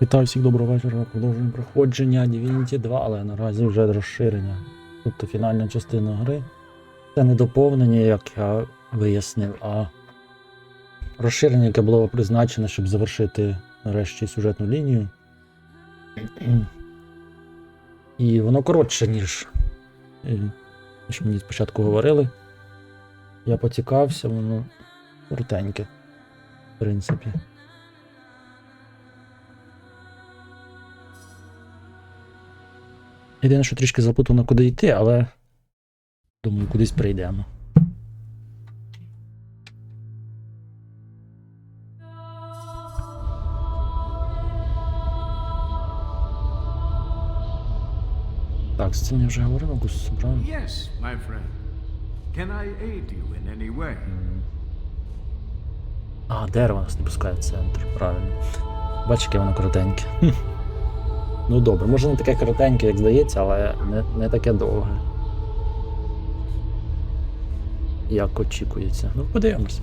Вітаю всіх, доброго вечора. Продовжуємо проходження Divinity 2, але наразі вже розширення. Тобто фінальна частина гри. Це не доповнення, як я вияснив, а розширення, яке було призначене, щоб завершити нарешті сюжетну лінію. І воно коротше, ніж мені спочатку говорили. Я поцікався, воно коротеньке, в принципі. Єдине, що трішки запутано, куди йти, але думаю, кудись прийдемо. Так, з цим я вже говорив, Гус, правильно? Yes, my friend. Can I aid you in any way? А, дерево нас не пускає в центр, правильно. Бачиш, яке воно коротеньке. Ну добре, може не таке коротеньке, як здається, але не таке довге. Як очікується. Ну, подивимось.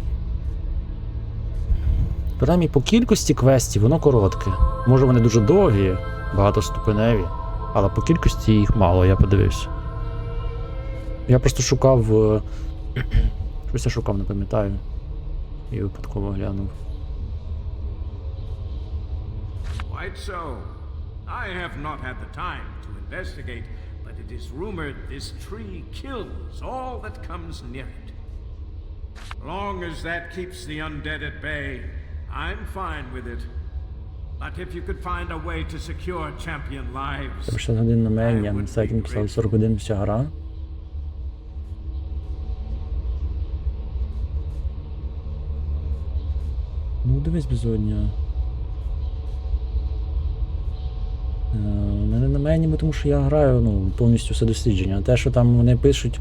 Принаймні по кількості квестів воно коротке. Може вони дуже довгі, багатоступеневі, але по кількості їх мало, я подивився. Я просто шукав... Щось я шукав, не пам'ятаю. І випадково глянув. Quite so. I have not had the time to investigate, but it is rumored this tree kills all that comes near it. Long as that keeps the undead at bay, I'm fine with it. But if you could find a way to secure champion lives, 60 годин на мейн, я на сайті написав 40 годин вся гра. Ну, дивись безодня. У мене на мені, тому що я граю повністю все дослідження. А те, що там вони пишуть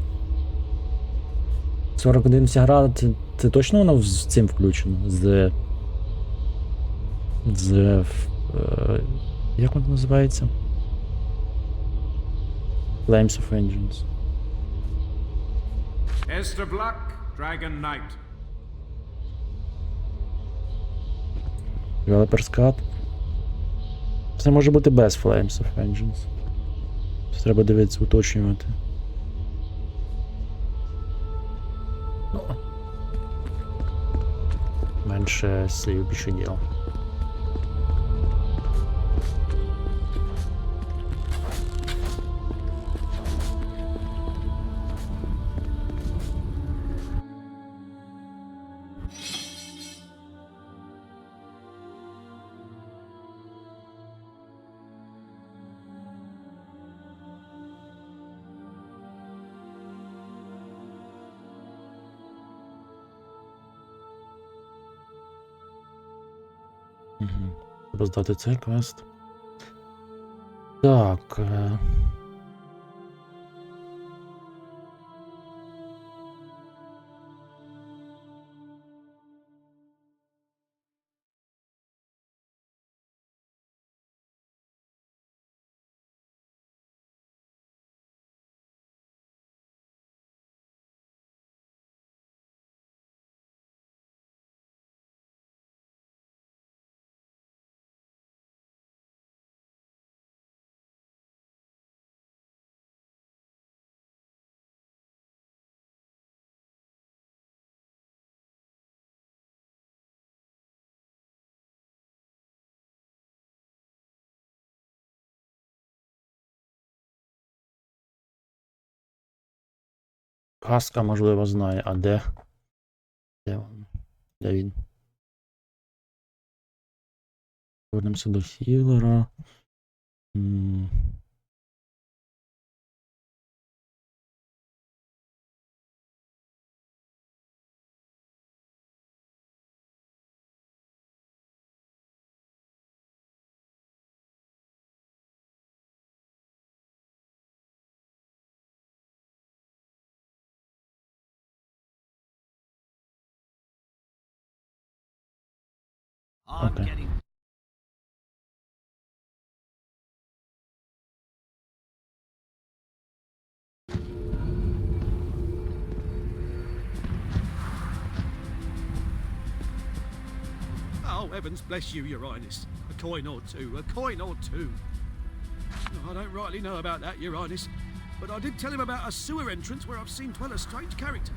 40 годин вся гра, це точно воно з цим включено? Як воно називається? Flames of Vengeance. Esther Black, Dragon Knight. Developer's Cut. Це може бути без Flames of Vengeance. Це треба дивитися, уточнювати. Ну. Менше слів, більше діл. Треба здати цей квест. Так. Каска, можливо, знає, а де? Де він? Повернемося до хілера. Окей. Oh, heavens bless you, Your Highness. coin or two, a coin or two. I don't rightly know about that, Your Highness, but I did tell him about a sewer entrance where I've seen dwell a strange character.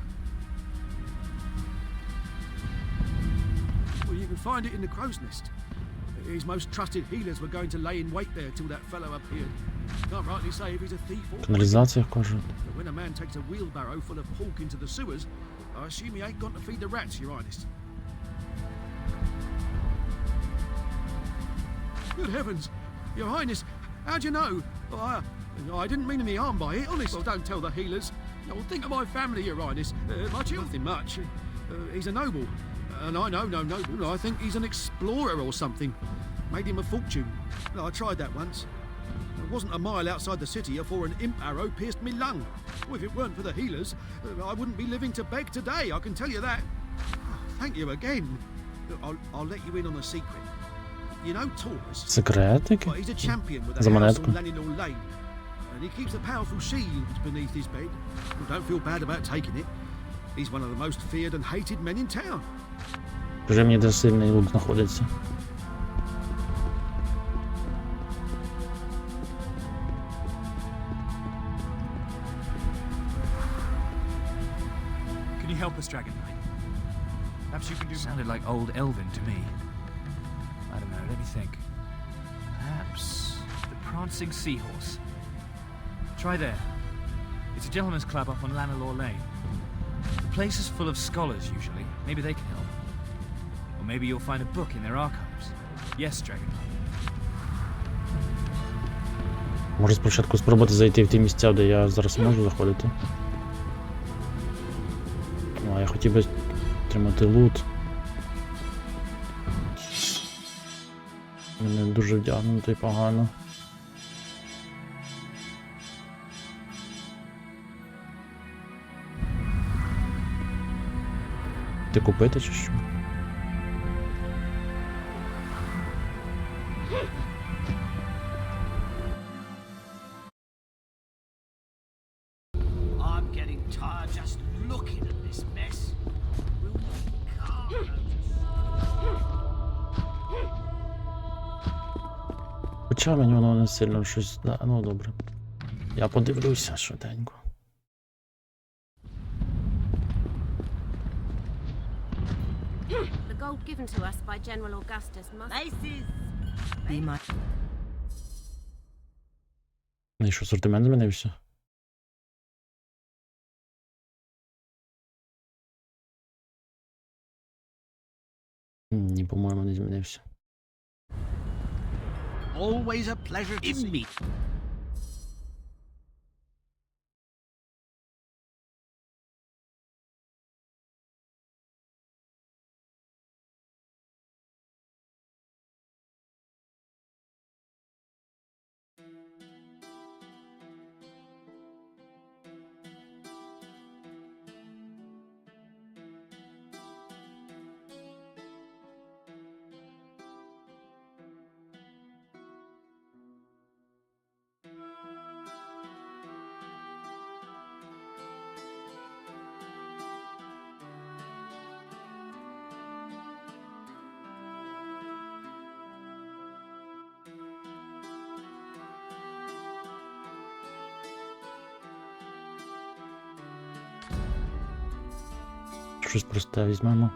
Well, you can find it in the Crow's Nest. His most trusted healers were going to lay in wait there till that fellow appeared. Can't rightly say if he's a thief or... Каналізація, кажуть. But when a man takes a wheelbarrow full of pork into the sewers, I assume he ain't gone to feed the rats, Your Highness. Good heavens! Your Highness, how'd you know? I didn't mean any harm by it, honest. Well, don't tell the healers. Well, think of my family, Your Highness. My children, nothing much. He's a noble. And I know no noble. I think he's an explorer or something. Made him a fortune. I tried that once. It wasn't a mile outside the city afore an imp arrow pierced me lung. Well, if it weren't for the healers, I wouldn't be living to beg today, I can tell you that. Oh, thank you again. I'll let you in on a secret. You know Taurus? Секретики? Well, he's a champion with a За house монетку. on Lanninor Lane. And he keeps a powerful shield beneath his bed. Well, don't feel bad about taking it. He's one of the most feared and hated men in town. Вже мені де сильний лук знаходиться. Can you help us, Dragon Knight? Perhaps you can do... Sounded like old Elven to me. I don't know, let me think. Perhaps the Prancing Seahorse. Try there. It's a gentleman's club up on Lanninor Lane. The place is full of scholars, usually. Maybe they can help. Or maybe you'll find a book in their archives. Yes, Dragon Knight. Може спочатку спробувати зайти в ті місця, де я зараз можу заходити. А я хотів би отримати лут. Мене дуже вдягнутий погано. Ти купити чи що? I'm getting tired just looking at this mess. Will we calm Хоча мені воно не сильно щось... Да, ну добре. Я подивлюся швиденько. The gold given to us by General Augustus must Be my Ну і що, асортимент змінився? Ні, по-моєму, не змінився. Always a pleasure to see me. Щось просте візьмемо.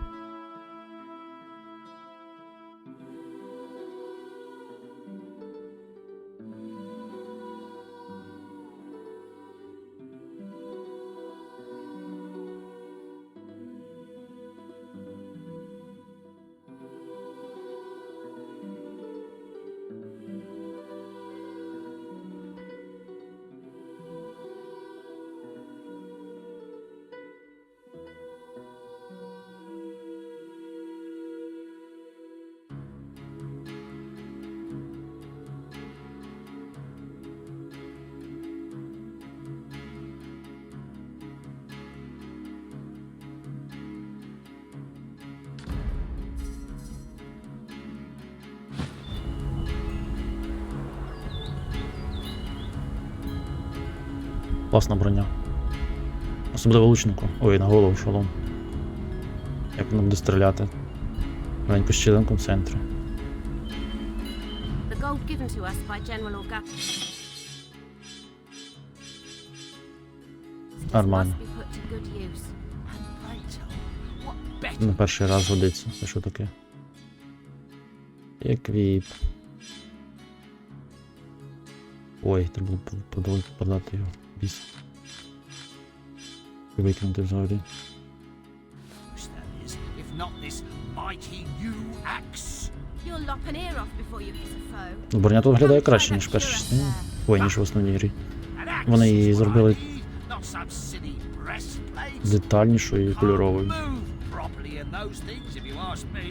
Класна броня. Особливо лучнику. Ой, на голову шолом. Як воно буде стріляти. Маленьку щілинку в центрі. gold given to us by General Augustus Нормально. must be put to good use. And pray tell me, what better На перший раз годиться. Це що таке? Еквіп. Ой, треба було продати його. Біс. І викинути взагалі. use that is, if not this mighty new axe? You'll lop an ear off before you hit a foe. Ну, броня тут виглядає краще, ніж в першій частині. Ой, ніж в основній грі. Вони її зробили Not some silly breastplate. детальнішою і кольоровою. Move properly in those things, if you ask me.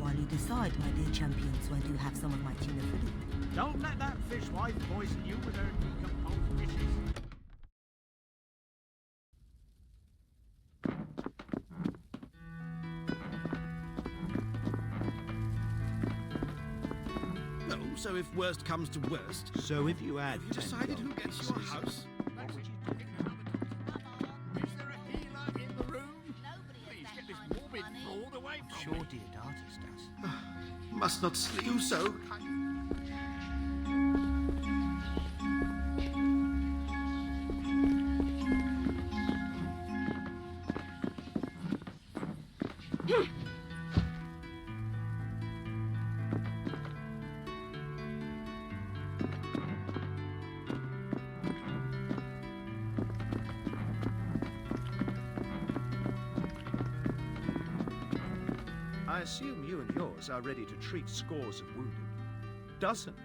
While you decide, my dear champions, whether you have some of my tuna fillet. Don't let that fishwife poison you with her decomposed dishes. No, so if worst comes to worst, So if you had have you decided who gets your house? what would you do? Is there a healer in the room? Please get this morbid fraud away from Sure, me. Diodatus does. Must not sleep. Do so. I assume you and yours are ready to treat scores of wounded. Dozens.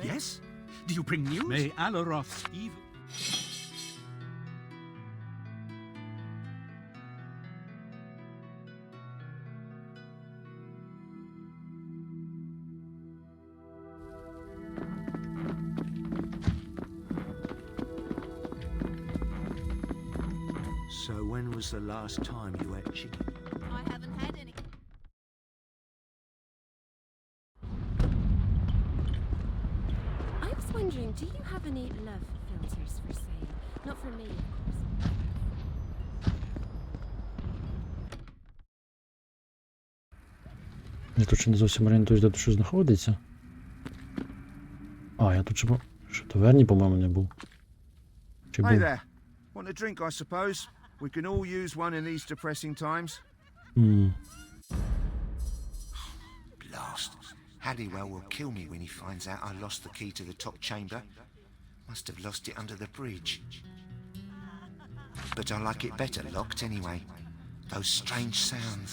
Yes? Do you bring news? May Alaroth's evil... So when was the last time you ate chicken? I haven't had any. I was wondering, do you have any love filters for sale? Not for me, of course. Я тут ще не зовсім орієнтуюсь, де тут що знаходиться. А, я тут ще в таверні, по-моєму, не був. Чи Hey був? there. Want a drink, I suppose? We can all use one in these depressing times. Blast. Halliwell will kill me when he finds out I lost the key to the top chamber. Must have lost it under the bridge. But I like it better locked anyway. Those strange sounds.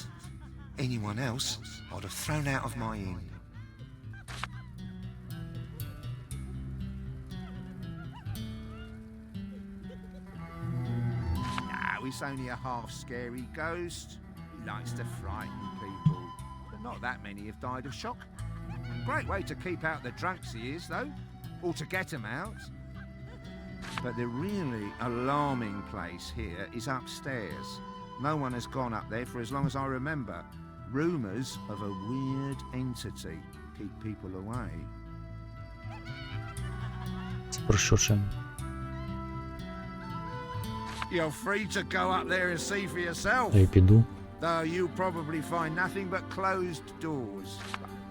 Anyone else, I'd have thrown out of my inn. No, he's only a half-scary ghost. He likes to frighten people. But not that many have died of shock. Great way to keep out the drunks he is, though. Or to get 'em out. But the really alarming place here is upstairs. No one has gone up there for as long as I remember. Rumours of a weird entity keep people away. Про що ще? You're free to go up there and see for yourself. Та й піду. Though you'll probably find nothing but closed doors.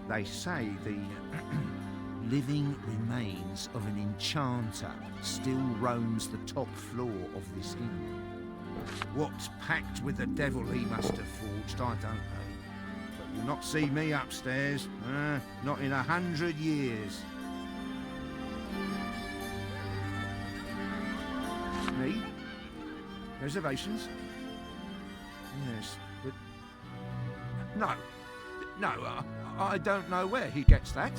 They say the living remains of an enchanter still roams the top floor of this inn. What pact with the devil he must have forged, I don't know. But you'll not see me upstairs, not in 100 years. Me? Reservations? Yes, but... No, I don't know where he gets that.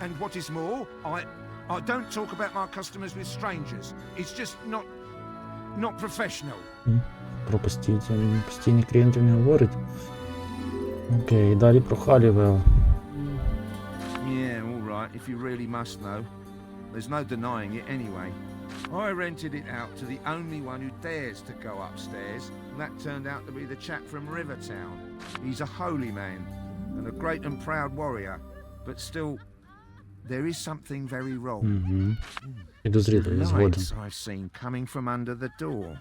And what is more, I don't talk about my customers with strangers. It's just not professional. Про постійних клієнтів не говорить. Окей, далі про Халівел. Yeah, all right, if you really must know. There's no denying it anyway. I rented it out to the only one who dares to go upstairs, and that turned out to be the chap from Rivertown. He's a holy man, and a great and proud warrior, but still, there is something very wrong. Підозріло, я згоден. Lights I've seen coming from under the door.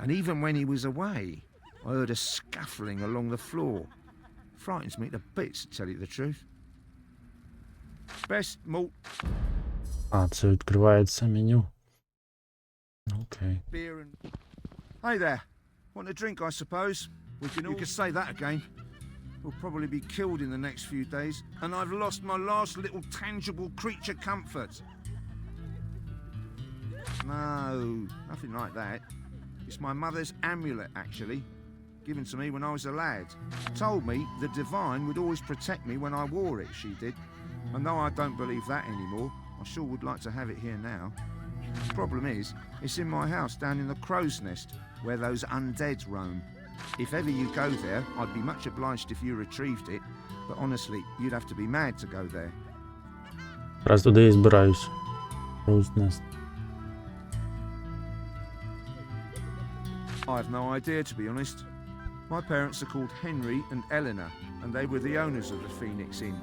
And even when he was away, I heard a scuffling along the floor. Frightens me to bits, to tell you the truth. best malt А, це відкривається меню. Окей. beer and... Hey there. Want a drink, I suppose? You could say that again. We'll probably be killed in the next few days, and I've lost my last little tangible creature comfort. No, nothing like that. It's my mother's amulet, actually. Given to me when I was a lad. Told me the divine would always protect me when I wore it, she did. And though I don't believe that anymore, I sure would like to have it here now. Problem is, it's in my house down in the crow's nest, where those undead roam. If ever you go there, I'd be much obliged if you retrieved it, but honestly, you'd have to be mad to go there. Раз туди і збираюсь. Роузнест. I have no idea, to be honest. My parents are called Henry and Eleanor, and they were the owners of the Phoenix Inn.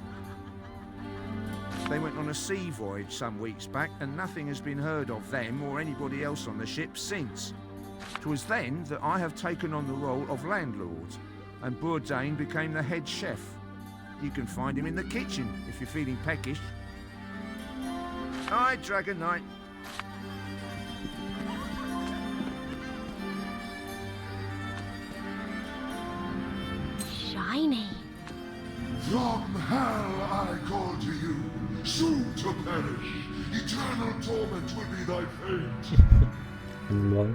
They went on a sea voyage some weeks back, and nothing has been heard of them or anybody else on the ship since. 'Twas then that I have taken on the role of landlord, and Bourdain became the head chef. You can find him in the kitchen if you're feeling peckish. Aye, Dragon Knight. Shiny. From hell I call to you, soon to perish. Eternal torment will be thy fate. Лол.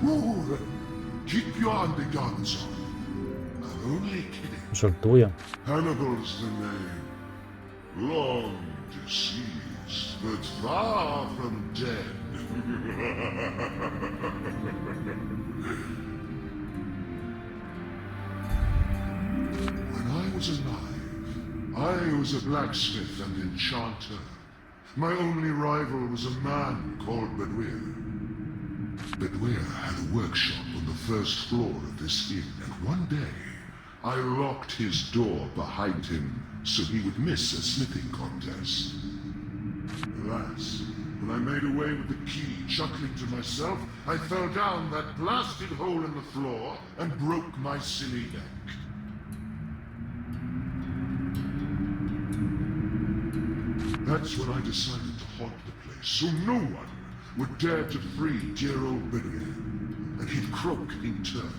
Fool, keep your undergarments on. I'm only kidding. Жартує. Hannibal's the name. Long deceased, but far from dead. When I was alive, I was a blacksmith and enchanter. My only rival was a man called Bedwyr. Bedwyr had a workshop on the first floor of this inn, and one day I locked his door behind him so he would miss a smithing contest. Alas, when I made away with the key, chuckling to myself, I fell down that blasted hole in the floor and broke my silly neck. That's when I decided to haunt the place, so no one would dare to free dear old Bedwyr, and he'd croak in turn.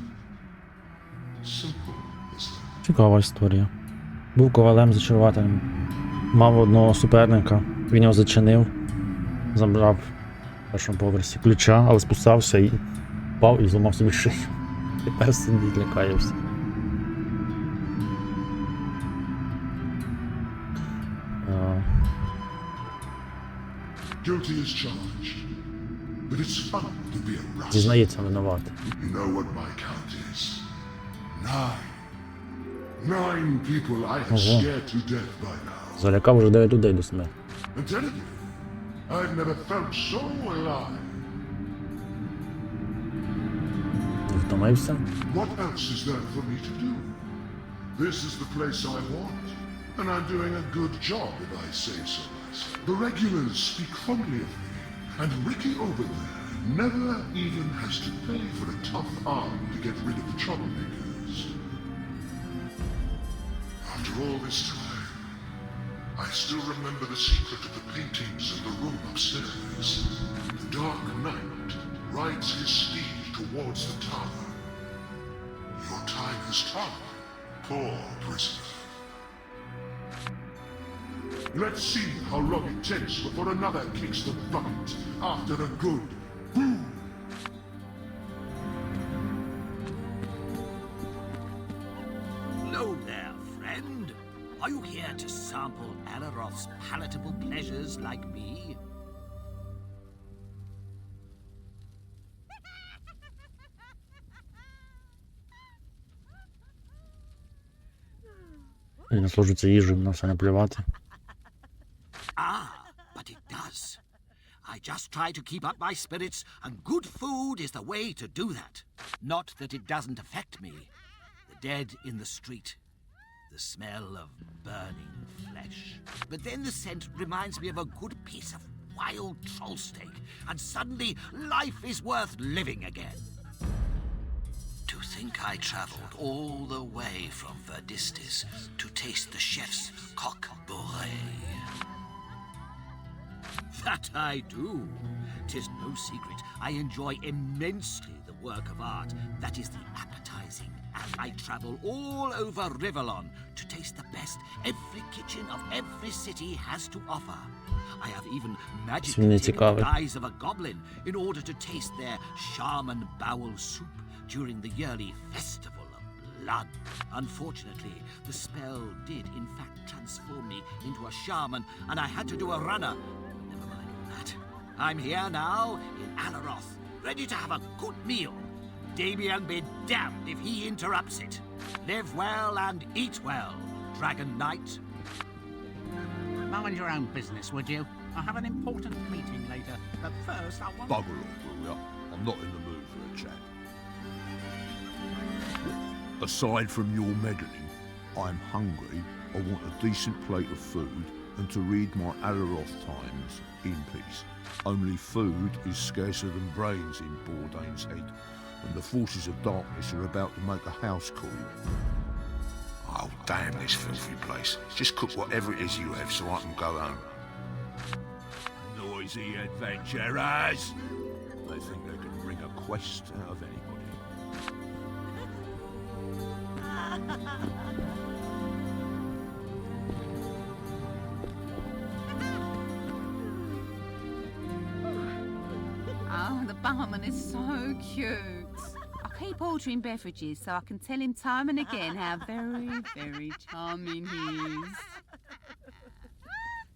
Simple as that. Цікава історія. Був ковалем зачарувателем. Мав одного суперника, він його зачинив, забрав в першому поверсі ключа, але спускався і впав і зламав собі шию. Тепер сидить, лякає всіх. Guilty as charged, but it's fun to be a rascal. Зізнається винуватий. You know what my count is? 9 people I have scared to death by now. Залякав вже 9 людей до смерті. And tell you, I've never felt so alive. Не втомився? What else is there for me to do? This is the place I want, and I'm doing a good job if I say so myself. The regulars speak fondly of me, and Ricky over there never even has to pay for a tough arm to get rid of the troublemakers. After all this time, I still remember the secret of the paintings in the room upstairs. The Dark Knight rides his steed towards the tower. Your time has come, poor prisoner. Let's see how long it takes before another kicks the bucket after a good boom. Hello there, friend. Are you here to sample Araroth's palatable pleasures like me? Він наслужиться їжею, на все наплювати. Ah, but it does. I just try to keep up my spirits, and good food is the way to do that. Not that it doesn't affect me. The dead in the street. The smell of burning flesh. But then the scent reminds me of a good piece of wild troll steak, and suddenly life is worth living again. To think I traveled all the way from Verdistis to taste the chef's coq bourrée? That I do. 'Tis no secret I enjoy immensely the work of art that is the appetizing, and I travel all over Rivellon to taste the best every kitchen of every city has to offer. I have even magically taken the guise of a goblin in order to taste their shaman bowel soup during the yearly festival of blood. Unfortunately, the spell did in fact transform me into a shaman, and I had to do a runner. Never mind all that. I'm here now in Alaroth, ready to have a good meal. Damien be damned if he interrupts it. Live well and eat well, Dragon Knight. Mind your own business, would you? I have an important meeting later, but first I want... Bugger off, will ya? I'm not in the mood for a chat. Aside from your meddling, I'm hungry, I want a decent plate of food, and to read my Alaroth Times in peace. Only food is scarcer than brains in Bourdain's head, and the forces of darkness are about to make a house call. Oh, damn this filthy place. Just cook whatever it is you have so I can go home. Noisy adventurers! They think they can wring a quest out of anybody. Oh, the barman is so cute. I'll keep ordering beverages so I can tell him time and again how very, very charming he is.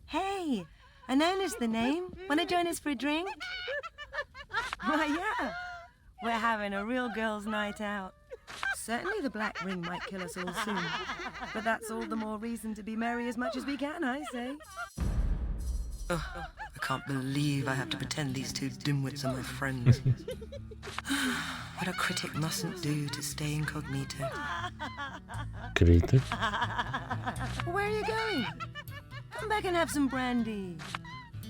Hey, Anona's the name. Wanna join us for a drink? Why, yeah. We're having a real girls' night out. Certainly the Black Ring might kill us all soon. But that's all the more reason to be merry as much as we can, I say. I can't believe I have to pretend these two dimwits are my friends. What a critic mustn't do to stay incognito. Critic? Where are you going? Come back and have some brandy.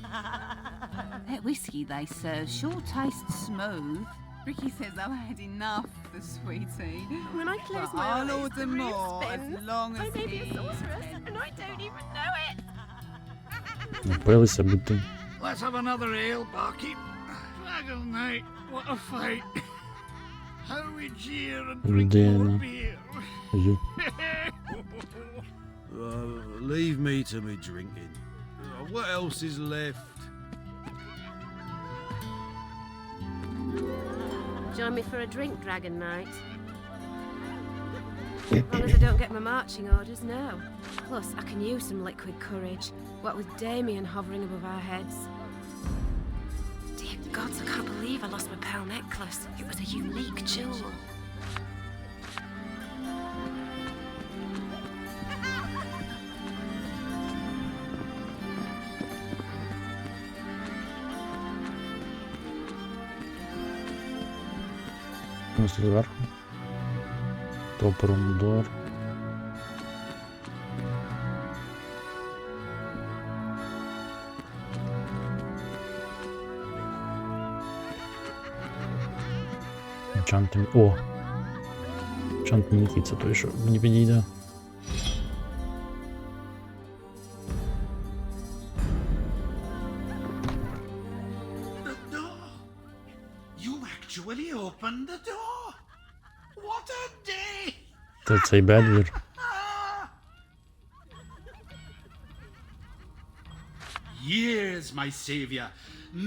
That whiskey they serve sure tastes smooth. Ricky says I've had enough for sweetie. When I close Well, my I'll eyes, order the room more spins. as long I as may be a he sorceress, and I don't even know it. Напилися бути. Let's have another ale, barkeep. Dragon Knight, what a fight. How we cheer and drink more beer. Leave me to me drinking. What else is left? Join me for a drink, Dragon Knight. As long as I don't get my marching orders, no. Plus, I can use some liquid courage. What with Damien hovering above our heads. Dear gods, I can't believe I lost my pearl necklace. It was a unique jewel. Ось зверху. Топором удар. Чантом. О! Чантом це той, що мені підійде. You actually opened the door. What a day! Це цей бедвір. Years, my savior.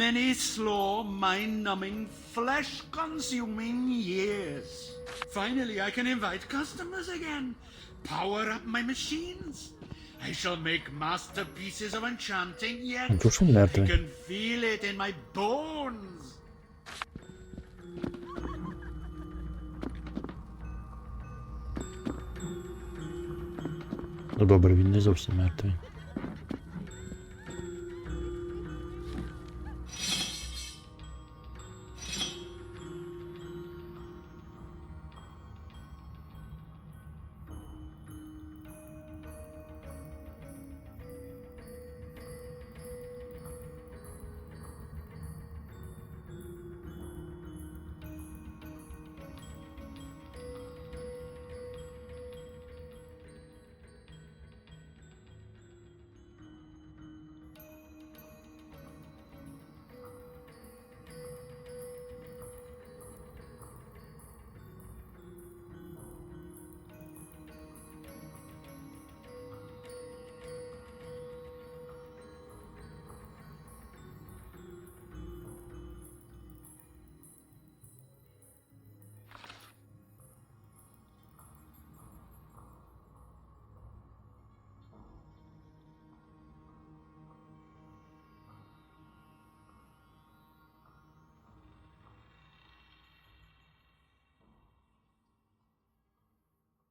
Many slow, mind-numbing, flesh-consuming years. Finally, I can invite customers again. Power up my machines. I shall make masterpieces of enchanting yet. Душу I мертвий. can feel it in my bones. Ну добре, він не зовсім мертвий.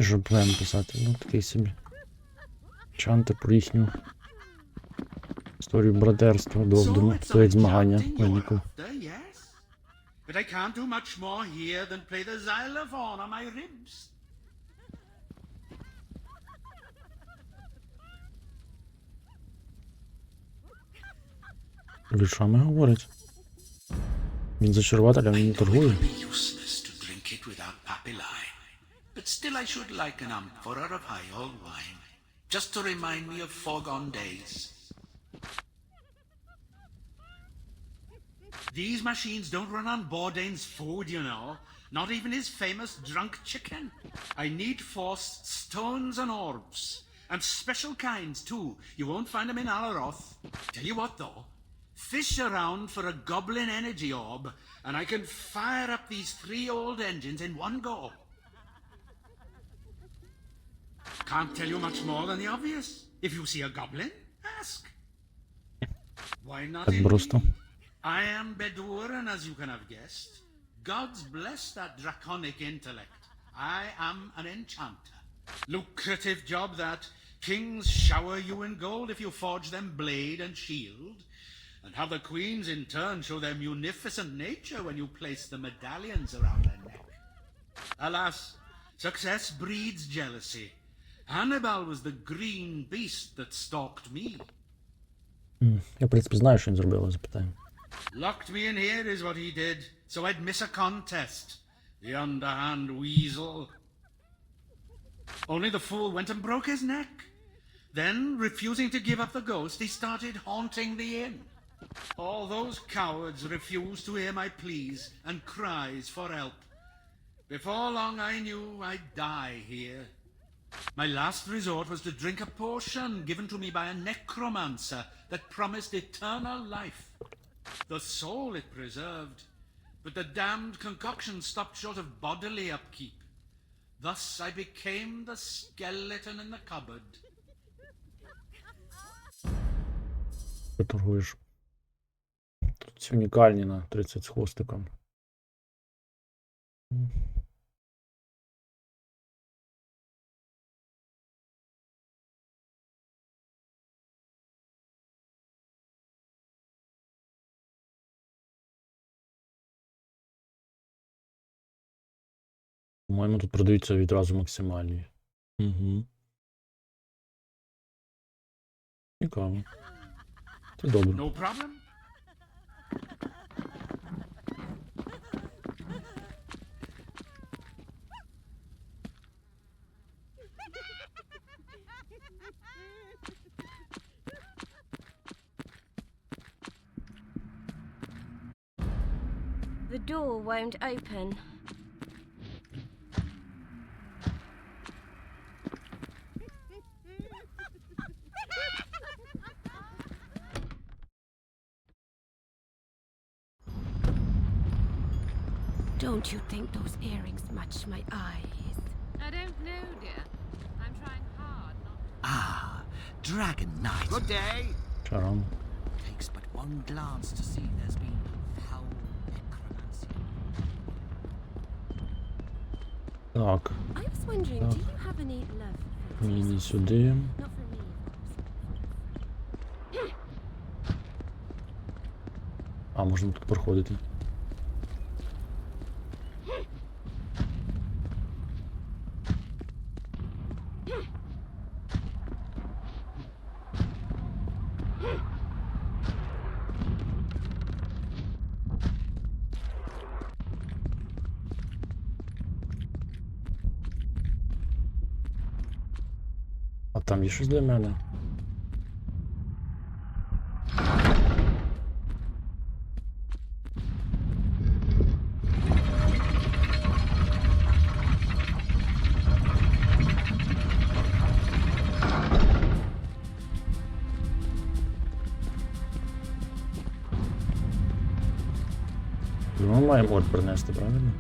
Жоблем писати, ну такий собі. Чанти про їхню історію братерства довгому, то як змагання виникло. But I can't do much more here than play the xylophone on my ribs. Віршами говорить. Він зачаруватель, а він не торгує. It would be useless to drink it without papilli, but still I should like an amphora of high old wine, just to remind me of foregone days. These machines don't run on Bourdain's food, you know. Not even his famous drunk chicken. I need forced stones and orbs. And special kinds, too. You won't find them in Alaroth. Tell you what, though. Fish around for a goblin energy orb, and I can fire up these 3 old engines in one go. Can't tell you much more than the obvious. If you see a goblin, ask. Why not Так просто. indeed? I am Beduran, as you can have guessed. Gods bless that draconic intellect. I am an enchanter. Lucrative job that. Kings shower you in gold if you forge them blade and shield. And have the queens in turn show their munificent nature when you place the medallions around their neck. Alas, success breeds jealousy. Hannibal was the green beast that stalked me. Я, в принципі, знаю, що він зробив, запитаю. Locked me in here is what he did, so I'd miss a contest. The underhand weasel. Only the fool went and broke his neck. Then, refusing to give up the ghost, he started haunting the inn. All those cowards refused to hear my pleas and cries for help. Before long I knew I'd die here. My last resort was to drink a potion given to me by a necromancer that promised eternal life. The soul it preserved, but the damned concoction stopped short of bodily upkeep. Thus I became the skeleton in the cupboard. Ти торгуєш. Тут ці унікальні на 30 з хвостиком. По-моєму, тут продаються відразу максимальні. Угу. Цікаво. Це добре. No problem? The door won't open. Don't you think those earrings match my eyes? I don't know, dear. I'm trying hard not to. Ah, Dragon Knight. Good day. Чаром. Takes but one glance to see there's been foul necromancy. Так. I was wondering, do you have any love for Ні, сюди. Not for me, of course. А, можна тут проходити. А там є щось для мене? Ми маємо орд принести, правильно?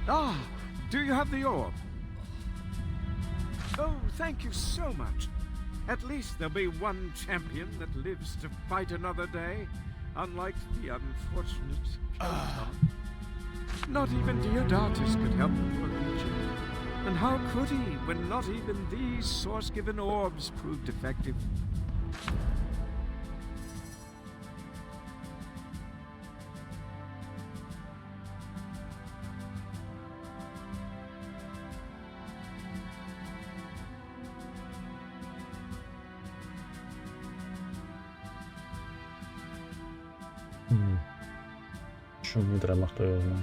Ah, do you have the orb? Oh, thank you so much. At least there'll be one champion that lives to fight another day, unlike the unfortunate Kelton. Not even Diodatus could help the poor creature. And how could he when not even these source-given orbs proved effective? Що мені треба, хто його знає.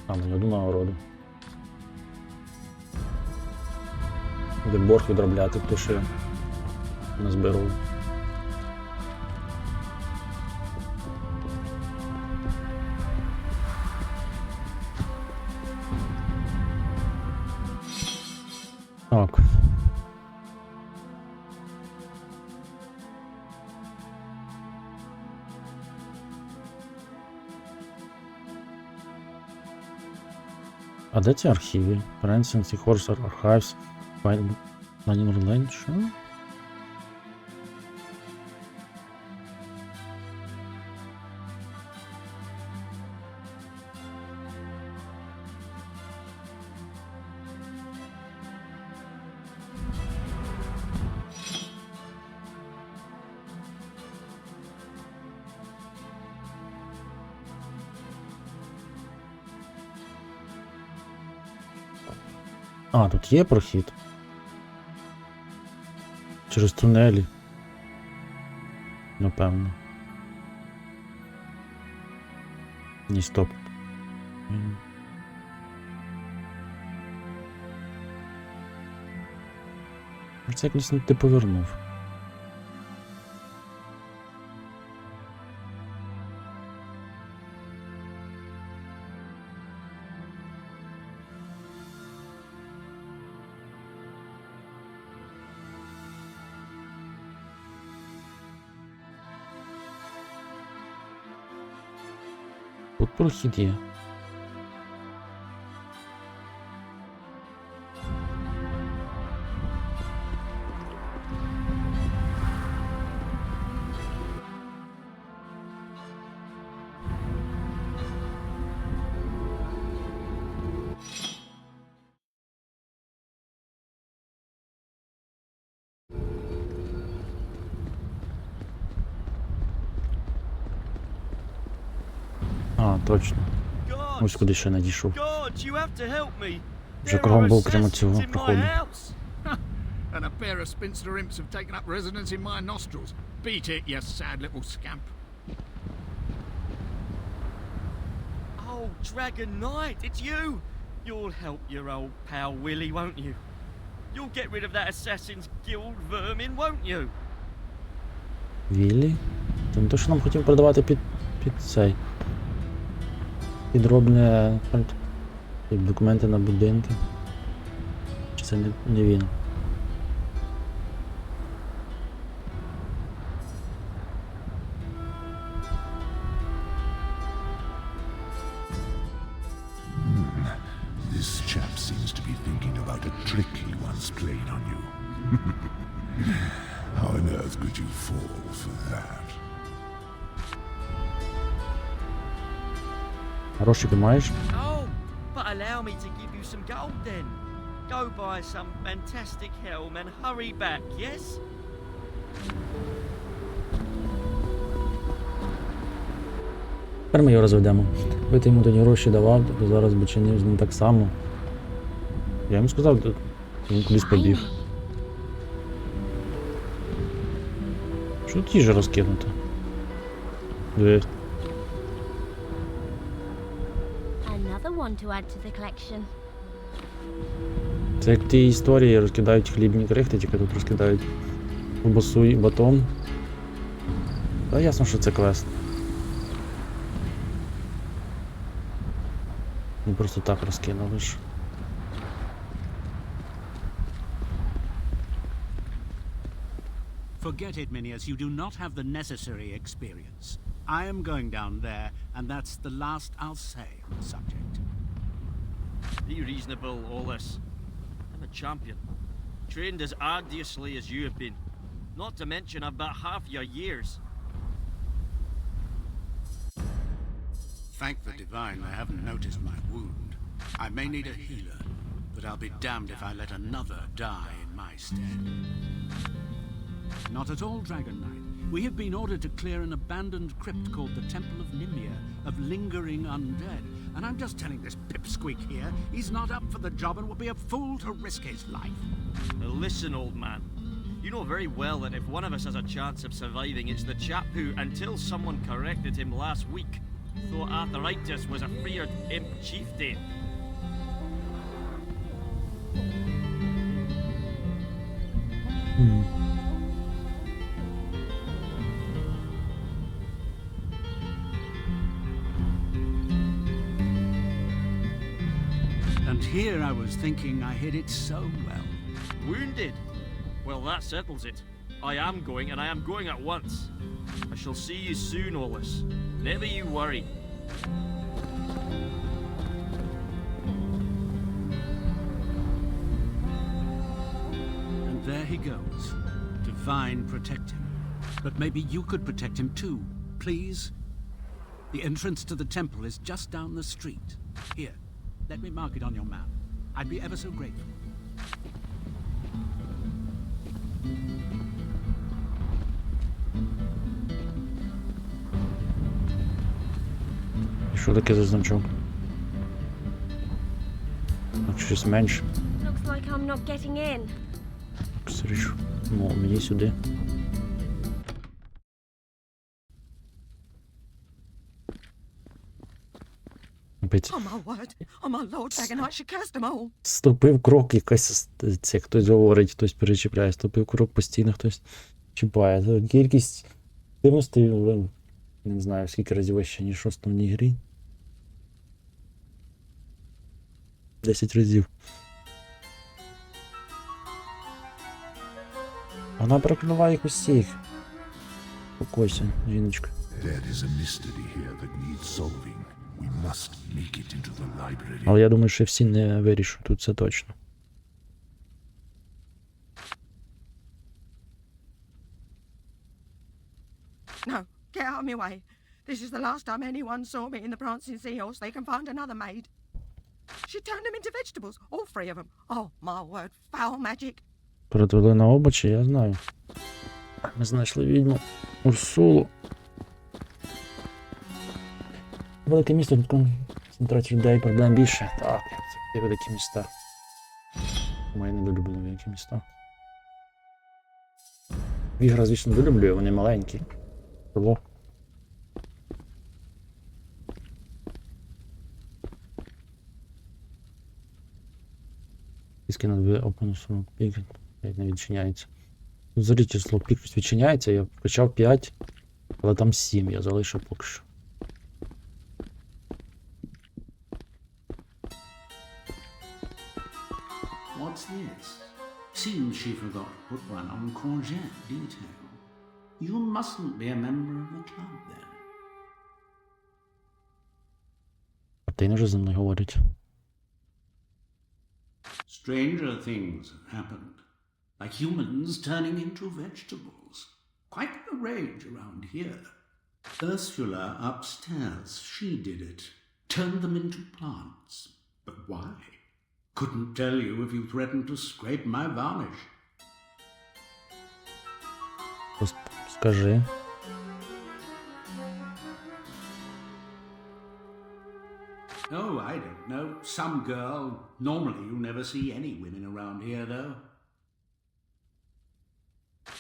Мені одну нагороду. Де борг відробляти, то що я не зберу. Так. А де ці архіви? Пренсенс і Хорсер Архайвс, Файнмурленд, що? А, тут є прохід. Через тунелі. Напевно. Ні, стоп. Це якось не ти повернув. Тут прохід є. А, точно. Ось куди ще не дійшов. Вже кругом був крім цього проходу. And a pair of spinster imps have taken up residence in my nostrils. Beat it, you sad little scamp. Oh, Dragon Knight, it's you! You'll help your old pal Willie, won't you? You'll get rid of that Assassin's Guild vermin, won't you? Віллі? Це не те, що нам хотів продавати під цей. Підробне документи на будинки. Чи це не він? This chap seems to be thinking about a trick he once played on you. How on earth could you fall for that? Грошики маєш? Oh, but allow me to give you some gold then. Go buy some fantastic helm and hurry back, yes? Тепер ми його розведемо. Би ти йому тоді гроші давав, то зараз би чинив з ним так само. Я йому сказав, він кудись побіг. Що тут їжа розкинута? Диви. Another one to add to the collection. Це як ті історії розкидають хлібні крихти, тільки тут розкидають ковбасу і батон. Та ясно, що це квест. Не просто так розкинули ж. Forget it, Minius. You do not have the necessary experience. I am going down there, and that's the last I'll say on the subject. Be reasonable, Ollis. I'm a champion. Trained as arduously as you have been. Not to mention I've about half your years. Thank the divine they haven't noticed my wound. I may need a healer, but I'll be damned if I let another die in my stead. Not at all, Dragon Knight. We have been ordered to clear an abandoned crypt called the Temple of Nimia, of lingering undead. And I'm just telling this pipsqueak here, he's not up for the job and would be a fool to risk his life. Now listen, old man. You know very well that if one of us has a chance of surviving, it's the chap who, until someone corrected him last week, thought arthritis was a feared imp chieftain. And here I was thinking I hid it so well. Wounded? Well, that settles it. I am going, and I am going at once. I shall see you soon, Ollis. Never you worry. And there he goes. Divine protect him. But maybe you could protect him too, please? The entrance to the temple is just down the street. Here, let me mark it on your map. I'd be ever so grateful. Що таке за значок? Щось менше. Looks like I'm not getting in. Срішу. Ну, мені сюди. Oh my word. Oh my lord, Dragon Knight, she cursed them all. Ступив крок якась, це хтось говорить, хтось перечіпляє. Ступив крок, постійно хтось чіпає. Це кількість активностей, не знаю, скільки разів вище, ніж в основній грі. 10 разів. Вона прокляла їх усіх. Спокойся, жіночка. There is a mystery here that needs solving. We must make it into the library. Але я думаю, що всі не вирішу, тут це точно. No, get out of my way. This is the last time anyone saw me in the prancing seahorse. They can find another maid. She turned them into vegetables, all three of them. Oh, my word, foul magic. Перетвели на обочі, я знаю. Ми знайшли відьму Урсулу. Велике місто, тут концентрація людей, проблем більше. Так, це великі міста. Тому я не люблю великі міста. Ігра, звісно, люблю, вони маленькі. Того. Піски на дві опонусу пік, 5 не відчиняється. Тут взагалі число пік відчиняється, я почав 5, але там 7 я залишив поки що. What's this? Seems she forgot to put one on courgette detail. You mustn't be a member of the club, then. А ти вже зі мною говорить. Stranger things have happened, like humans turning into vegetables. Quite the rage around here. Ursula upstairs, she did it. Turned them into plants. But why? Couldn't tell you if you threatened to scrape my varnish. Скажи. Oh, I don't know. Some girl. Normally you never see any women around here, though.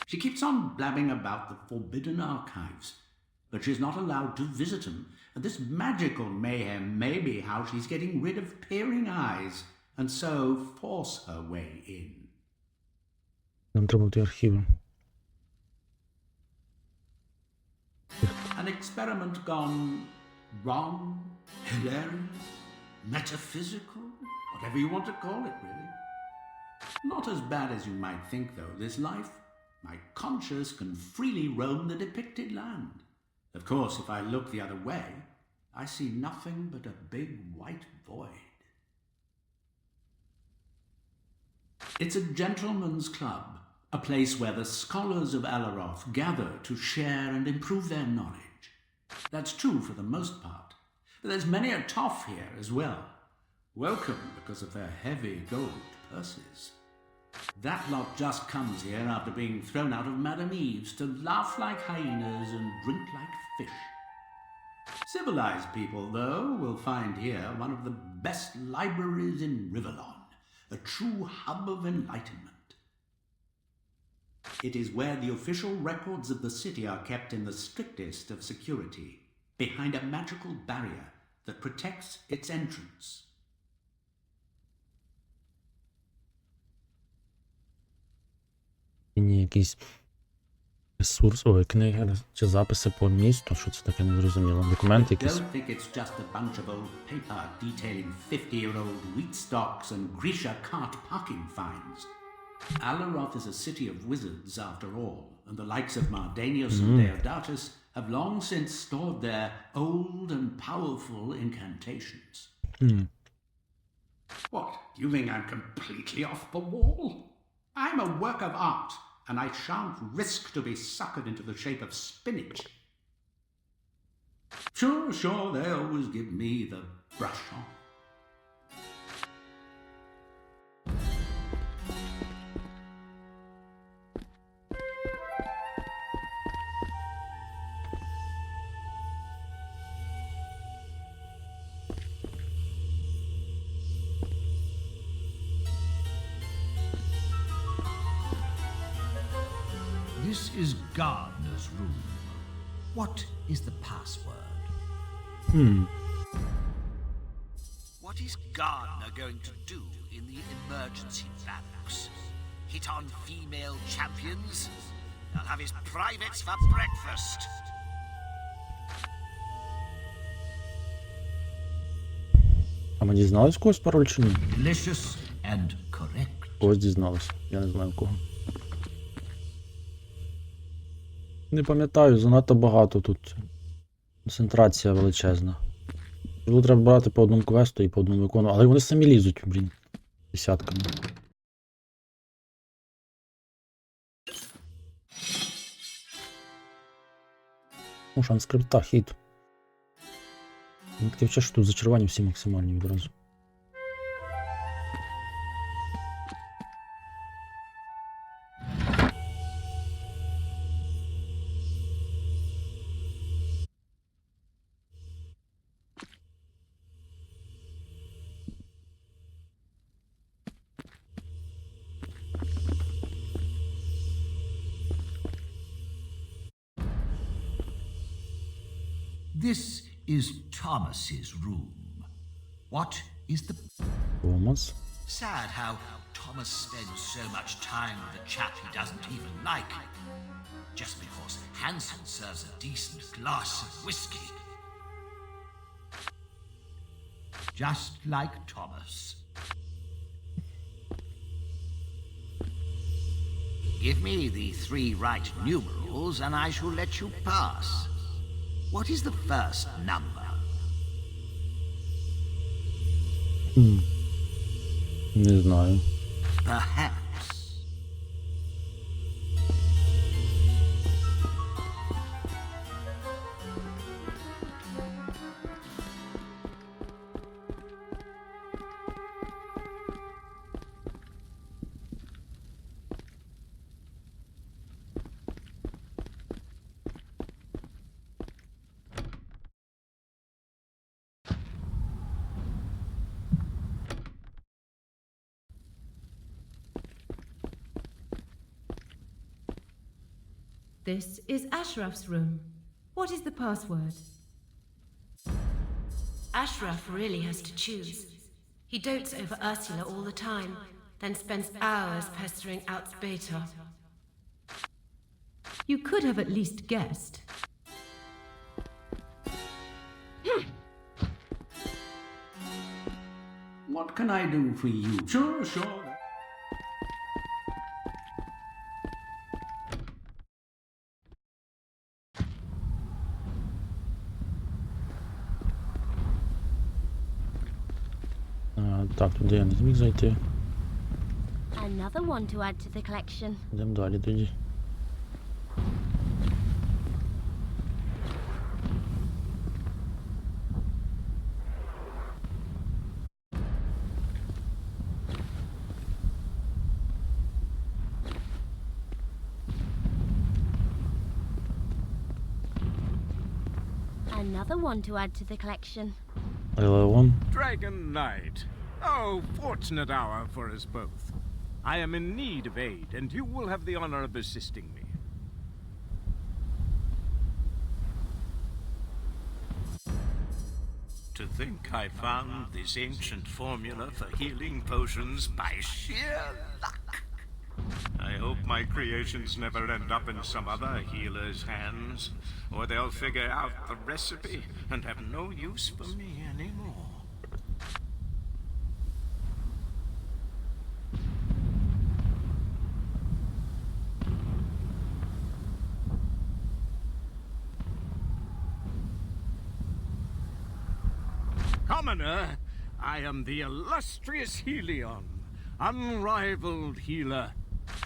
She keeps on blabbing about the forbidden archives, but she's not allowed to visit them. And this magical mayhem may be how she's getting rid of peering eyes, and so force her way in. Нам треба бути архівом. An experiment gone wrong, hilarious, metaphysical, whatever you want to call it, really. Not as bad as you might think, though, this life. My conscience can freely roam the depicted land. Of course, if I look the other way, I see nothing but a big white void. It's a gentleman's club, a place where the scholars of Alaroth gather to share and improve their knowledge. That's true for the most part, But there's many a toff here as well. Welcome because of their heavy gold purses. That lot just comes here after being thrown out of Madame Eve's to laugh like hyenas and drink like fish. Civilized people, though, will find here one of the best libraries in Rivellon, a true hub of enlightenment. It is where the official records of the city are kept in the strictest of security, behind a magical barrier that protects its entrance. Якийсь ресурс, ой, книги чи записи по місту, що це таке незрозуміло. Документи якісь. Don't think it's just a bunch of old paper detailing 50-year-old wheat stocks and Grisha cart parking fines. Alaroth is a city of wizards after all, and the likes of Mardanius and Deodatus have long since stored their old and powerful incantations. What, do you think I'm completely off the wall? I'm a work of art, and I shan't risk to be suckered into the shape of spinach. Sure, they always give me the brush off. This is Gardener's room. What is the password? What is Gardner going to do in the emergency barracks? Hit on female champions? I'll have his privates for breakfast. А ми дізнались когось пароль чи ні? Delicious and correct. Когось дізнались. Я не знаю кого. Не пам'ятаю, занадто багато тут. Концентрація величезна. Було треба брати по одному квесту і по одному викону, але вони самі лізуть, блін. Десятками. О, шанс скрипта, хід. Таке вче, що тут зачарування всі максимальні відразу. This is Thomas's room. What is the... Thomas? Sad how Thomas spends so much time with a chap he doesn't even like. Just because Hansen serves a decent glass of whiskey. Just like Thomas. Give me the 3 right numerals and I shall let you pass. What is the first number? Не знаю. Perhaps. This is Ashraf's room. What is the password? Ashraf really has to choose. He dotes over Ursula all the time, then spends hours pestering out Spater. You could have at least guessed. What can I do for you? Sure. Так, туди я не зміг зайти. Another one to add to the collection. Йдемо далі тоді. Another one to add to the collection. Леон. Dragon Knight. Oh, fortunate hour for us both. I am in need of aid, and you will have the honor of assisting me. To think I found this ancient formula for healing potions by sheer luck. I hope my creations never end up in some other healer's hands, or they'll figure out the recipe and have no use for me anymore. Commoner, I am the illustrious Helion, unrivaled healer.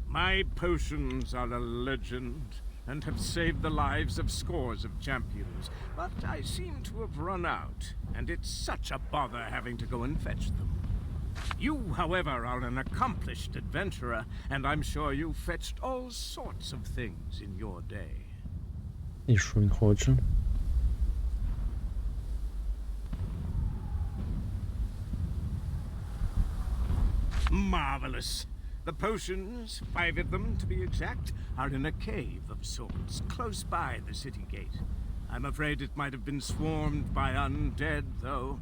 My potions are a legend and have saved the lives of scores of champions, but I seem to have run out, and it's such a bother having to go and fetch them. You, however, are an accomplished adventurer, and I'm sure you've fetched all sorts of things in your day. І що він хоче? Marvelous. The potions, 5 of them to be exact, are in a cave of sorts, close by the city gate. I'm afraid it might have been swarmed by undead, though.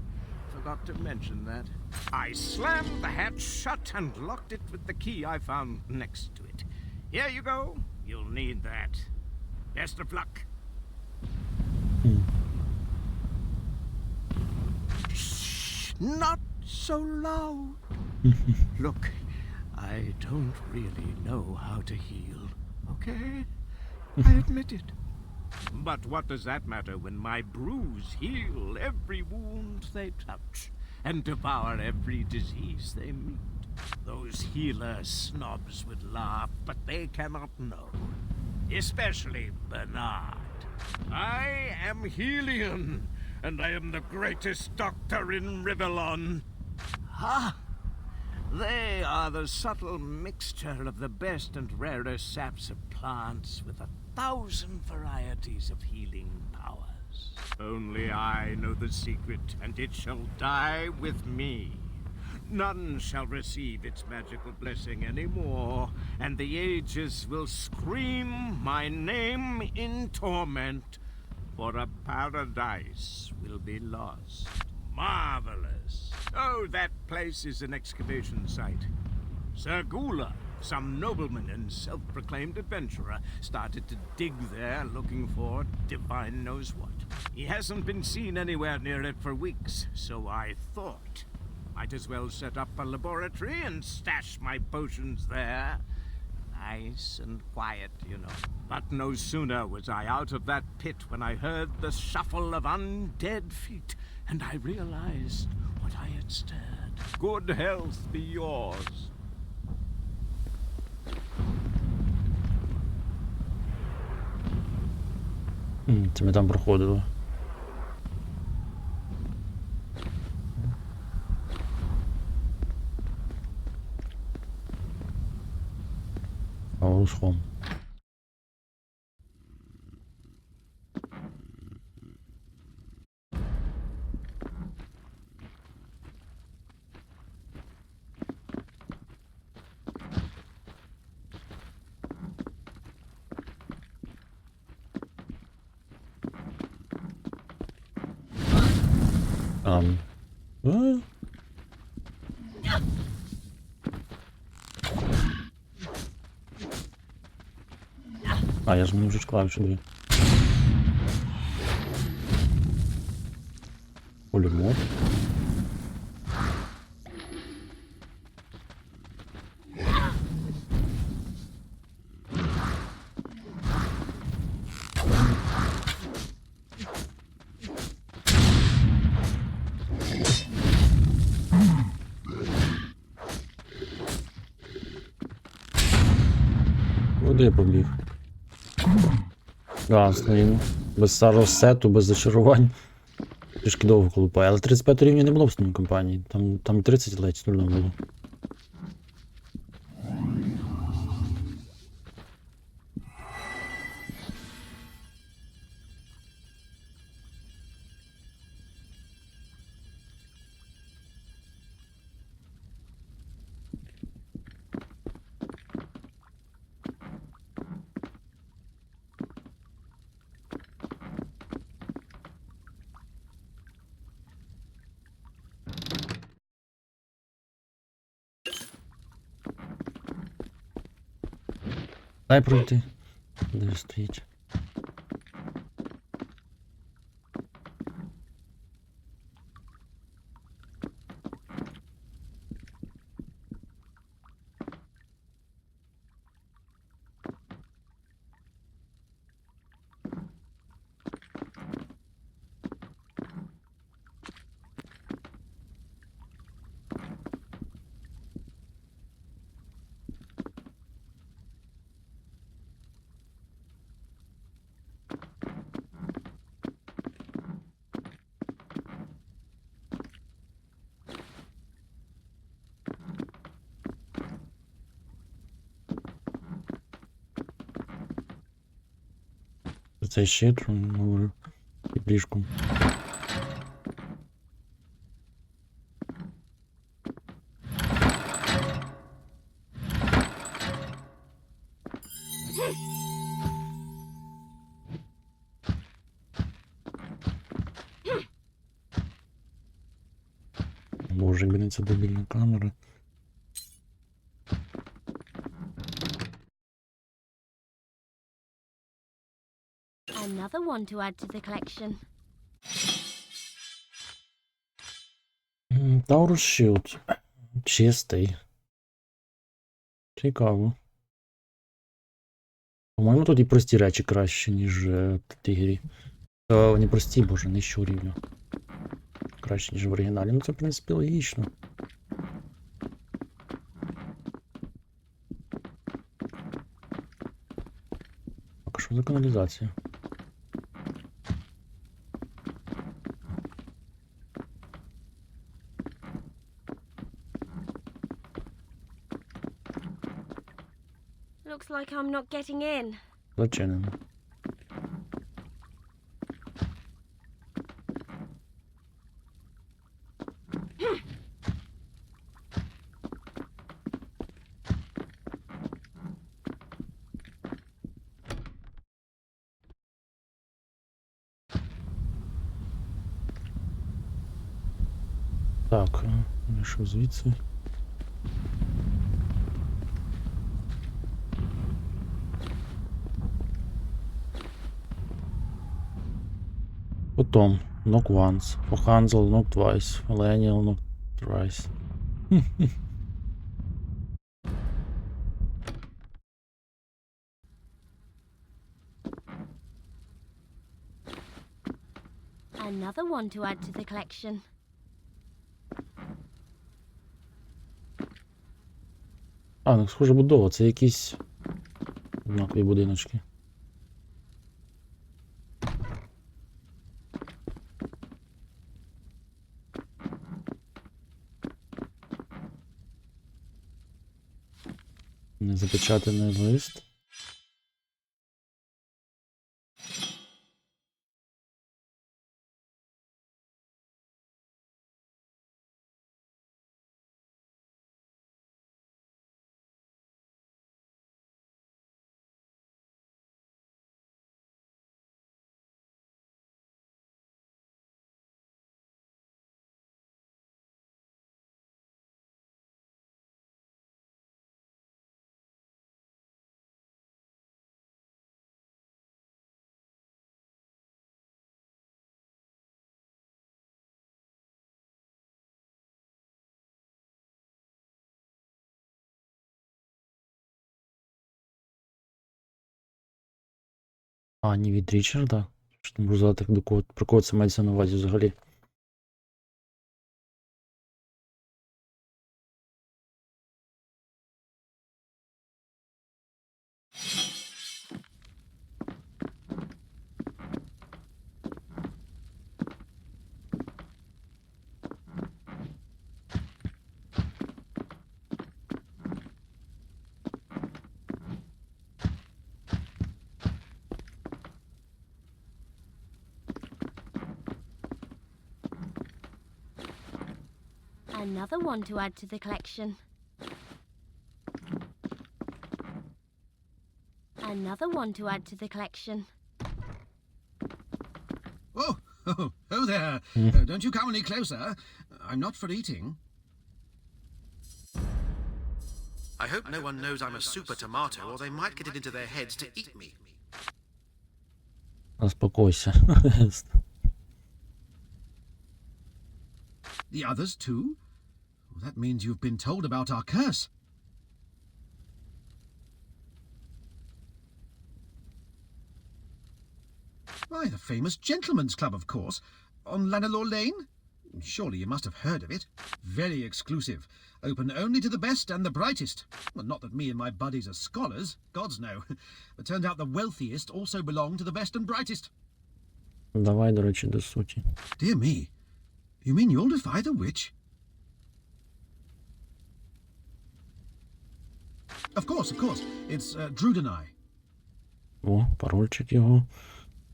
Forgot to mention that. I slammed the hatch shut and locked it with the key I found next to it. Here you go. You'll need that. Best of luck. Shh, not so loud. Look, I don't really know how to heal, okay? I admit it. But what does that matter when my brews heal every wound they touch and devour every disease they meet? Those healer snobs would laugh, but they cannot know. Especially Bernard. I am Helion, and I am the greatest doctor in Rivellon. Ah! They are the subtle mixture of the best and rarest saps of plants with 1,000 varieties of healing powers. Only I know the secret, and it shall die with me. None shall receive its magical blessing anymore, and the ages will scream my name in torment, for a paradise will be lost. Marvelous. Oh, that place is an excavation site. Sir Gula, some nobleman and self-proclaimed adventurer, started to dig there looking for divine knows what. He hasn't been seen anywhere near it for weeks, so I thought might as well set up a laboratory and stash my potions there. Nice and quiet, you know. But no sooner was I out of that pit when I heard the shuffle of undead feet, and I realized what I had stirred. Good health be yours. Це ми там проходили. Ruskom. А, я ж мені вже клавішу дві. Пулемет. Куди я побіг? Він без старого сету, без зачарувань. Трішки довго колупає, але 35 рівня не було в основній компанії. Там 30 ледь трудно було. Дай пройти. Де стоїть? Цей щит, говорю, і плішку. Боже, блін, це дебільна камера. Another one to add to the collection. Таурус Шилд. Чистий. Цікаво. По-моєму, тут і прості речі краще, ніж в тій грі. Вони прості, боже, нижчого рівня. Краще, ніж в оригіналі. Ну це, в принципі, логічно. Так, що за каналізація? Looks like I'm not getting in. Зачинено. Так, що звідси? Потом, knock once, for Hansel, knock twice, for Leniel, knock thrice. Another one to add to the collection. А, ну схоже будова, це якісь однакові будиночки. Незапечатаний лист. А, не від Річарда? Що не можу знати, про кого це мається на увазі взагалі. Another one to add to the collection. Another one to add to the collection. Oh, there. Don't you come any closer. I'm not for eating. I hope no one knows I'm a super tomato, or they might get it into their heads to eat me. Заспокойся. The others too? Well, that means you've been told about our curse. Why, the famous Gentlemen's Club, of course. On Lanelore Lane? Surely you must have heard of it. Very exclusive. Open only to the best and the brightest. Well, not that me and my buddies are scholars. Gods no. But turned out the wealthiest also belong to the best and brightest. Давай, до речі, до суті. Dear me. You mean you'll defy the witch? Of course. It's Drudenai. О, парольчик його.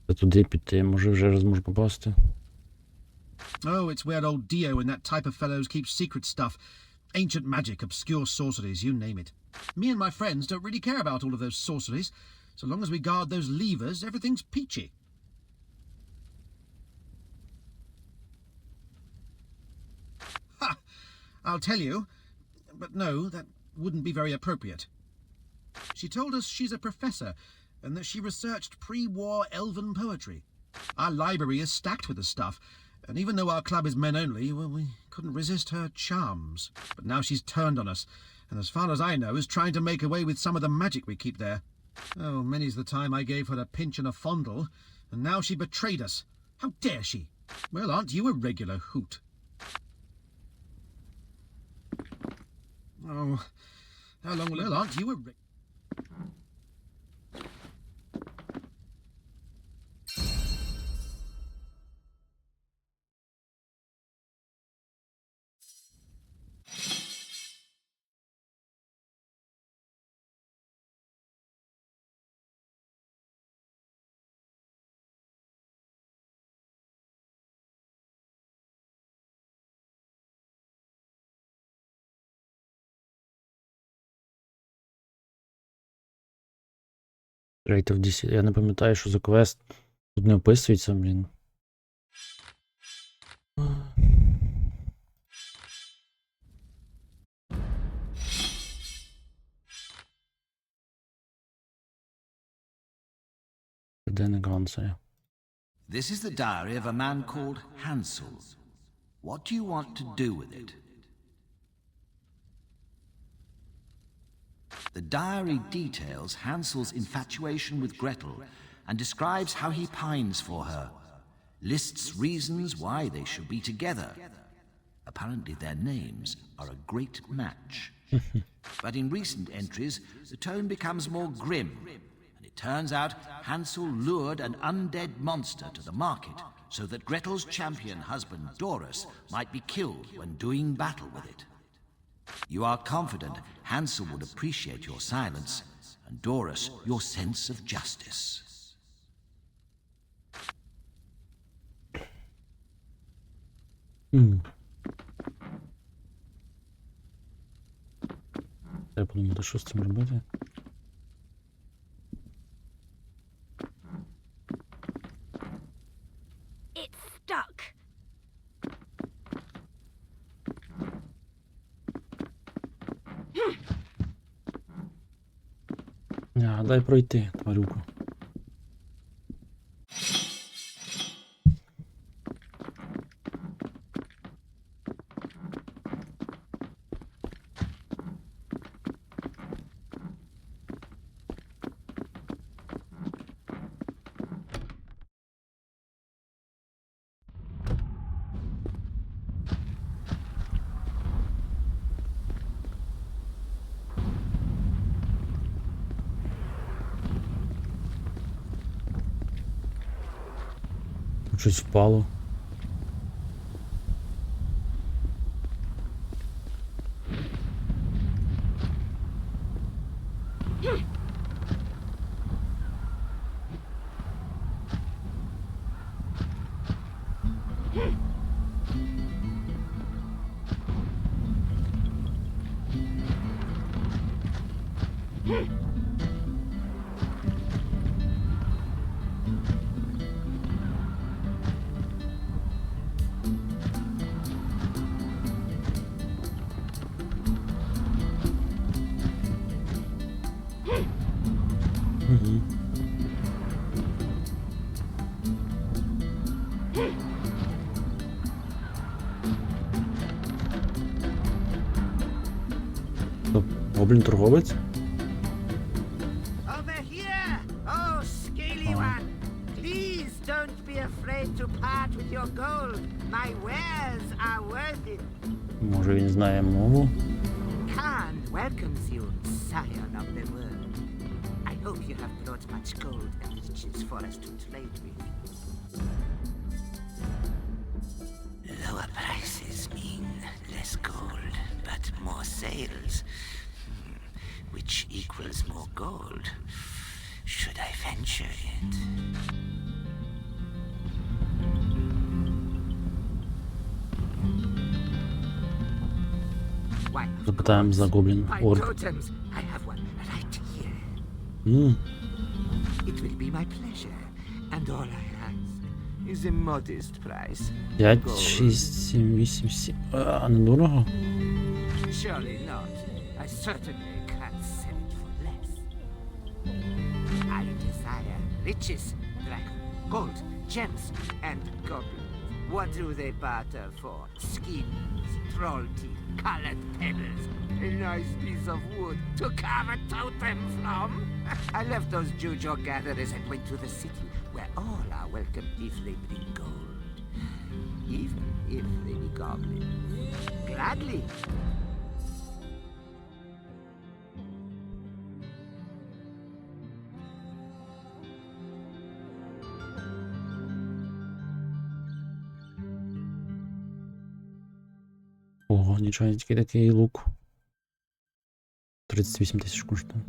Це туди піти, може вже раз можу попасти. Oh, it's where old Dio and that type of fellows keep secret stuff. Ancient magic, obscure sorceries, you name it. Me and my friends don't really care about all of those sorceries. So long as we guard those levers, everything's peachy. Ha! I'll tell you. But no, that wouldn't be very appropriate. She told us she's a professor and that she researched pre-war elven poetry. Our library is stacked with the stuff, and even though our club is men only, well, we couldn't resist her charms. But now she's turned on us, and as far as I know, is trying to make away with some of the magic we keep there. Oh, many's the time I gave her a pinch and a fondle, and now she betrayed us. How dare she? Well, aren't you a regular hoot? Oh, how long will... Well, aren't you a... Rate of DC. Я не пам'ятаю, що за квест. Тут не описується, блін. This is the diary of a man called Hansel. What do you want to do with it? The diary details Hansel's infatuation with Gretel and describes how he pines for her, lists reasons why they should be together. Apparently their names are a great match. But in recent entries, the tone becomes more grim, and it turns out Hansel lured an undead monster to the market so that Gretel's champion husband Doris might be killed when doing battle with it. You are confident Hansel would appreciate your silence, and Doris your sense of justice. Треба подумати, що з цим робити. It's stuck. Дай пройти, тварюку. Щось впало. Угу. Гоблін торговець? Over here! Oh, scaly one! Please don't be afraid to part with your gold. My wares are worth it. Може він знає мову? Khan welcomes you, scion of the world. I hope you have brought much gold and riches for us to trade with. Lower prices mean less gold, but more sales. Which equals more gold. Should I venture it? Запитаємо за гоблін My орк. totems. I have one right here. It will be my pleasure, and all I ask is a modest price. 5, 6, 7, 8, 7. А, недорого? Surely not. I certainly can't sell it for less. I desire riches, dragon, gold, gems, and goblins. What do they barter for? Skins, troll teeth, colored pebbles, a nice piece of wood to carve a totem from? I left those jujo gatherers and went to the city, where all are welcome if they bring gold. Even if they be goblins. Gladly. Ого, нічого, тільки такий лук. 38 тисяч коштує.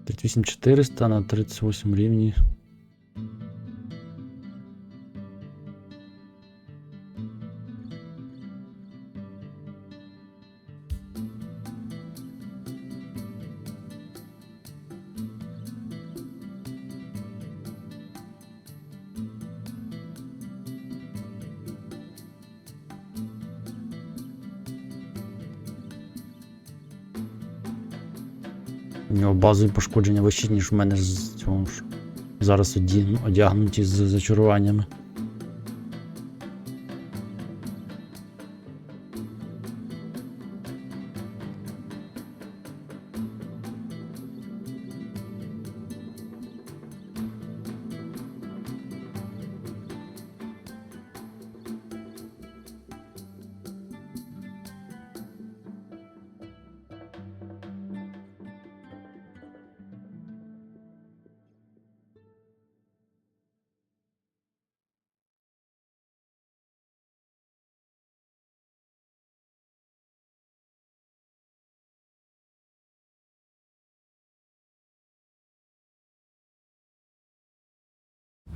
38 400 на 38 рівні. У нього базові пошкодження вищі, ніж у мене з цього ж. Зараз одягнуті з зачаруваннями.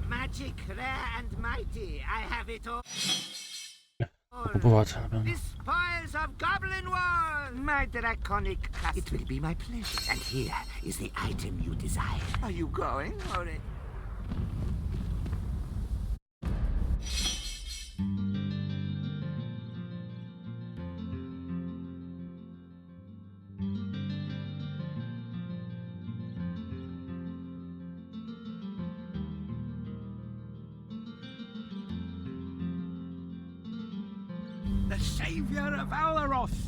Magic, rare and mighty, I have it all. Купувати, напевно. The spoils of Goblin War! My draconic custom. It will be my pleasure. And here is the item you desire. Are you going, or... The savior of Alaroth!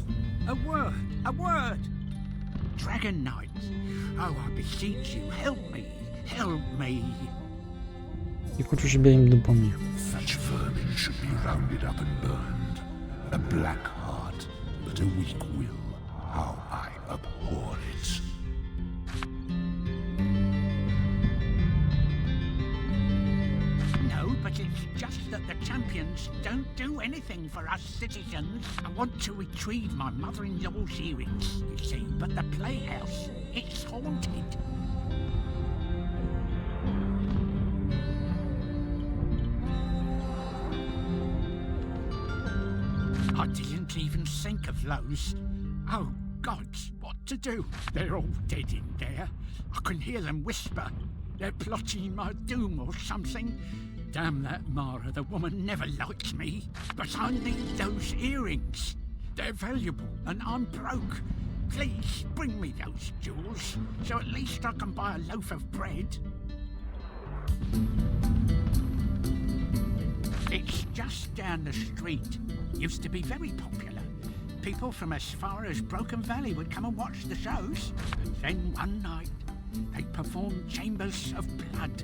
A word, a word! Dragon Knight! Oh, I beseech you, help me, help me! Я хочу, щоб я їм допоміг. Such vermin should be rounded up and burned. A black heart, but a weak will. How I abhor it. No, but it's just that the champions don't do anything for us citizens. I want to retrieve my mother-in-law's earrings, you see, but the playhouse, it's haunted. I didn't even think of those. Oh, gods, what to do? They're all dead in there. I can hear them whisper. They're plotting my doom or something. Damn that Mara, the woman never likes me. But I need those earrings. They're valuable and I'm broke. Please bring me those jewels, so at least I can buy a loaf of bread. It's just down the street. Used to be very popular. People from as far as Broken Valley would come and watch the shows. And then one night, they performed Chambers of Blood,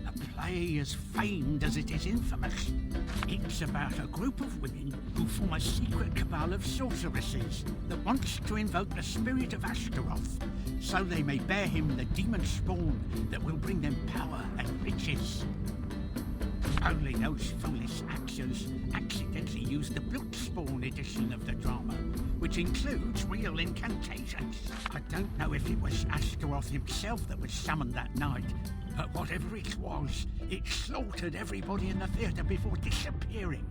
a play as famed as it is infamous. It's about a group of women who form a secret cabal of sorceresses that wants to invoke the spirit of Ashtaroth, so they may bear him the demon spawn that will bring them power and riches. Only those foolish actors accidentally used the Bloodspawn edition of the drama, which includes real incantations. I don't know if it was Ashtaroth himself that was summoned that night, but whatever it was, it slaughtered everybody in the theatre before disappearing.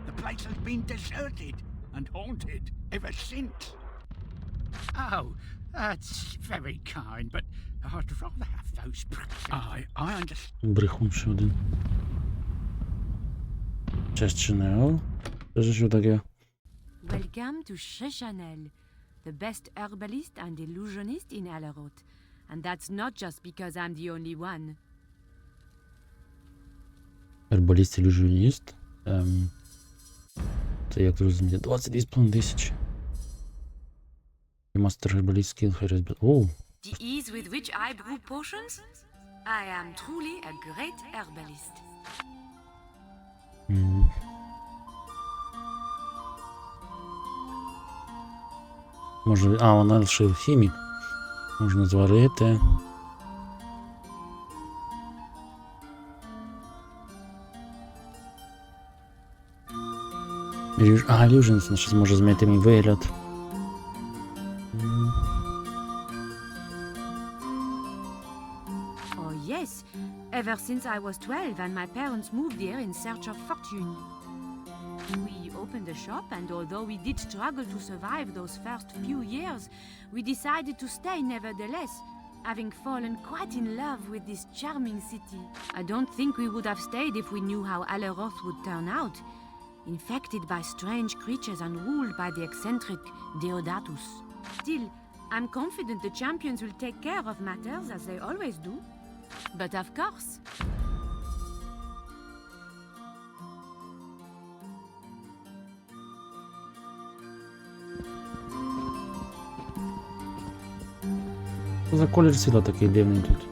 The place has been deserted and haunted ever since. Oh, that's very kind, but I'd rather have those bricks. I understand. Брехун ще один. Cześć, Chanel. Że się takie... Welcome to Chanel, the best herbalist and illusionist in Alaroth. And that's not just because I'm the only one. Herbalіст, ілюзіоніст. Це як зрозуміти? 22,5 тисяч. Мастер herbalist skill харизма. Оу. The ease with which I brew potions? I am truly a great herbalist. Може, вона лише хімік. Можна зварити. Illusions, вона ще зможе змінити мій вигляд. Oh yes, ever since I was 12 and my parents moved here in search of fortune. We opened a shop, and although we did struggle to survive those first few years, we decided to stay nevertheless, having fallen quite in love with this charming city. I don't think we would have stayed if we knew how Alaroth would turn out, infected by strange creatures and ruled by the eccentric Deodatus. Still, I'm confident the champions will take care of matters as they always do. But of course... За колір світла такий дивний тут.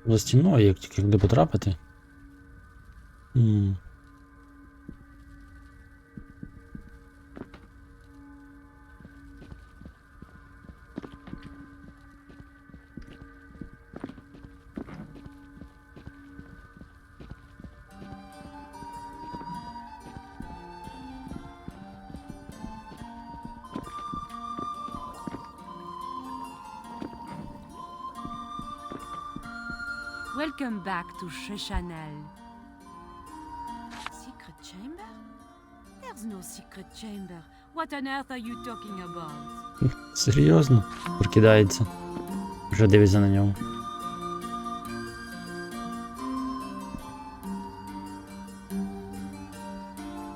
За стіною, як тільки де потрапити. Welcome back to ч.17. Secret chamber? There's no secret chamber. What on earth are you talking about? Серйозно? Прокидається. Вже дивиться на нього.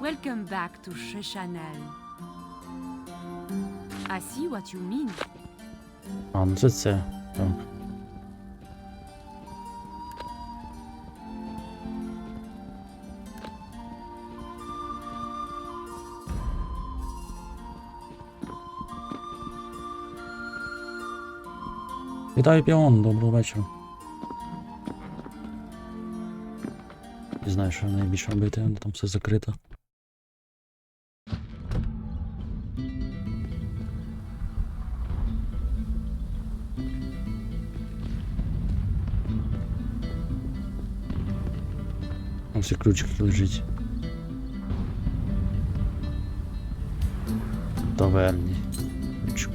Welcome back to ч.17. I see what you mean. А, ну це. Так. Вітаю, піон, доброго вечора. Не знаю, що найбільше робити, там все закрито. Ось і ключик лежить. В таверні. Ключик.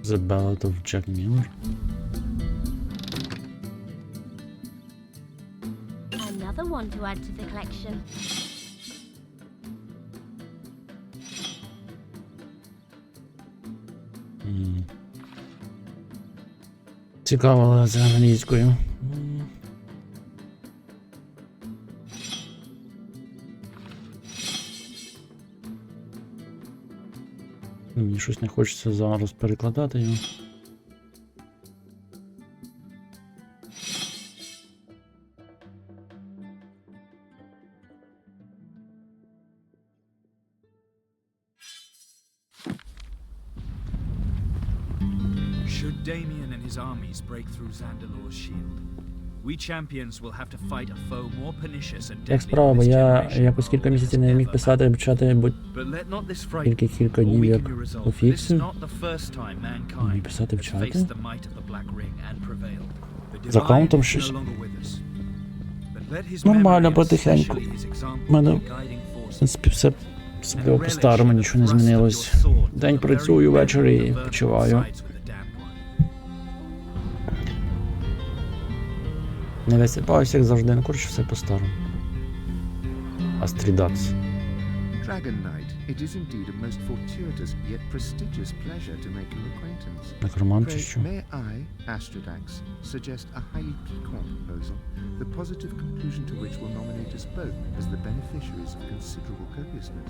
The Ballad of Jack Miller. Another one to add to the collection. Цікаво, але це англійською. Мені щось не хочеться зараз перекладати його. Should Damien and his armies break through Zandalor's shield, we champions will have to fight a foe more pernicious and Як deadly справа, than бо this я generation якось кілька місяців не міг писати, почати, бо But let not this frighten тільки you. кілька All днів we як can resolve, this is пофіксив. not the first time mankind писати в has чаті. faced the might of the Black Ring and prevailed. The З аккаунтом Divine is щось no longer with us. But let his нормально, memory, потихеньку. especially his example, У мене, be в guiding force. принципі, все особливо по-старому, нічого не змінилось. День працюю, ввечері почиваю. Не висипаюся, як завжди, ну, коротше, все по-старому. Астрідакс. Dragon Knight, it is indeed a most fortuitous yet prestigious pleasure to make your acquaintance. Некромант чи Pray, що? may I, Astridax, suggest a highly piquant proposal, the positive conclusion to which will nominate us both as the beneficiaries of considerable copiousness.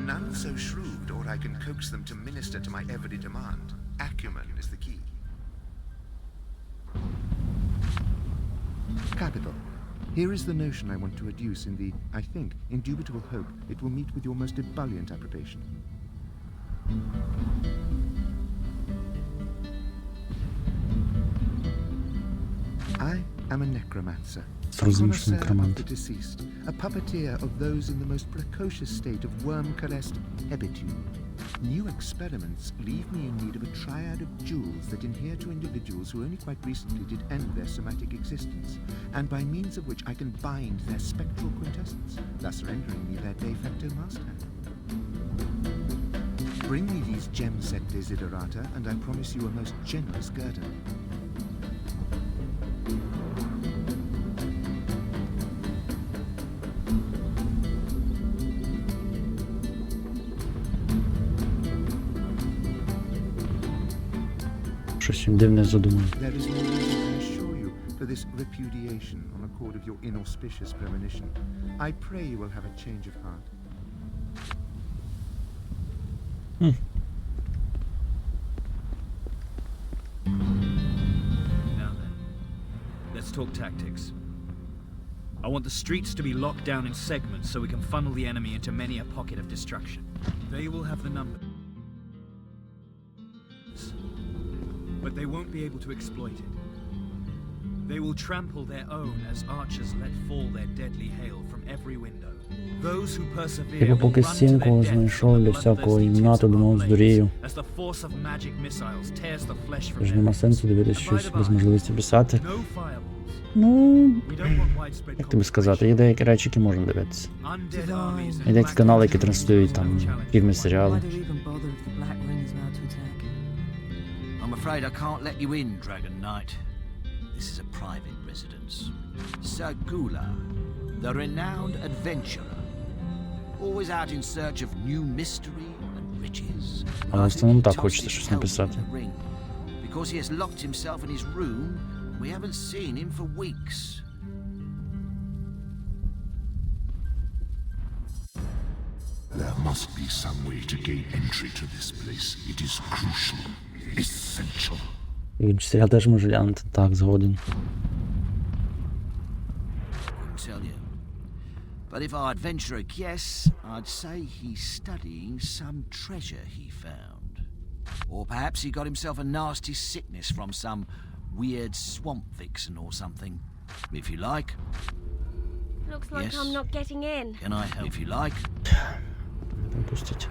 None so shrewd, or I can coax them to minister to my every demand. Acumen is the key. Capital. Here is the notion I want to adduce in the, I think, indubitable hope it will meet with your most ebullient approbation. I am a necromancer, a connoisseur of the deceased, a puppeteer of those in the most precocious state of worm-caressed hebitude. New experiments leave me in need of a triad of jewels that adhere to individuals who only quite recently did end their somatic existence, and by means of which I can bind their spectral quintessence, thus rendering me their de facto master. Bring me these gem-set desiderata, and I promise you a most generous guerdon. Щось він дивне задумав. There is no reason, I assure you, for this repudiation on account of your inauspicious premonition. I pray you will have a change of heart. Now then, let's talk tactics. I want the streets to be locked down in segments so we can funnel the enemy into many a pocket of destruction. They will have the number, but they won't be able to exploit it. They will trample their own as archers let fall their deadly hail from every window. Those who persevere Типу, will поки run to стінку their death знайшов для всякого імната, думав, здурію. as the force of magic missiles tears the flesh from Тож their нема limbs. сенсу дивитися щось без можливості писати. No fireballs, Ну, We don't want widespread як тобі сказати, є деякі речі, які можна дивитися. undead armies Є деякі канали, які транслюють там фільми, серіали. Why do you even bother if the Black Ring is about to attack? I'm afraid I can't let you in, Dragon Knight. This is a private residence. Sir Gula, the renowned adventurer, always out in search of new mystery and riches. Але в основному так хочеться щось написати. Because he has locked himself in his room, we haven't seen him for weeks. There must be some way to gain entry to this place. It is crucial, essential. І серіал теж може глянути, так, згоден. Couldn't tell you. But if I adventure a guess, I'd say he's studying some treasure he found. Or perhaps he got himself a nasty sickness from some weird swamp vixen or something. If you like. Looks like Yes. I'm not getting in. Can I help? If you like. Пропустіть.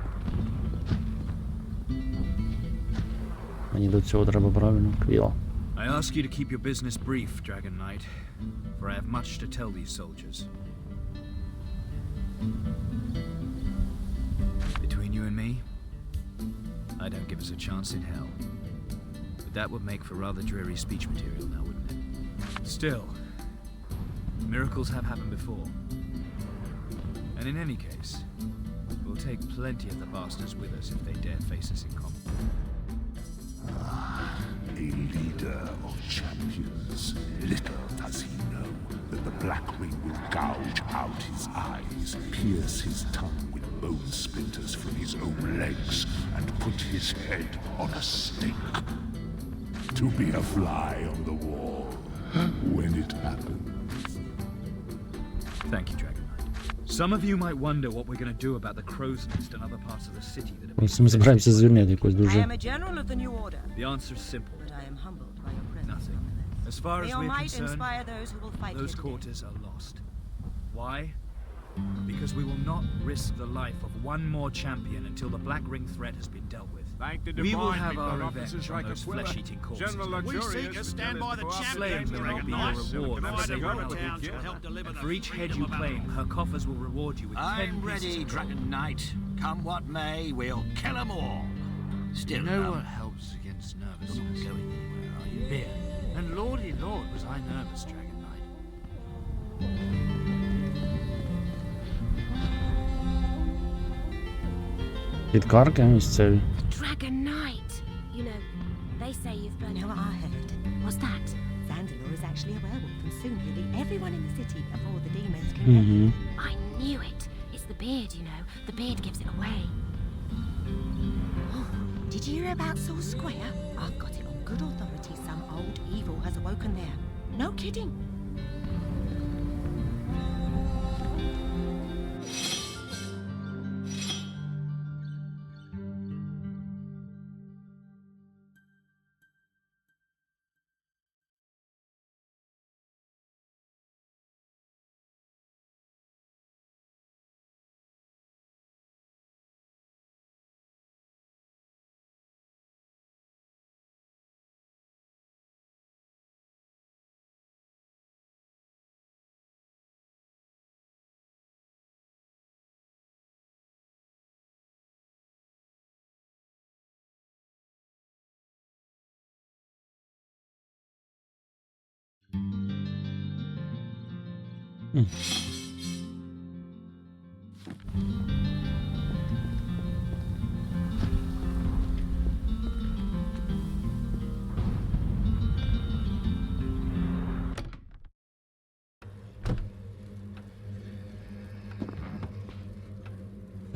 Мені до цього треба правильно. Квіла. I ask you to keep your business brief, Dragon Knight, for I have much to tell these soldiers. Between you and me, I don't give us a chance in hell. But that would make for rather dreary speech material now, wouldn't it? Still, miracles have happened before. And in any case, we'll take plenty of the bastards with us if they dare face us in combat. A leader of champions. Little does he know that the Black Ring will gouge out his eyes, pierce his tongue with bone splinters from his own legs, and put his head on a stake. To be a fly on the wall when it happens. Thank you, Dragon Knight. Some of you might wonder what we're going to do about the crow's nest and other parts of the city that have been... Ми збираємося звільнити якось I дуже. am a general of the New Order, The answer's simple. but I am humbled by your presence. Nothing. As far as May your we're might concerned, inspire those who will fight those here today. quarters are lost. Why? Because we will not risk the life of one more champion until the Black Ring threat has been dealt with. Thank the We will divine have we've our got revenge officers on like those Aquila. flesh-eating corpses. General We Luxurious seek to would stand tell by us the to champion. Slaying them will be your reward for Provide a saving our road town people. shall help deliver And the for each head freedom you of our claim, land. her coffers will reward you with 10 I'm pieces ready, of gold. Dragon Knight. Come what may, we'll kill 'em all. Still, You know what helps against nervousness? Going anywhere, are you? Beer. And lordy lord, was I nervous, Dragon Knight. Підкарки місцеві. Dragon Knight! You know, they say you've been... You know what I heard? What's that? Zandelor is actually a werewolf, and soon he'll eat everyone in the city before the demons can Угу. I knew it. It's the beard, you know. The beard gives it away. Oh, did you hear about Saul Square? I've got it on good authority. Some old evil has awoken there. No kidding.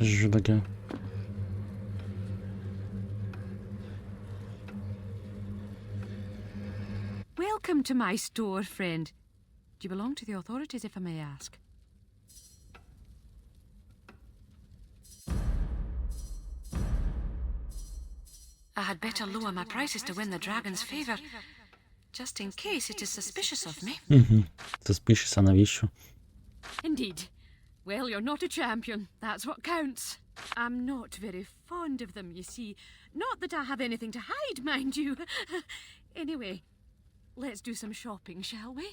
Що таке? Welcome to my store, friend. Do you belong to the authorities, if I may ask? I had better lower my prices to win the dragon's favour, just in case it is suspicious of me. Угу. Suspicious, а навіщо? Indeed. Well, you're not a champion. That's what counts. I'm not very fond of them, you see. Not that I have anything to hide, mind you. Anyway, let's do some shopping, shall we?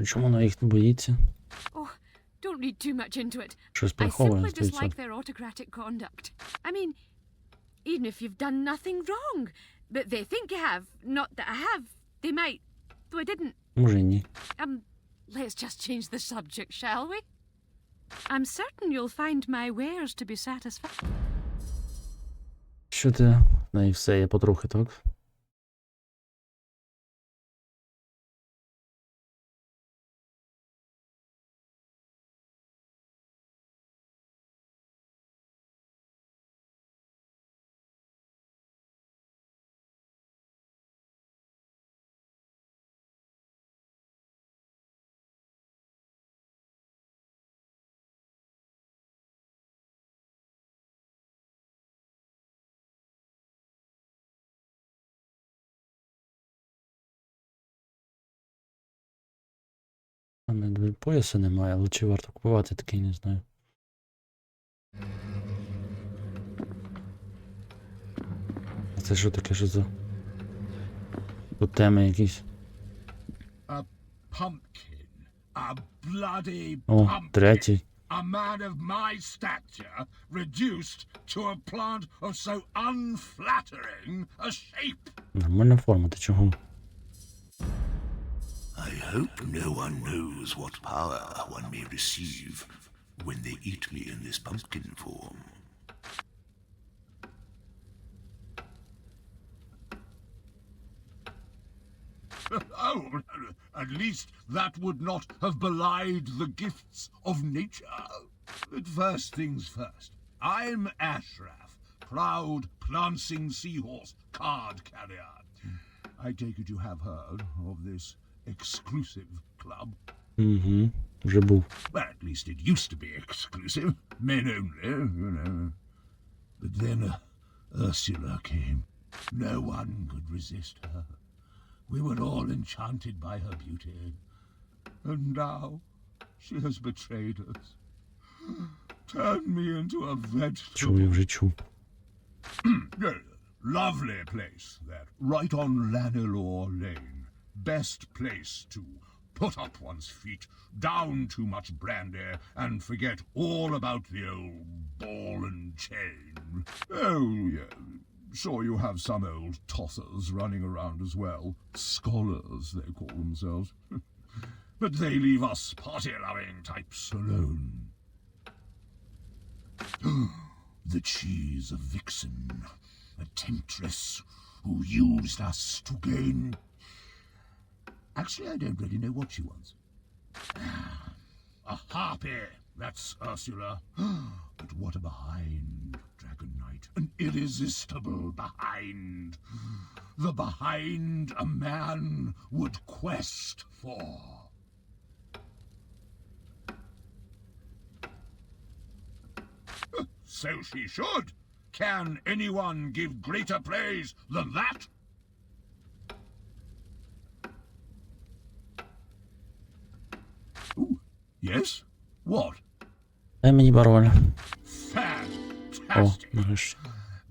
Чому вона їх не боїться? Oh, don't read too much into it. Щось I приховує, simply dislike 100%. their autocratic conduct. I mean, even if you've done nothing wrong, but they think you have, not that I have, they might, though I didn't. Може і ні. Let's just change the subject, shall we? I'm certain you'll find my wares to be satisfied. Що ти? На і все, є потрохи, так? А не пояса немає, але чи варто купувати такий, не знаю. А це що таке, що за... Тут теми якісь. A pumpkin. A bloody О, pumpkin. третій. A man of my stature reduced to a plant of so unflattering a shape. Нормальна форма, ти чого? I hope no one knows what power one may receive when they eat me in this pumpkin form. Oh, at least that would not have belied the gifts of nature. But first things first. I'm Ashraf, proud prancing seahorse card carrier. I take it you have heard of this exclusive club. Вже був. Well, at least it used to be exclusive. Men only, you know. But then Ursula came. No one could resist her. We were all enchanted by her beauty. And now she has betrayed us. Turned me into a vegetable. Чув, я вже чув. Lovely place, that. Right on Lanelore Lane. Best place to put up one's feet, down too much brandy, and forget all about the old ball and chain. Oh, yeah. Sure you have some old tossers running around as well. Scholars, they call themselves. But they leave us party-loving types alone. The cheese of Vixen, a temptress who used us to gain... Actually, I don't really know what she wants. A harpy, that's Ursula. But what a behind, Dragon Knight. An irresistible behind. The behind a man would quest for. So she should. Can anyone give greater praise than that? Ooh, yes? What? Дай мені пароль. О, Fantastic. нарешті.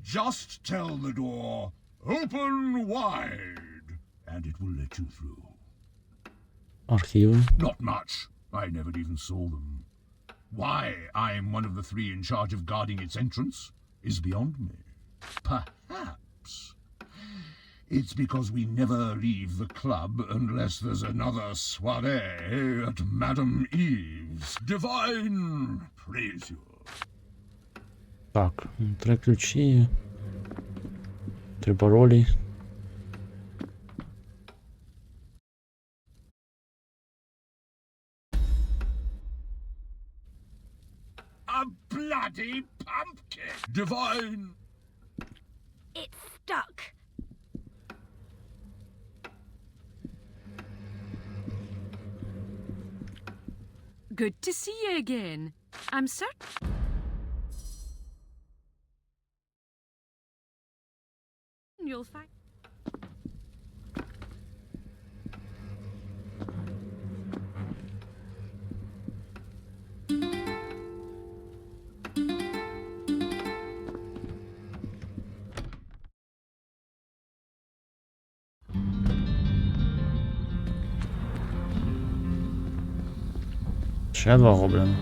Just tell the door, open wide, and it will let you through. Архіви. Not much. I never even saw them. Why I'm one of the three in charge of guarding its entrance is beyond me. Perhaps it's because we never leave the club unless there's another soiree at Madame Eve's. Divine praise you. Так, 3 ключі. 3 паролі. A bloody pumpkin! Divine! It's stuck. Good to see you again. I'm certain. You'll find. Ще 2 гобліни.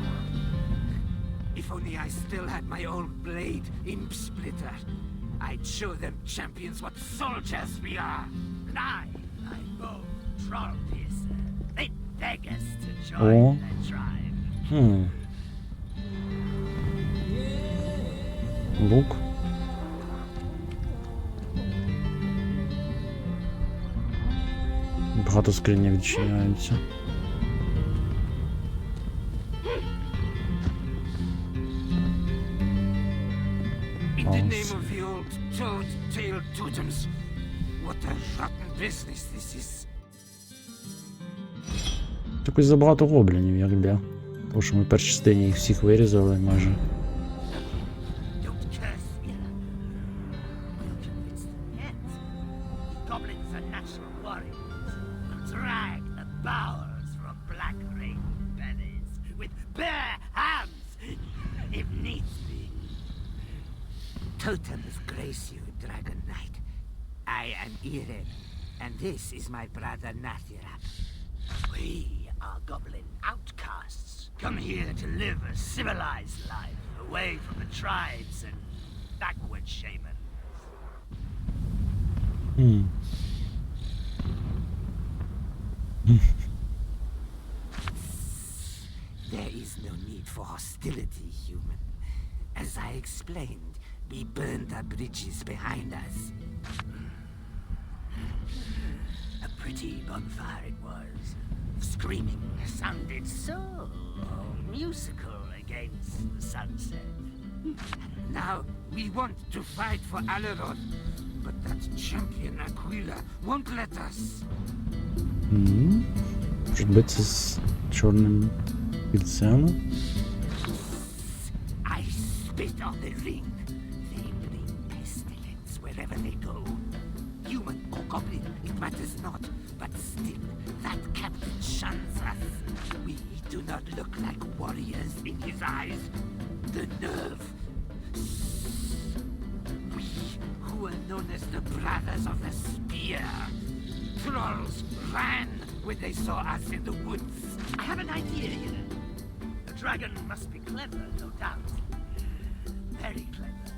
If only I still had my old blade, Imp Splitter, I'd show them champions what soldiers we are. And I bow, troll piercer. They beg us to join О. their tribe. Лук. Багато скринів відчиняються. In the name of the old toad-tailed totems, what a rotten business this is. Якось забагато гоблінів, як для. Тому що ми в першій частині їх всіх вирізали майже. Don't curse, Ira. We'll convince them yet. Goblins are natural warriors. We'll drag the bowels from black ring bellies with bare hands, if needs be. Totems grace you, Dragon Knight. I am Iren, and this is my brother Nathirap. We are goblin outcasts, come here to live a civilized life, away from the tribes and backward shamans. There is no need for hostility, human. As I explained, we burned the bridges behind us. A pretty bonfire it was. Screaming sounded so musical against the sunset. Now we want to fight for Alaroth, but that champion Aquila won't let us. Може битися з чорним бійцем? I spit on the ring. They bring pestilence wherever they go. Human or goblin, it matters not. But still, that captain shuns us. We do not look like warriors in his eyes. The nerve. We, who are known as the Brothers of the Spear. Trolls ran when they saw us in the woods. I have an idea, you know. The dragon must be clever, no doubt. Very clever.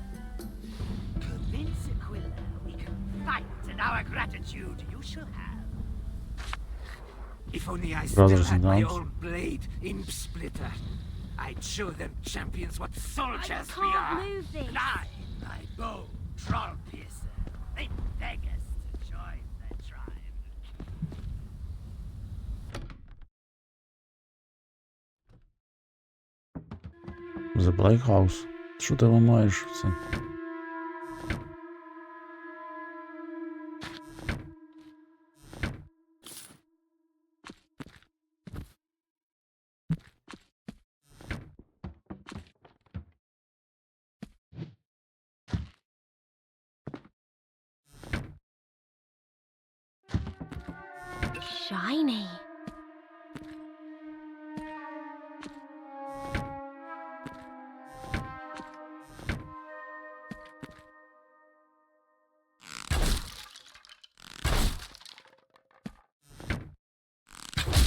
Convince Aquila we can fight, and our gratitude you shall have. If only I still Brothers had in my arms. old blade, Imp Splitter, I'd show them champions what soldiers I we can't are. move this. And my bow, troll piercer, they beg us to join their tribe. The Black House. Що ти ламаєш це? Shiny.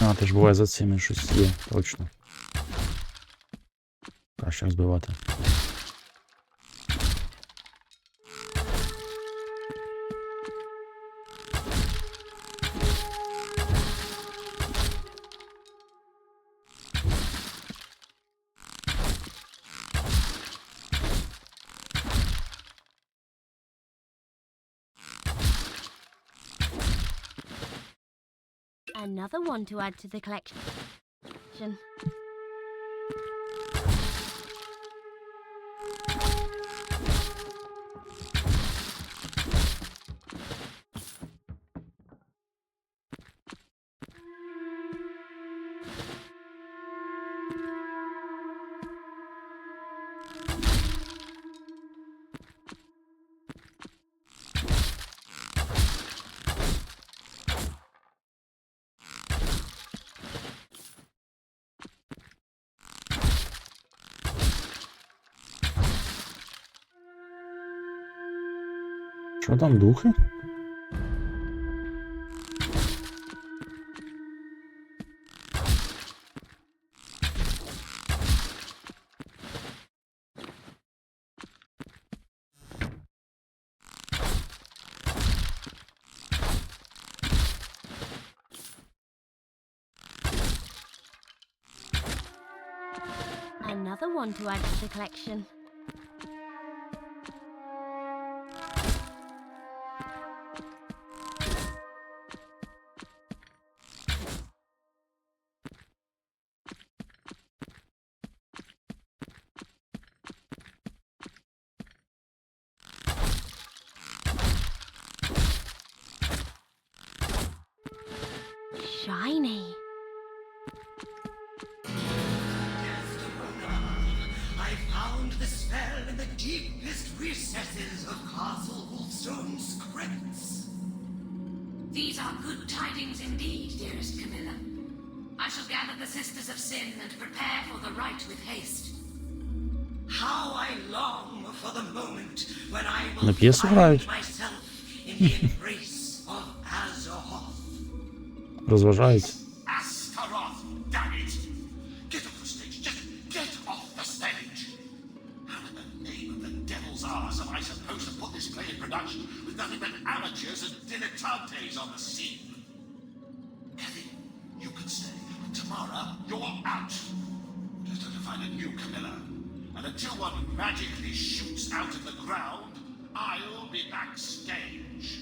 А, ти ж буває за цими щось є, точно. Краще розбивати. Another one to add to the collection. Що там, духи? Another one to add to the collection. Shiny. I found the spell in the deepest recesses of Castle Wolfstone's crypts. These are good tidings indeed, dearest Camilla. I shall gather the Sisters of Sin and prepare for the rite with haste. How I long for the moment when I На will пьесу find грають. myself in the embrace of Azeroth. Розважаються. Astaroth, damn it! Get off the stage, just get off the stage! How in the name of the devil's arse am I supposed to put this play in production with nothing but amateurs and dilettantes on the scene? Kathy, you can stay. Tomorrow, you're out. Just have to find a new Camilla. And until one magically shoots out of the ground, I'll be backstage.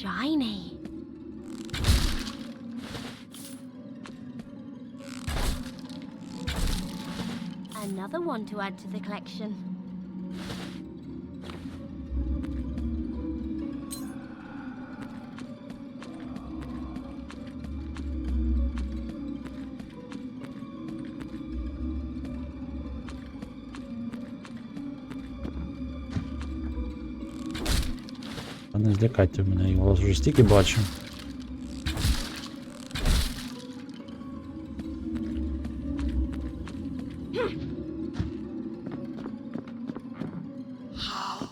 Shiny. Another one to add to the collection. А не злякайте мене, я вас вже стільки бачу. How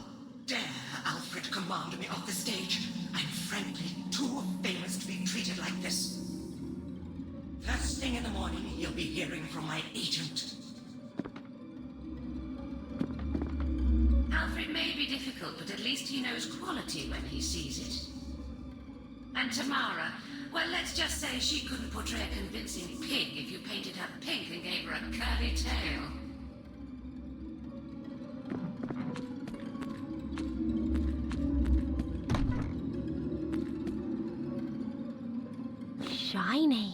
dare Alfred command me off the stage? I'm frankly too famous to be treated like this. First thing in the morning, you'll be hearing from my agent. Alfred may be difficult, but at least he knows quality when he sees it. And Tamara, well, let's just say she couldn't portray a convincing pig if you painted her pink and gave her a curly tail. Shiny.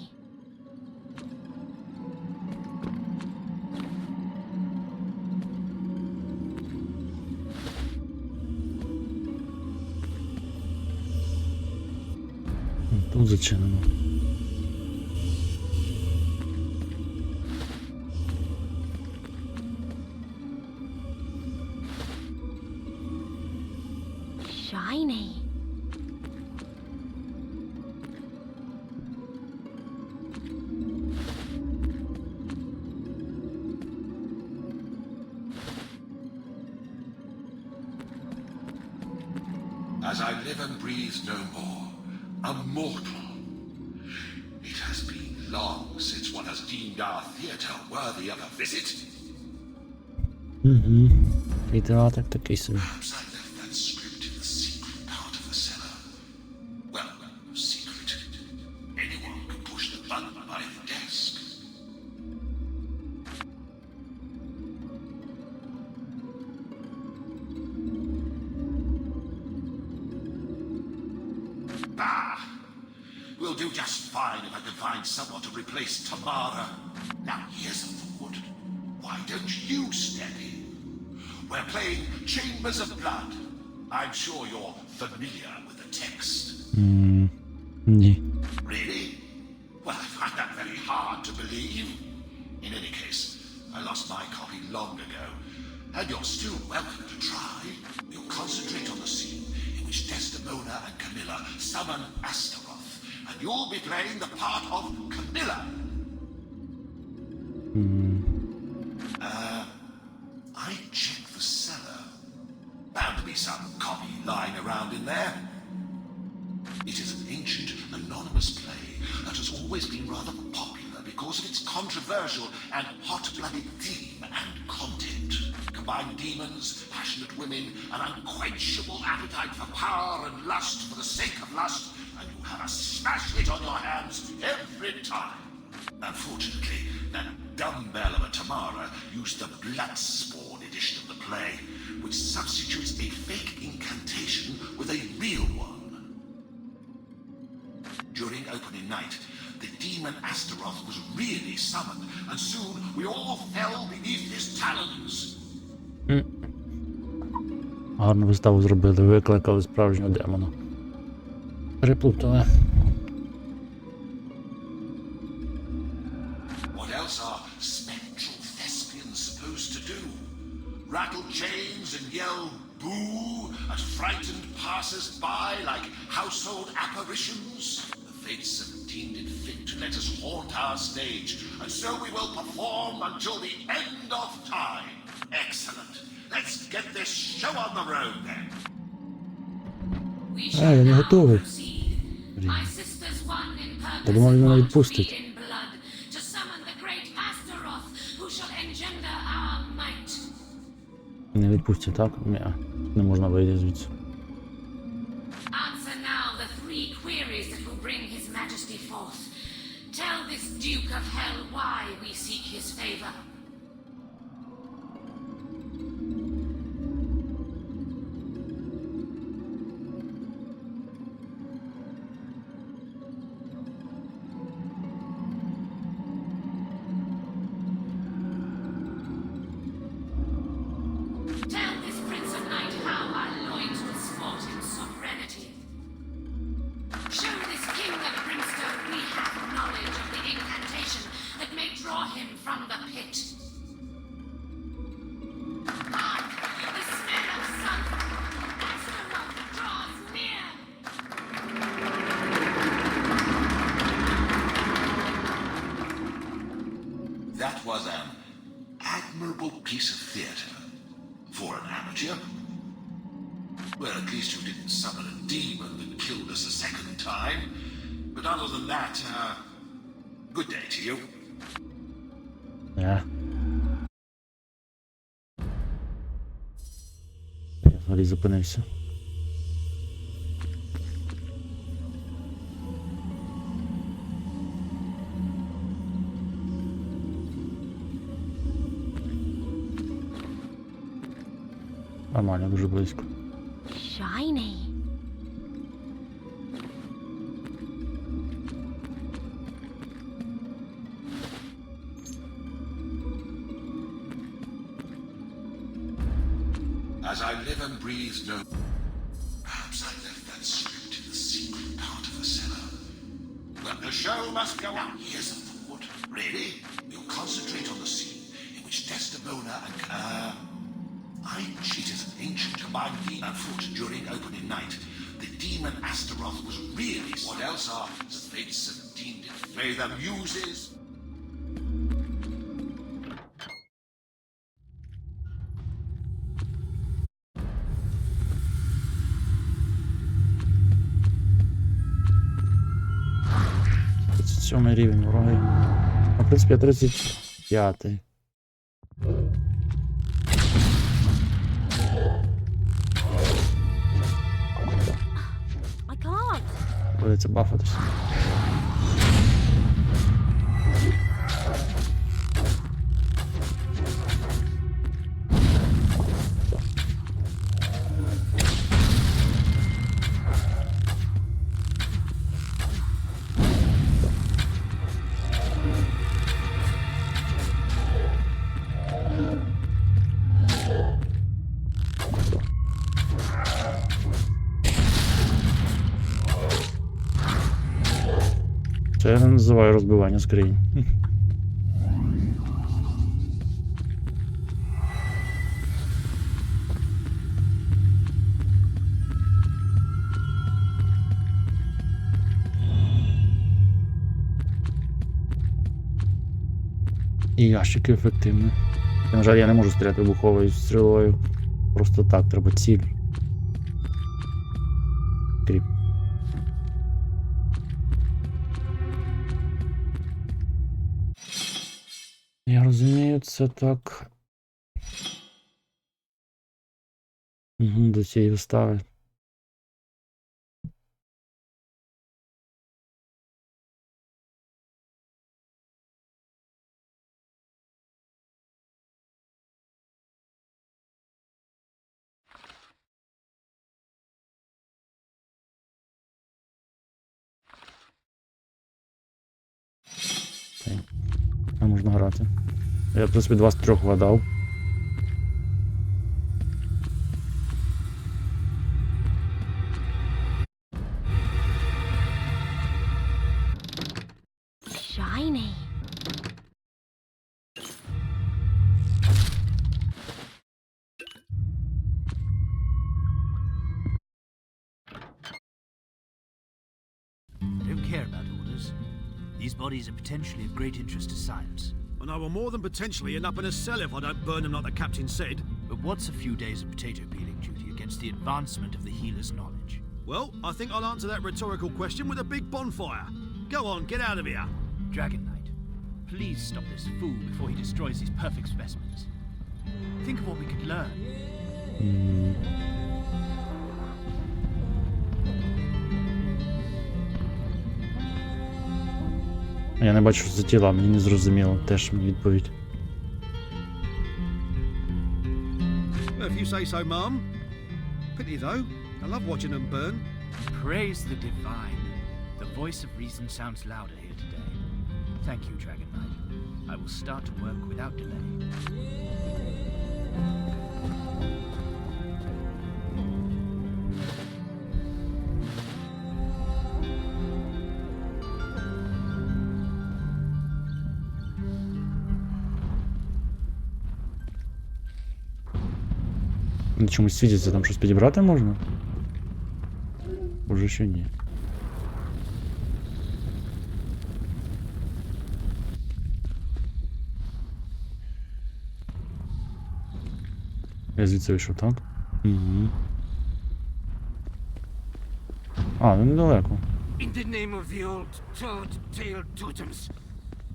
Тут зачинено. Shiny. As I live and breathe no more, a mortal. It has been long since one has deemed our theatre worthy of a visit. Угу. І театр такий собі. Perhaps I left that script in the secret part of the cellar. Well, secret. Anyone can push the button by the desk. Ah! We'll do just fine if I can find someone to replace Tamara. Now here's a thought. Why don't you step in? We're playing Chambers of Blood. I'm sure you're familiar with the text. Ні. Really? Well, I find that very hard to believe. In any case, I lost my copy long ago, and you're still welcome to try. We'll concentrate on the scene in which Desdemona and Camilla summon Astaroth, and you'll be playing the part of Camilla. I checked the cellar. Bound to be some copy lying around in there. It is an ancient, anonymous play that has has always been rather popular because of its controversial and hot-blooded theme and content. Combine demons, passionate women, an unquenchable appetite for power and lust for the sake of lust, and you have a smash hit on your hands every time. Unfortunately, that dumbbell of a Tamara used the Bloodspawn edition of the play, which substitutes a fake incantation with a real one. During opening night, the demon Astaroth was really summoned, and soon we all fell beneath his talons. Гарну виставу зробили, викликали справжнього демона. Переплутали. What else are spectral thespians supposed to do? Rattle chains and yell boo at frightened passers-by like household apparitions? The fates have deemed it fit to let us haunt our stage, and so we will perform until the end of time. Excellent. Let's get this show on the road then. Я не готовий. Блін. Я думав, він мене відпустить. Не відпустить, так? Ні, не можна вийти звідси. Answer now the 3 queries that will bring His Majesty forth. Tell this Duke of Hell why we seek his favor. Tell this Prince of Night how our loins will sport in sovereignty. Show this King of Brimstone we have knowledge of the incantation that may draw him from the pit. Hark! The smell of sun! Astaroth draws near! That was an admirable piece of theatre. For an amateur. Well, at least you didn't summon a demon that killed us a second time. But other than that, good day to you. Yeah. Я взагалі зупинився. Нормально, дуже близько. Shiny. As I live and breathe, no. Perhaps I left that script in the secret part of the cellar. But the show must go on. Here's a thought. Really? We'll concentrate on the scene in which Desdemona and I cheated an ancient combined demon foot during opening night. The demon Astaroth was really... What else are the fates have deemed it? May the muses... Сьомий рівень вороги. В принципі, 35-й. I can't. Придеться бафатись. Це я не називаю розбивання скринь. І ящики ефективні. На жаль, я не можу стріляти вибуховою стрілою. Просто так, треба ціль. Кріп. розумію, це так. До цієї вистави. А можна грати. Я, в принципі, 2 з 3 вгадав. Shiny. I don't care about orders. These bodies are potentially of great interest to science. And I will more than potentially end up in a cell if I don't burn them like the captain said. But what's a few days of potato peeling duty against the advancement of the healer's knowledge? Well, I think I'll answer that rhetorical question with a big bonfire. Go on, get out of here. Dragon Knight, please stop this fool before he destroys these perfect specimens. Think of what we could learn. Я не бачу, що це тіла, мені не зрозуміло. Теж мені відповідь. If you say so, Mum. Pity though. I love watching them burn. Praise the divine. The voice of reason sounds louder here today. Thank you, Dragon Knight. I will start to work without delay. На чомусь світиться, там щось підібрати можна? Уже ще ні. Я звідси вийшов, так? Угу. А, ну недалеко. In the name of the old toad-tailed totems,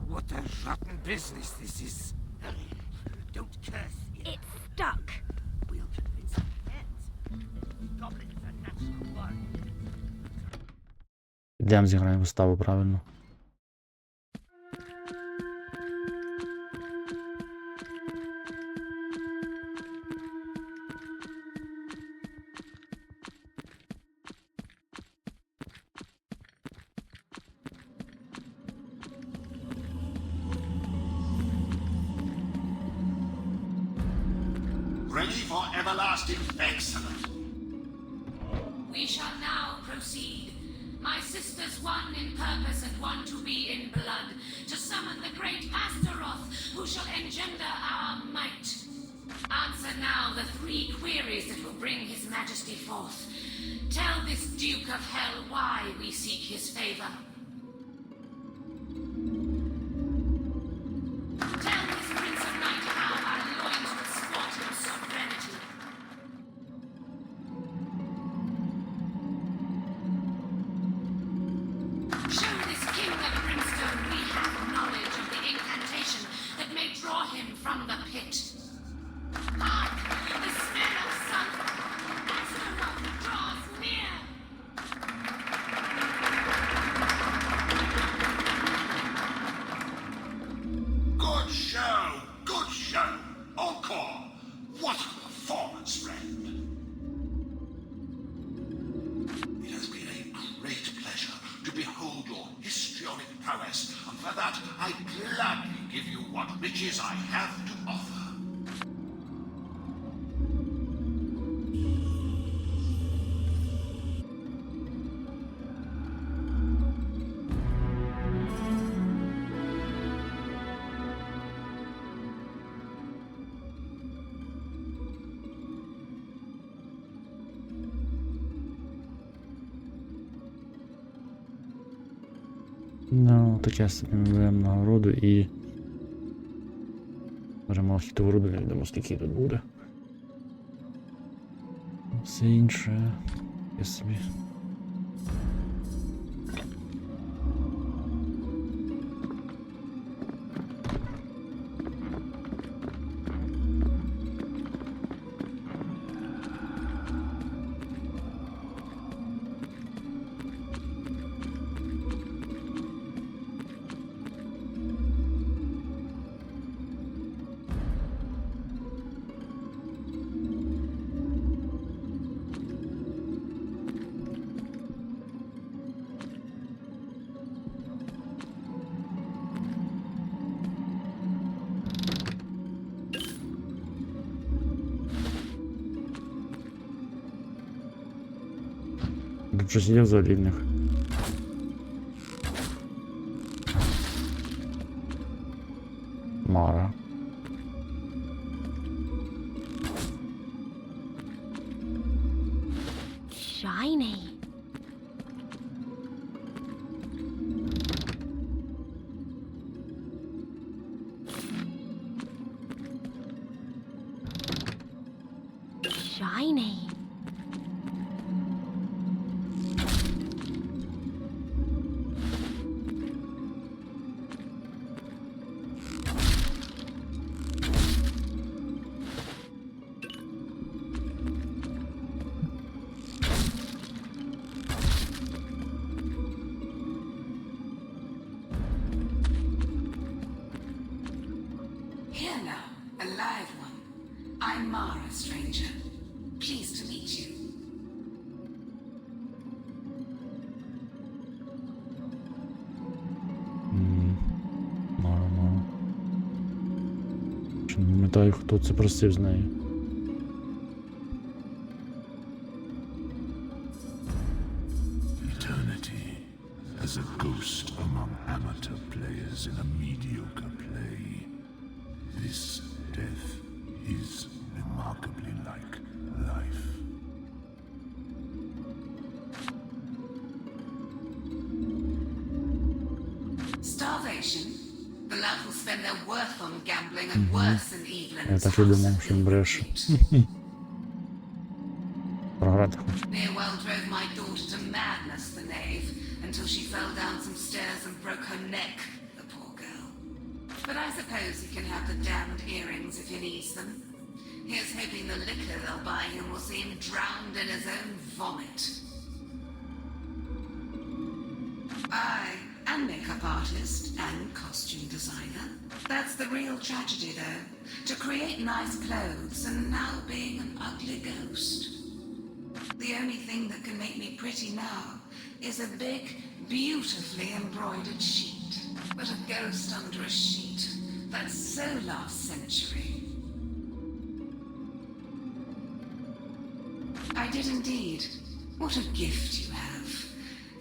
what a rotten business this is. Don't curse. It's stuck. We'll convince the heads. Goblins are natural warriors. Йдемо зіграємо виставу правильно. Ready for everlasting excellent. We shall now proceed. My sisters, one in purpose and one to be in blood, to summon the great Astaroth, who shall engender our might. Answer now the 3 queries that will bring his majesty forth. Tell this Duke of Hell why we seek his favor. Tell this Prince of Night how our loins will sport in sovereignty. Show this king of brimstone we have knowledge of the incantation that may draw him from the pit. Hark! The smell of sun! Astaroth draws near! Good show! Good show! Encore! What a performance, friend! It has been a great pleasure to behold your histrionic prowess, and for that I gladly give you what riches I have to offer. Ну, таке собі ми беремо нагороду і беремо хітову руду, не відомо скільки тут буде. Все інше я собі. Тут щось є взагалі в них. Мара. Shiny. Shiny. Here now, a live one. I'm Mara, stranger. Pleased to meet you. Мара. Чи не пам'ятаю, хто це просив з нею. Eternity as a ghost among amateur players in a mediocre play. This death is remarkably like life. Starvation? The lad will spend their worth on gambling and worse in Я Evelyn's так і думав, що він бреше. Програти хоче. Near well drove my daughter to madness, the knave, until she fell down some stairs and broke her neck, the poor girl. But I suppose he can have the damned earrings if he needs them. Here's hoping the liquor they'll buy him will see him drowned in his own vomit. I am makeup artist and costume designer. That's the real tragedy, though. To create nice clothes and now being an ugly ghost. The only thing that can make me pretty now is a big, beautifully embroidered sheet. But a ghost under a sheet, that's so last century. I did indeed. What a gift you have.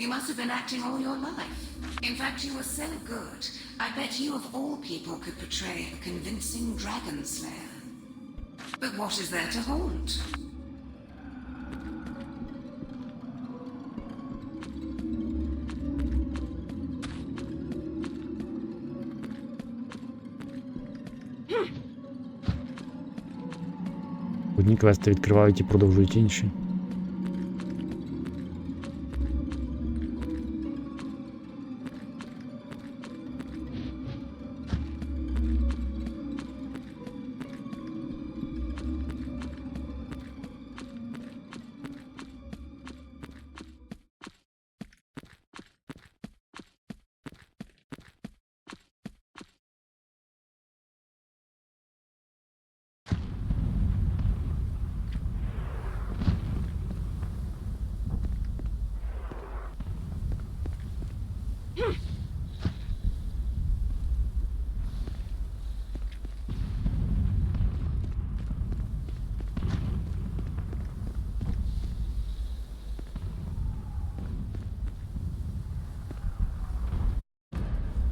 You must have been acting all your life. In fact, you were so good, I bet you of all people could portray a convincing dragon slayer. But what is there to haunt? Одні квести відкривають і продовжують інші.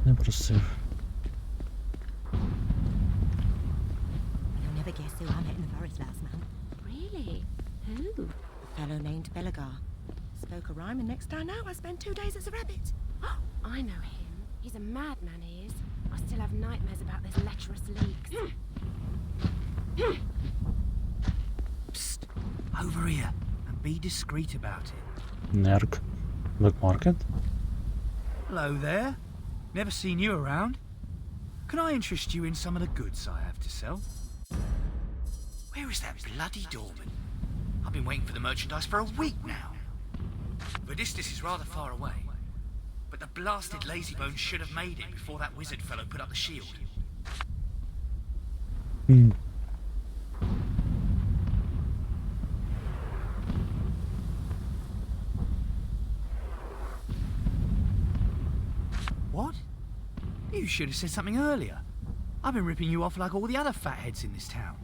Не просив. You'll never guess who I met in the forest last month. Really? Who? A fellow named Belagar. Spoke a rhyme, and next I know, I spent 2 days as a rabbit. Oh, I know him. He's a madman, he is. I still have nightmares about those lecherous leaks. Psst. Over here. And be discreet about it. Нерк. Black Market? Hello there. Never seen you around. Can I interest you in some of the goods I have to sell? Where is that bloody doorman? I've been waiting for the merchandise for a week now. Vadistis is rather far away, but the blasted lazybones should have made it before that wizard fellow put up the shield. What? You should have said something earlier. I've been ripping you off like all the other fatheads in this town.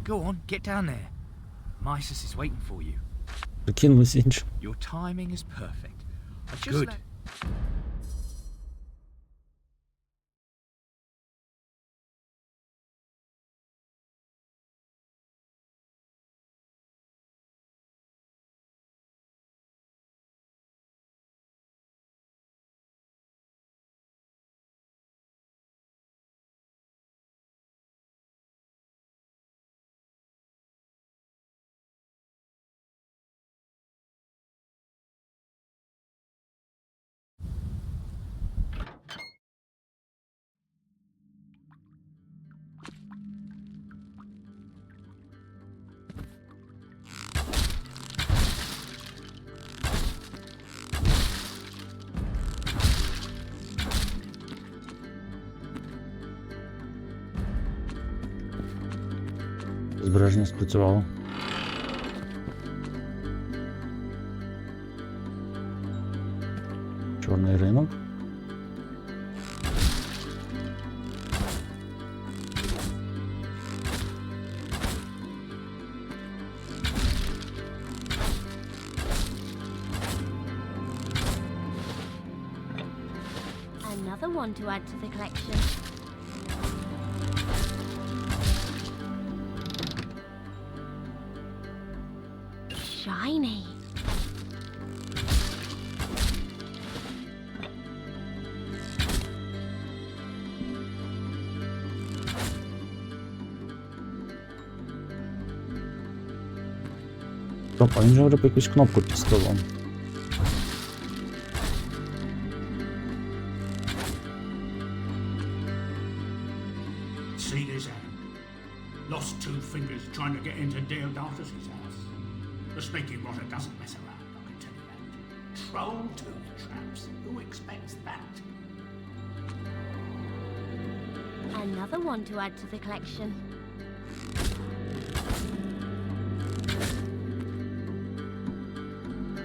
Go on, get down there. Mysis is waiting for you. Прикинулись іншим. Your timing is perfect. I just Good. Збереження спрацювало. Чорний ринок. Another one to add to the collection. Shiny. Стоп, а він же говорив якусь кнопку під столом. See this hand? Lost 2 fingers trying to get into Deodatus' house. The sneaky rotter doesn't mess around, I can tell you that. Troll tuna traps. Who expects that? Another one to add to the collection.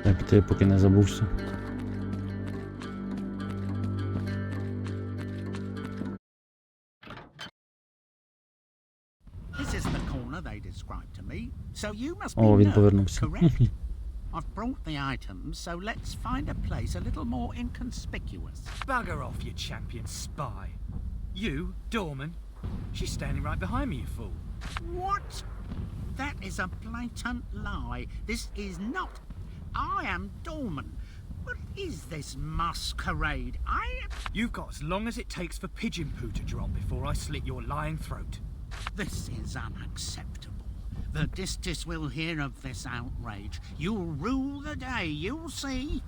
Я піти, поки не забувся. This is the corner they described to me, so you must be О, він Nurk, повернувся. correct? I've brought the items, so let's find a place a little more inconspicuous. Bugger off, you champion spy. You, Dorman? She's standing right behind me, you fool. What? That is a blatant lie. This is not. I am Dorman. What is this masquerade? You've got as long as it takes for pigeon poo to drop before I slit your lying throat. This is unacceptable. The Distis will hear of this outrage. You'll rule the day, you'll see.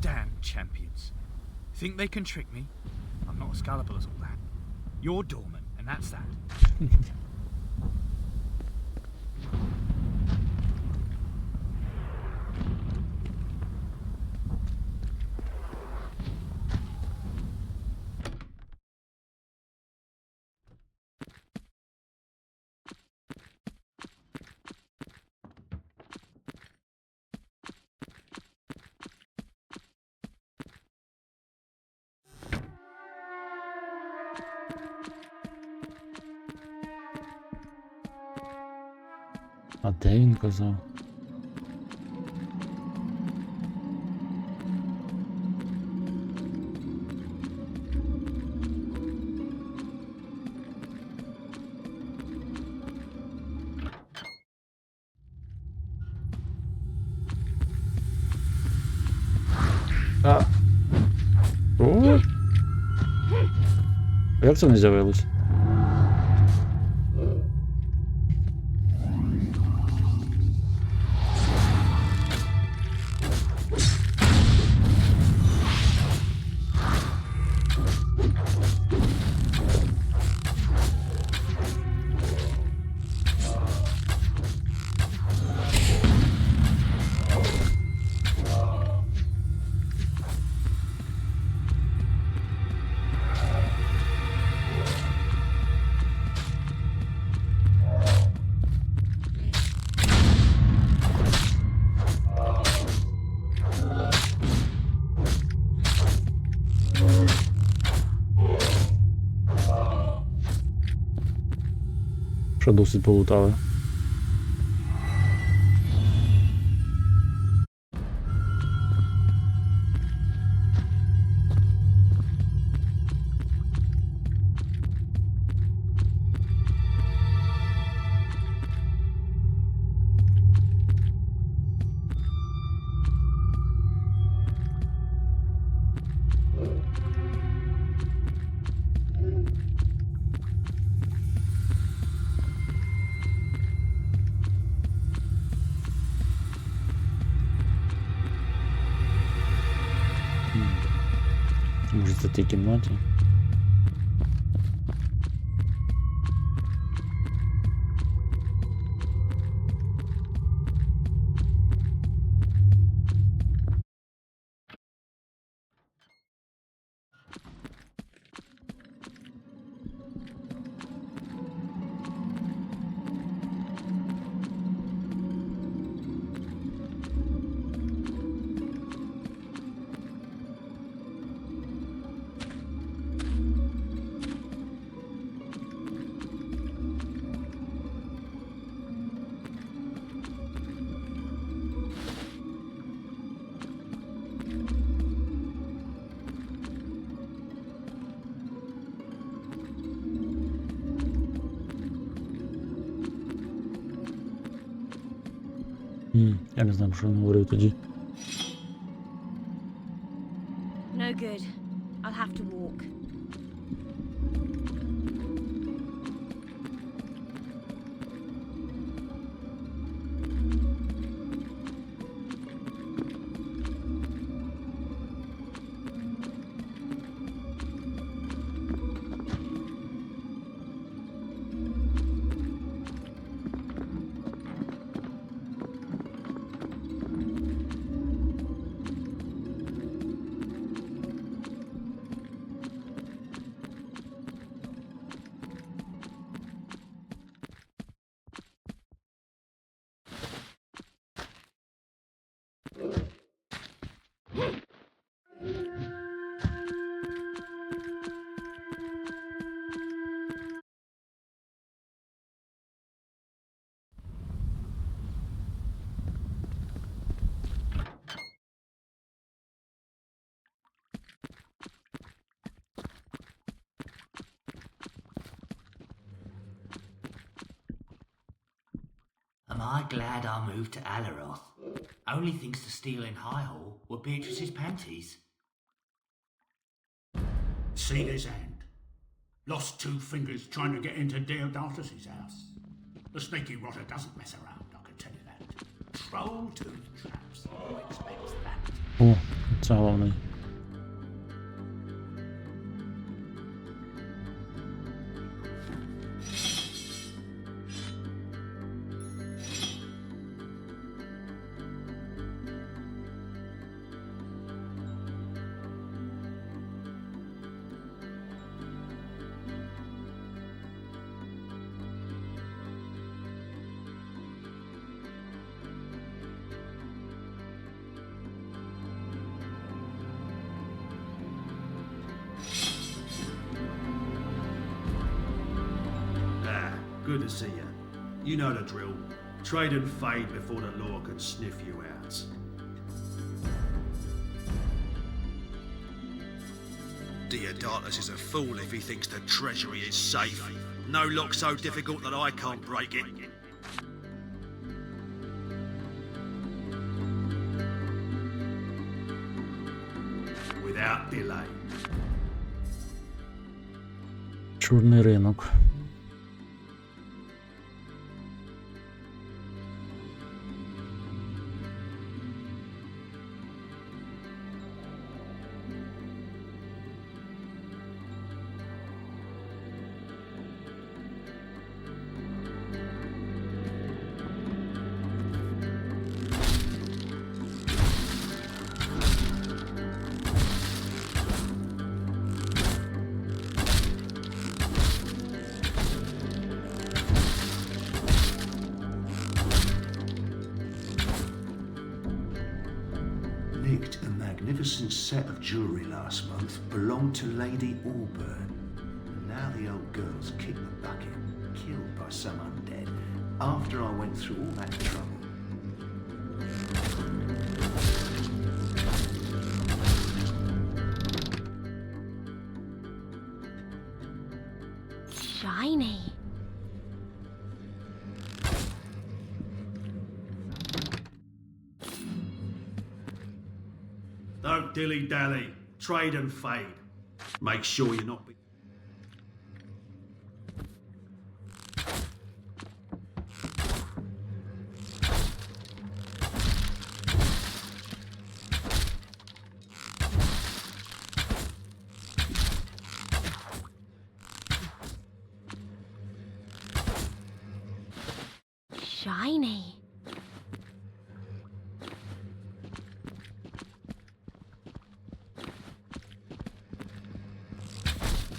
Damn champions. Think they can trick me? I'm not as gullible as all that. You're Dorman, and that's that. А де він казав? А. О! Як це не з'явилось? Що досить полутали. Може це в тій кімнаті? Я не знаю, що він говорив тоді. No good. I'll have to walk. Am I glad I moved to Alaroth? Only things to steal in Highhall were Beatrice's panties. See this hand. Lost 2 fingers trying to get into Deodatus' house. The sneaky rotter doesn't mess around, I can tell you that. Troll tooth traps. Who expects that? О, це головний. Good to see you. You know the drill. Trade and fade before the law can sniff you out. Deodatus is a fool if he thinks the treasury is safe. No lock so difficult that I can't break it. Without delay. Чорний ринок. Nicked a magnificent set of jewellery last month belonged to Lady Auburn. And now the old girl's kicked the bucket, killed by some undead after I went through all that trouble. Shiny. Don't dilly-dally. Trade and fade. Make sure you're not... Shiny.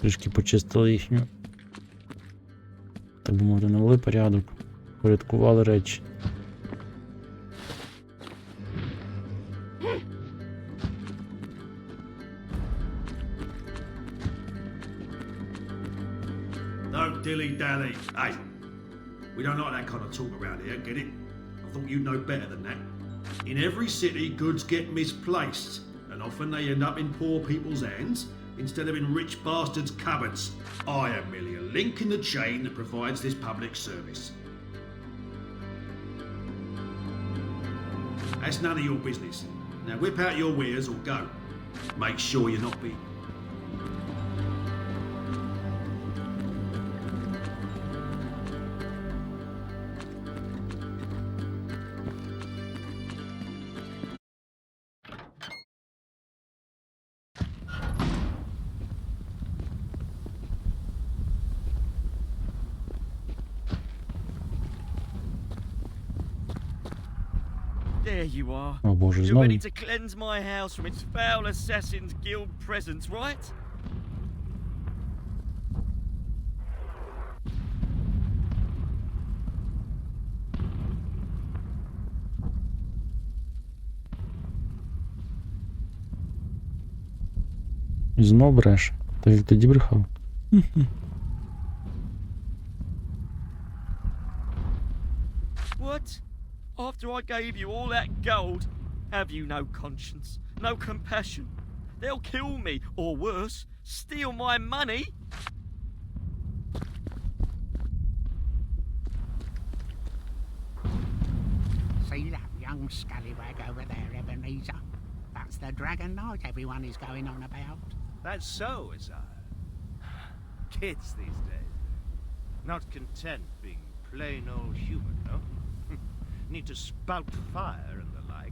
Трішки почистили їхню, так би мовити, навели порядок, порядкували речі. Don't dilly-dally. Hey, we don't like that kind of talk around here, get it? I thought you'd know better than that. In every city, goods get misplaced, and often they end up in poor people's hands instead of in rich bastards' cupboards. I am merely a link in the chain that provides this public service. That's none of your business. Now whip out your wares or go. Make sure you're not being... There you are. О боже, You're знову. ready to cleanse my house from its foul Assassin's Guild presence, right? Знов бреше. Так як тоді брехав. What? After I gave you all that gold, have you no conscience, no compassion? They'll kill me, or worse, steal my money? See that young scallywag over there, Ebenezer? That's the Dragon Knight everyone is going on about. That's so, Isaiah. Kids these days. Not content being plain old human, no? Need to spout fire and the like.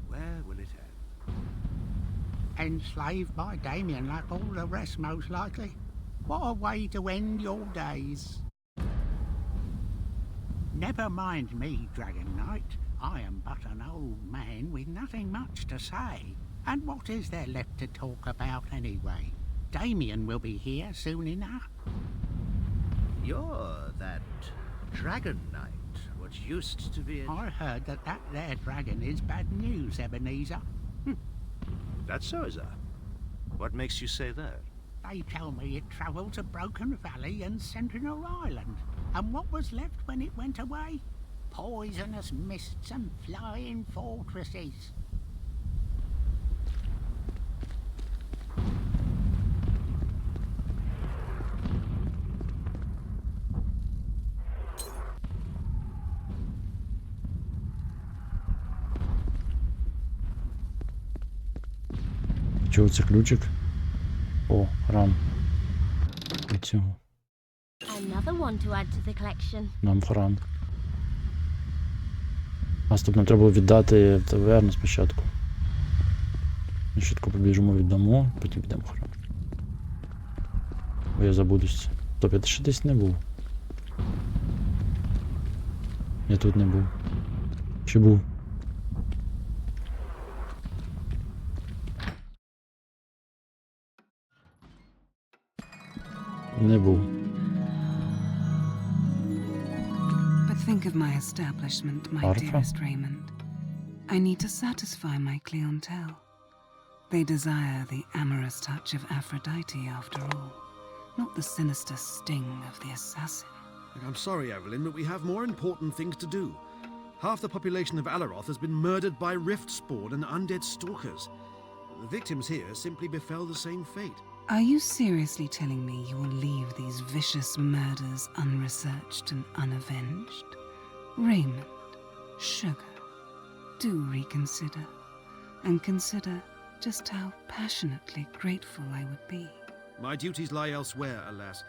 Where will it end? Enslaved by Damien like all the rest, most likely. What a way to end your days. Never mind me, Dragon Knight. I am but an old man with nothing much to say. And what is there left to talk about anyway? Damien will be here soon enough. You're that Dragon Knight, what used to be I heard that there dragon is bad news, Ebenezer. That's so, Isaiah. What makes you say that? They tell me it travelled to Broken Valley and Sentinel Island. And what was left when it went away? Poisonous mists and flying fortresses. Чого це ключик? О, храм. Від цього. Another one to add to the collection. Нам храм. Наступно треба було віддати в таверну спочатку. Ми швидко побіжимо, віддамо, потім підемо в храм. Бо я забудусь. Тобто я ще десь не був. Я тут не був. Чи був? Не був. But think of my establishment, my Arthur? dearest Raymond. I need to satisfy my clientele. They desire the amorous touch of Aphrodite after all, not the sinister sting of the assassin. I'm sorry, Evelyn, but we have more important things to do. Half the population of Alaroth has been murdered by rift spawn and undead stalkers. The victims here simply befell the same fate. Are you seriously telling me you will leave these vicious murders unresearched and unavenged? Raymond, Sugar, do reconsider, and consider just how passionately grateful I would be. My duties lie elsewhere, alas.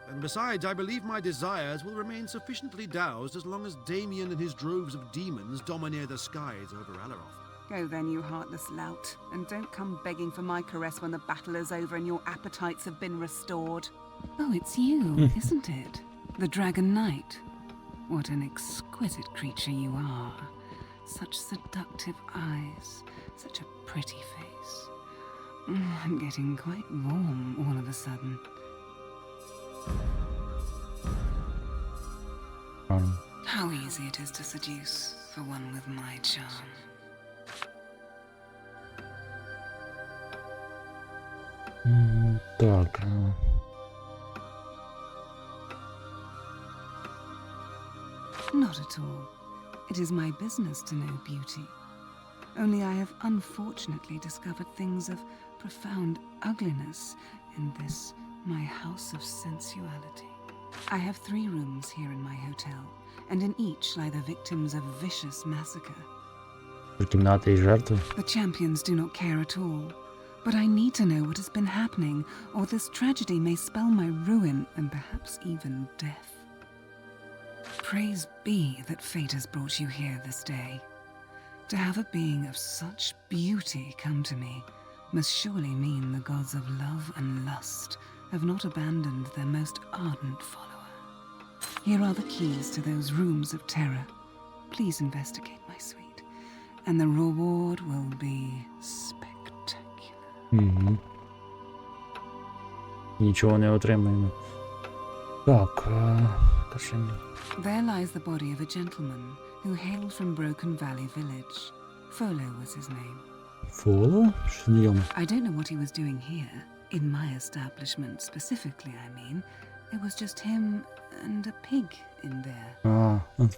And besides, I believe my desires will remain sufficiently doused as long as Damien and his droves of demons domineer the skies over Alaroth. Go then, you heartless lout, and don't come begging for my caress when the battle is over and your appetites have been restored. Oh, it's you, isn't it? The Dragon Knight. What an exquisite creature you are. Such seductive eyes, such a pretty face. I'm getting quite warm all of a sudden. How easy it is to seduce for one with my charm. Так. Not at all. It is my business to know beauty. Only I have unfortunately discovered things of profound ugliness in this, my house of sensuality. I have 3 rooms here in my hotel, and in each lie the victims of vicious massacre. Кімнати і жертви. The champions do not care at all, but I need to know what has been happening, or this tragedy may spell my ruin and perhaps even death. Praise be that fate has brought you here this day. To have a being of such beauty come to me must surely mean the gods of love and lust have not abandoned their most ardent follower. Here are the keys to those rooms of terror. Please investigate, my sweet, and the reward will be spectacular. Нічого не отримаємо. Так, кажи мені. There lies the body of a gentleman who hailed from Broken Valley Village. Folo was his name. Фоло? Що знайомо? I don't know what he was doing here. In my establishment specifically, I mean. It was just him and a pig in there.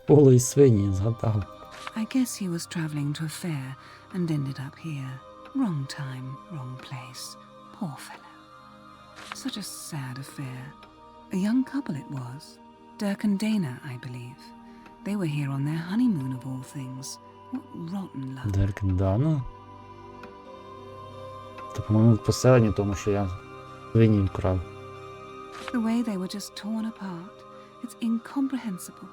Фоло і свині, згадав. I guess he was traveling to a fair and ended up here. Wrong time, wrong place. Poor fellow. Such a sad affair. A young couple it was. Dirk and Dana, I believe. They were here on their honeymoon of all things. What rotten luck. Дерк Дана? Це, по-моєму, в поселенні, тому що я свині вкрав. The way they were just torn apart, it's incomprehensible.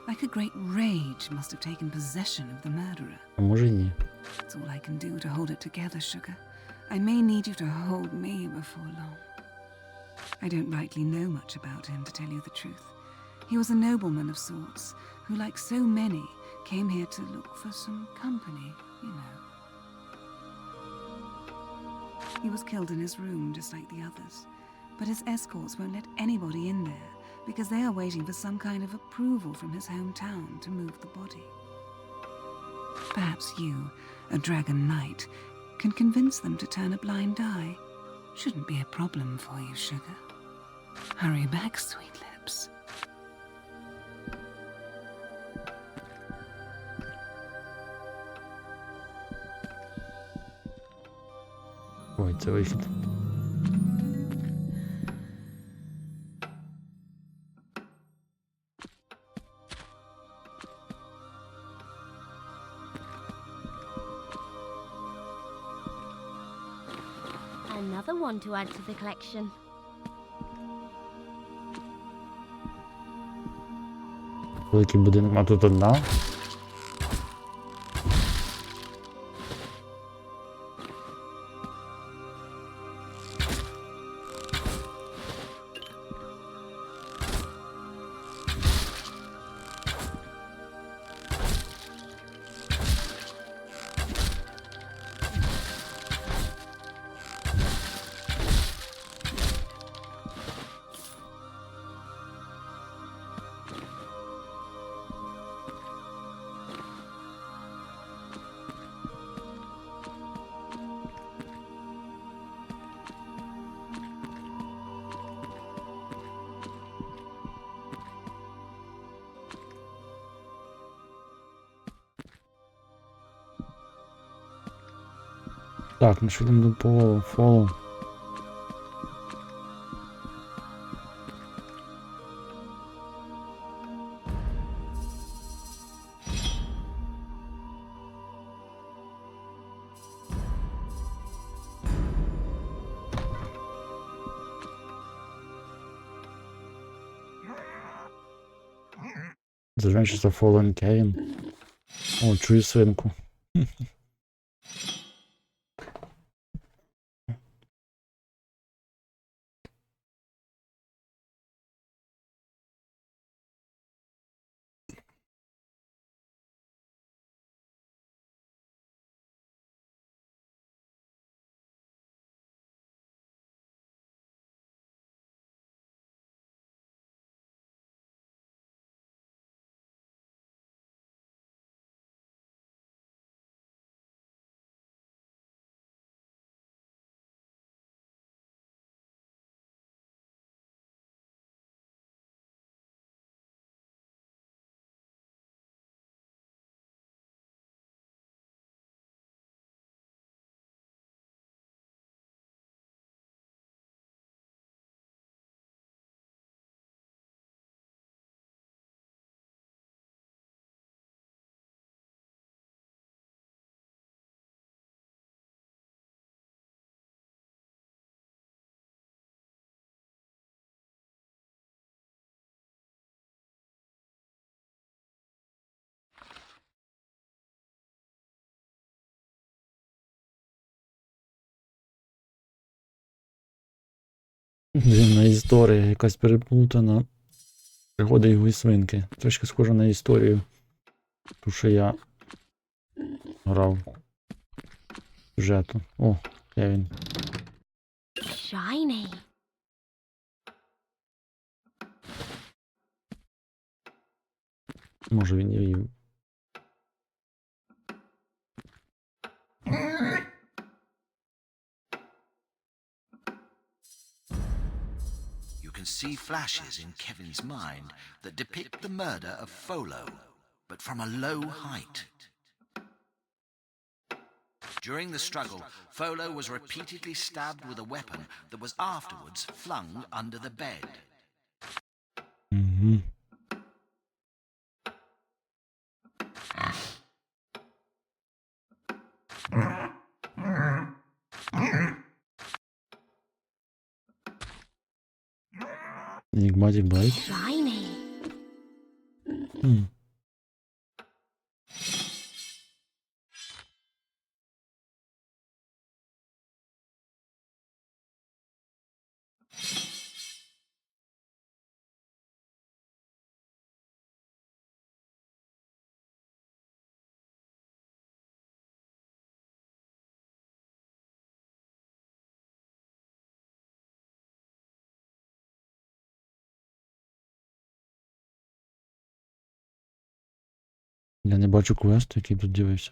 Like a great rage must have taken possession of the murderer. А може ні. That's all I can do to hold it together, Sugar. I may need you to hold me before long. I don't rightly know much about him, to tell you the truth. He was a nobleman of sorts, who, like so many, came here to look for some company, you know. He was killed in his room, just like the others. But his escorts won't let anybody in there, because they are waiting for some kind of approval from his hometown to move the body. Perhaps you, a Dragon Knight, can convince them to turn a blind eye. Shouldn't be a problem for you, Sugar. Hurry back, sweet lips. Ой, це вихід. Another one to add to the collection. Великий будинок, а тут одна. Так, ну що йдемо до фолу. Adventures of Fallen Kane. О, чую свинку. Дивна історія, якась переплутана. Пригоди його і свинки. Трошки схоже на історію. Ту, що я грав сюжету. О, Кевін. Shiny. Може він і... You can see flashes in Kevin's mind that depict the murder of Folo, but from a low height. During the struggle, Folo was repeatedly stabbed with a weapon that was afterwards flung under the bed. Mm-hmm. Enigmatic Blade. Shiny. Я не бачу квесту, який тут дивився.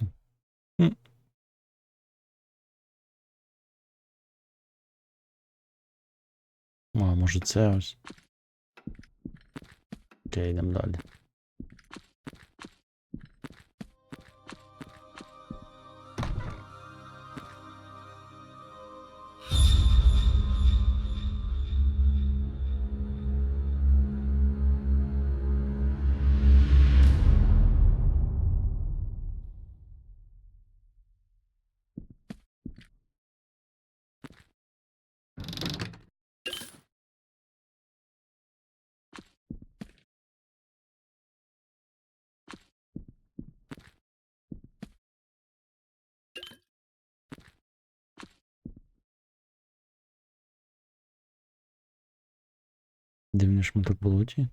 А, може це ось. Окей, йдемо далі. Дивний шматок болоті.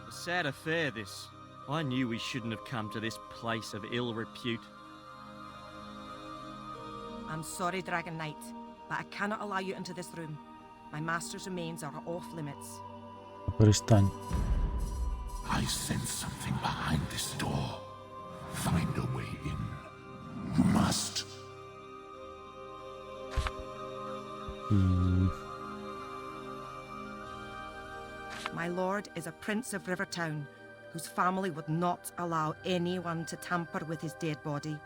A sad affair, this. I knew we shouldn't have come to this place of ill repute. I'm sorry, Dragon Knight, but I cannot allow you into this room. My master's remains are off limits. Перестань. I sense something behind this door. Find a way in. You must. My lord is a prince of Rivertown, whose family would not allow anyone to tamper with his dead body.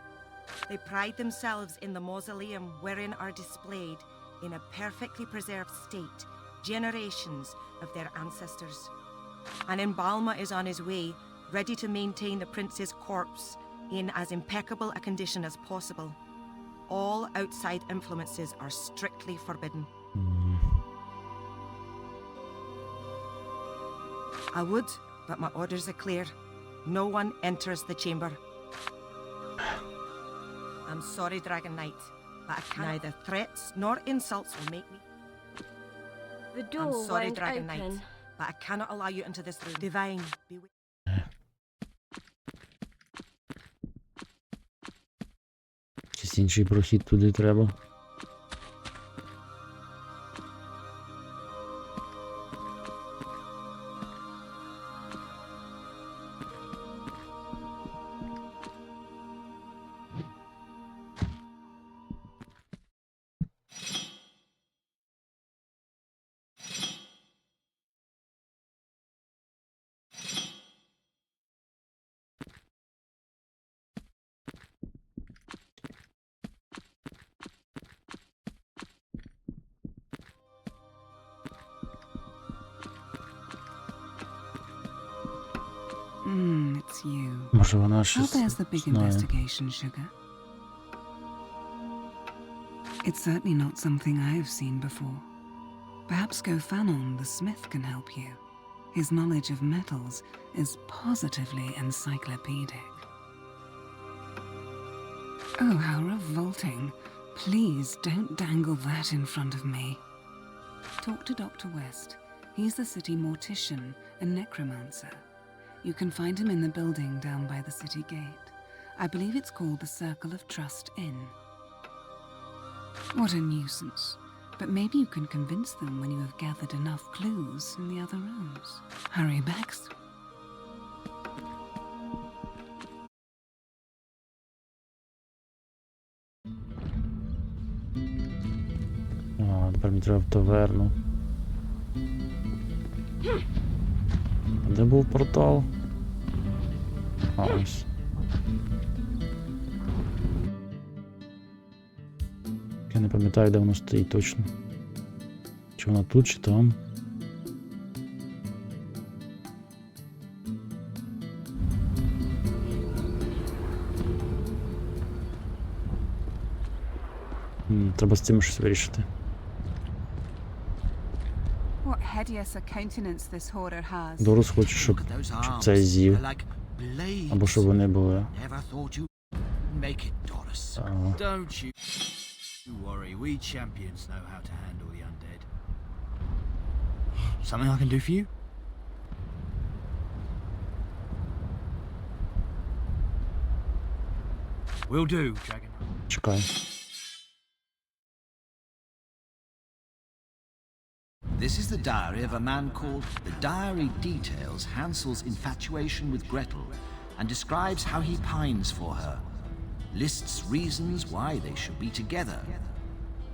They pride themselves in the mausoleum wherein are displayed, in a perfectly preserved state, generations of their ancestors. An embalmer is on his way, ready to maintain the prince's corpse in as impeccable a condition as possible. All outside influences are strictly forbidden. I would, but my orders are clear. No one enters the chamber. I'm sorry, Dragon Knight, but I can't. Neither threats nor insults will make me. The door I'm sorry, won't Dragon open. Knight, but I cannot allow you into this room. Divine, beware. Якийсь інший прохід туди треба. It's you. Може вона How щось bears the big знає. investigation, Sugar? It's certainly not something I have seen before. Perhaps Gofanon, the smith, can help you. His knowledge of metals is positively encyclopedic. Oh, how revolting. Please don't dangle that in front of me. Talk to Dr. West. He's the city mortician and necromancer. You can find him in the building down by the city gate. I believe it's called the Circle of Trust Inn. What a nuisance. But maybe you can convince them when you have gathered enough clues in the other rooms. Hurry, Bex. Тепер мені треба в таверну. А де був портал? А, ось. Я не пам'ятаю, де воно стоїть точно. Чи вона тут, чи там. Треба з цим щось вирішити. What hideous a countenance this horror has. Дорос хоче, щоб це з'їв. Або щоб вони були. Don't you worry, we champions know how to handle the undead. Something I can do for you? Will do, Dragon. Чекай. This is the diary of a man called... The diary details Hansel's infatuation with Gretel and describes how he pines for her. Lists reasons why they should be together.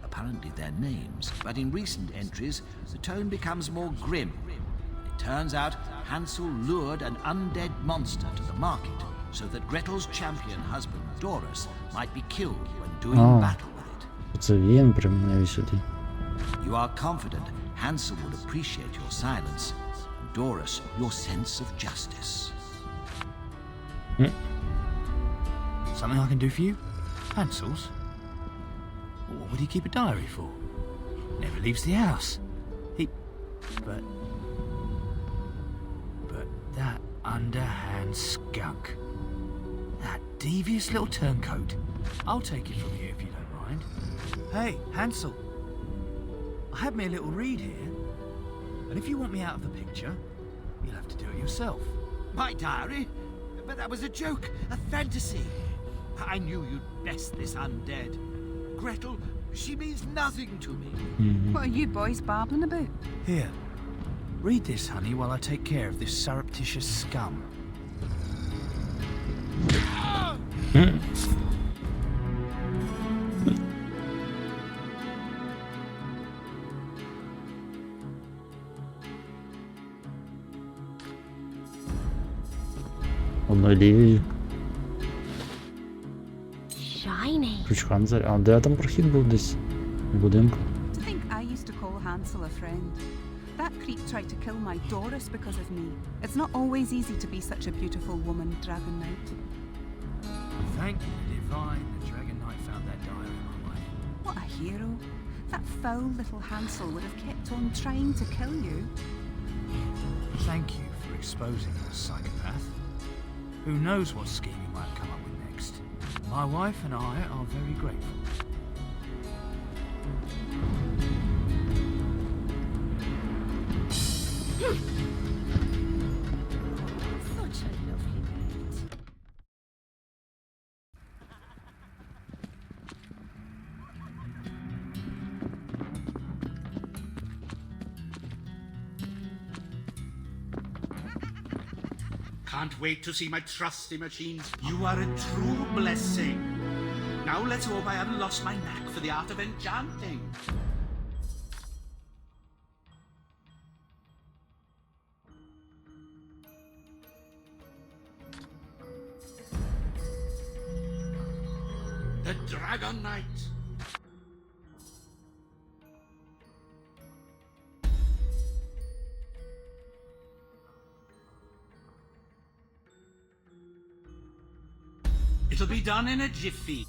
Apparently their names, but in recent entries, the tone becomes more grim. It turns out Hansel lured an undead monster to the market so that Gretel's champion husband, Doris, might be killed when doing battle with it. Це він примінив сюди. You are confident Hansel would appreciate your silence, and Doris your sense of justice. Something I can do for you? Hansel's? What would he keep a diary for? Never leaves the house. But that underhand skunk. That devious little turncoat. I'll take it from you if you don't mind. Hey, Hansel. I had me a little read here. And if you want me out of the picture, you'll have to do it yourself. My diary? But that was a joke, a fantasy. I knew you'd best this undead. Gretel, She means nothing to me. What are you boys babbling about? Here, read this, honey, while I take care of this surreptitious scum. Одною лівією. Shiny. Ключ-канцель. А де там прохід був десь? В будинку. To think I used to call Hansel a friend. That creep tried to kill my Doris because of me. It's not always easy to be such a beautiful woman, Dragon Knight. Thank the divine the Dragon Knight found that diary my way. What a hero. That foul little Hansel would have kept on trying to kill you. Thank you for exposing the psychopath. Who knows what scheme he might come up with next. My wife and I are very grateful. Such a lovely bird. Can't wait to see my trusty machines. You are a true blessing. Now let's hope I haven't lost my knack for the art of enchanting. The Dragon Knight. It'll be done in a jiffy.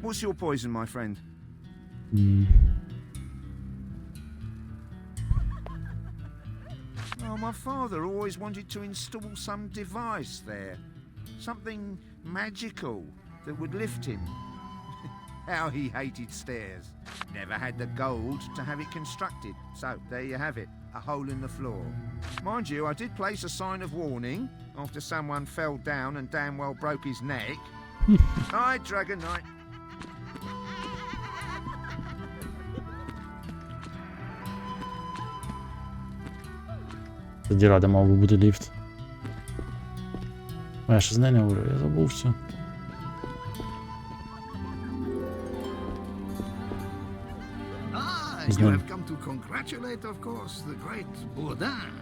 What's your poison, my friend? Oh, my father always wanted to install some device there. Something magical that would lift him. How he hated stairs. Never had the gold to have it constructed. So, there you have it. A hole in the floor. Mind you, I did place a sign of warning after someone fell down and damn well broke his neck. Hi, Dragon Knight. Тоді рада мав би бути ліфт. А я ще з нею не говорю, я забувся. You have come to congratulate, of course, the great Bourdin,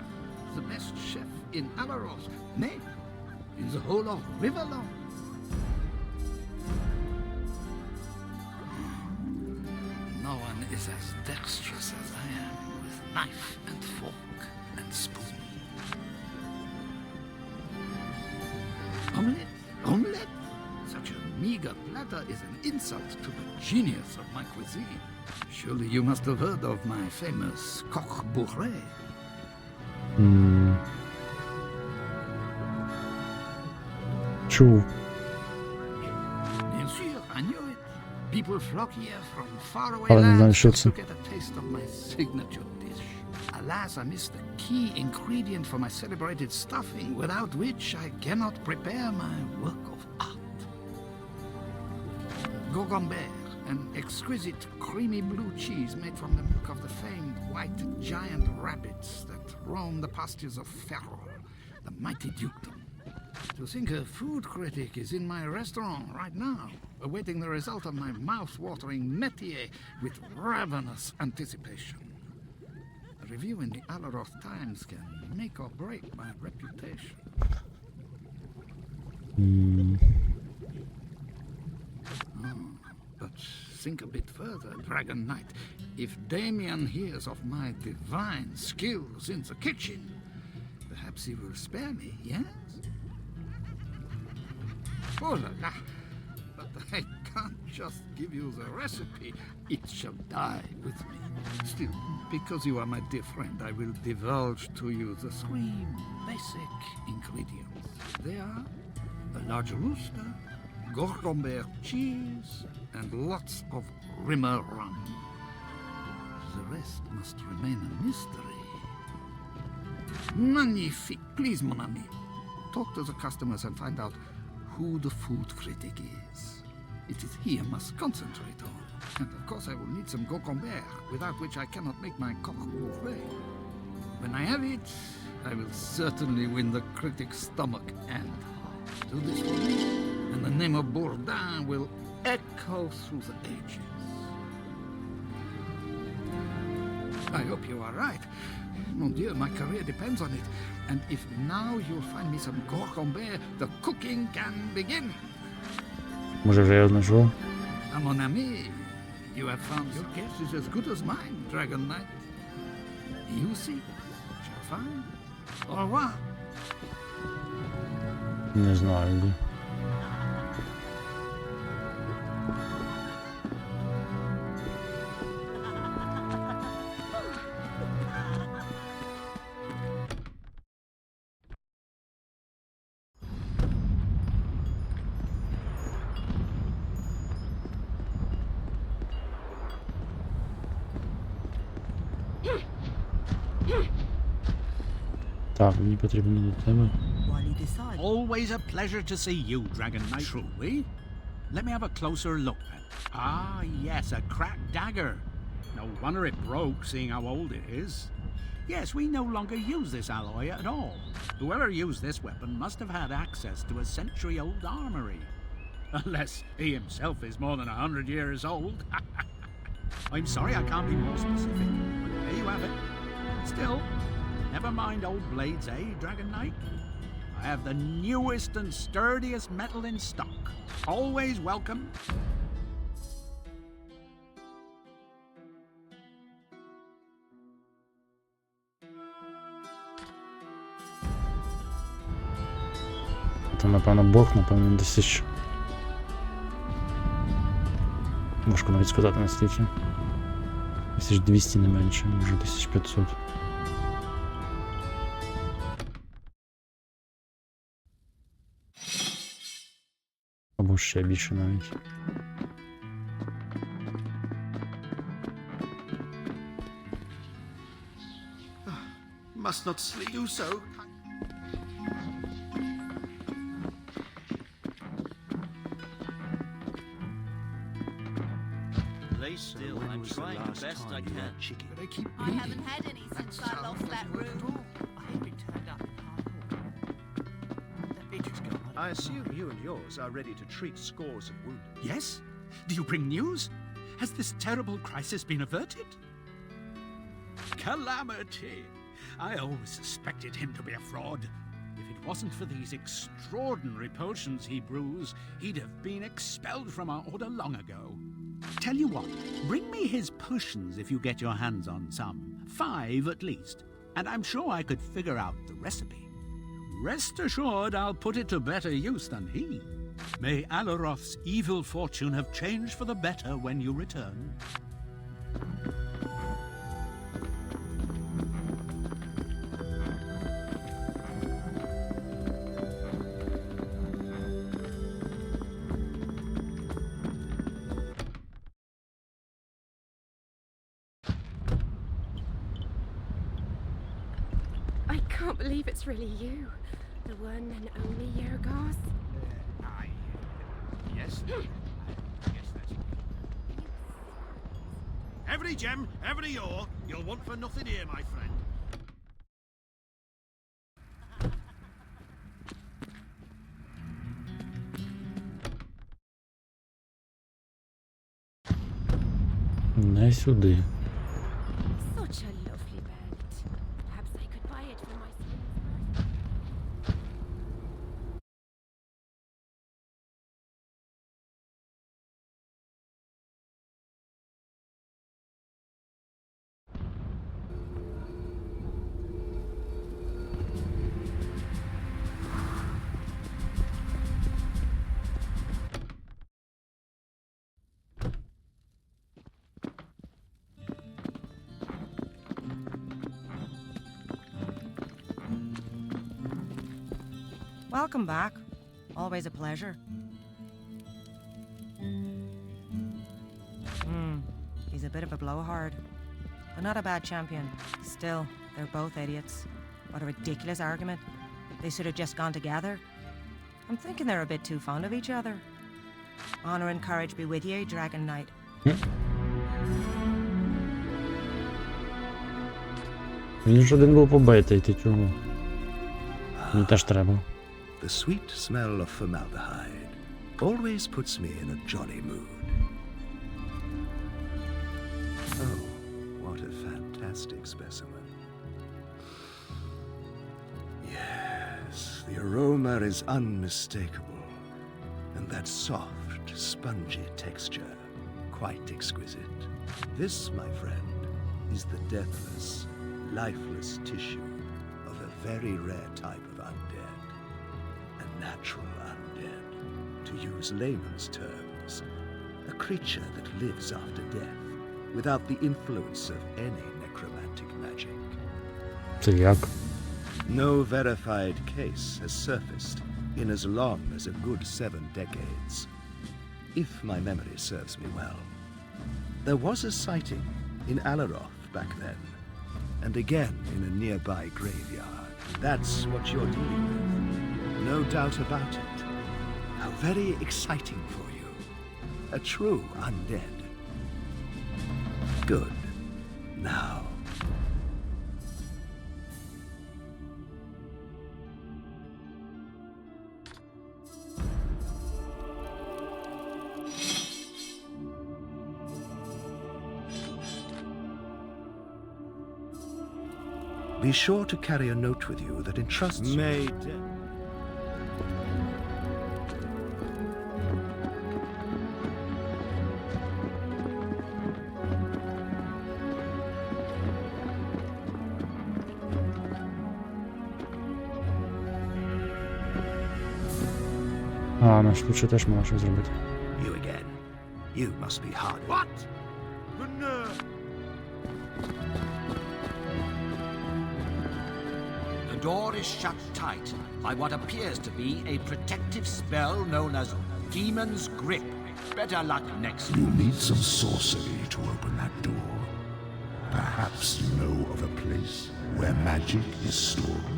the best chef in Alaros, nay, in the whole of Riverland. No one is as dexterous as I am with knife and fork and spoon. Omelette? Omelette? Such a meager platter is an insult to the genius of my cuisine. Surely you must have heard of my famous coq bourré. Чув. Bien sûr, I knew it. People flock here from faraway Але не знаю, lands що just це. to get a taste of my signature dish. Alas, I missed the key ingredient for my celebrated stuffing, without which I cannot prepare my work of art. Gogambert, an exquisite creamy blue cheese made from the milk of the famed white giant rabbits that roam the pastures of Ferrol, the mighty dukedom. To think a food critic is in my restaurant right now, awaiting the result of my mouth-watering métier with ravenous anticipation. A review in the Alaroth Times can make or break my reputation. But think a bit further, Dragon Knight. If Damien hears of my divine skills in the kitchen, perhaps he will spare me, yes? Oh la la! But I can't just give you the recipe. It shall die with me. Still, because you are my dear friend, I will divulge to you the 3 basic ingredients. They are a large rooster, Gorgomber cheese, and lots of Rimmer rum. The rest must remain a mystery. Magnifique. Please, mon ami, talk to the customers and find out who the food critic is. It is he I must concentrate on. And of course I will need some Gorgomber, without which I cannot make my coq bourré. When I have it, I will certainly win the critic's stomach and heart. Do this for me, and the name of Bourdin will echo through the ages. I hope you are right. Mon Dieu, my career depends on it. And if now you'll find me some Gorgomber, the cooking can begin. Може вже я знайшов? Mon ami, you have found your guess is as good as mine, Dragon Knight. You see, shall find. Au revoir. Не знаю де. Так, мені потрібно до тебе. Always a pleasure to see you, Dragon Knight. Truly? Let me have a closer look then. Ah, yes, a cracked dagger. No wonder it broke, seeing how old it is. Yes, we no longer use this alloy at all. Whoever used this weapon must have had access to a century-old armory. Unless he himself is more than 100 years old. I'm sorry I can't be more specific, but there you have it. Still, never mind old blades, eh, Dragon Knight? I have the newest and sturdiest metal in stock. Always welcome. Це, напевно, Бог, напевно, 1000. Важко навіть сказати наскільки. 1200 не менше, може 1500. Або ще більше навіть. Must not sleep. Do so. Lay still. I'm trying the best I can. But they keep I haven't had any since I lost that room. I assume you and yours are ready to treat scores of wounded. Yes? Do you bring news? Has this terrible crisis been averted? Calamity! I always suspected him to be a fraud. If it wasn't for these extraordinary potions he brews, he'd have been expelled from our order long ago. Tell you what, bring me his potions if you get your hands on some. 5 at least. And I'm sure I could figure out the recipe. Rest assured I'll put it to better use than he. May Alaroth's evil fortune have changed for the better when you return. I can't believe it's really you. The one and only Yergos. Yes? Yes, that's it. Every gem, every ore, you'll want for nothing here, my friend. Не сюди. Such a lovely belt. Perhaps I could buy it for my son's birthday. Welcome back. Always a pleasure. He's a bit of a blowhard, but not a bad champion. Still, they're both idiots. What a ridiculous argument. They should have just gone together. I'm thinking they're a bit too fond of each other. Honor and courage be with you, Dragon Knight. Він ж один був побитий, ти чого? Мені теж треба. The sweet smell of formaldehyde always puts me in a jolly mood. Oh, what a fantastic specimen. Yes, the aroma is unmistakable, and that soft, spongy texture, quite exquisite. This, my friend, is the deathless, lifeless tissue of a very rare type of undead. A natural undead, to use layman's terms. A creature that lives after death, without the influence of any necromantic magic. Це як? No verified case has surfaced in as long as a good 7 decades. If my memory serves me well. There was a sighting in Alaroth back then, and again in a nearby graveyard. That's what you're dealing with. No doubt about it. How very exciting for you. A true undead. Good. Now. Be sure to carry a note with you that entrusts May А, на швидше теж можна щось зробити. You again. You must be hard. What? The nerve! The door is shut tight by what appears to be a protective spell known as Demon's Grip. Better luck next. You need some sorcery to open that door. Perhaps you know of a place where magic is stored.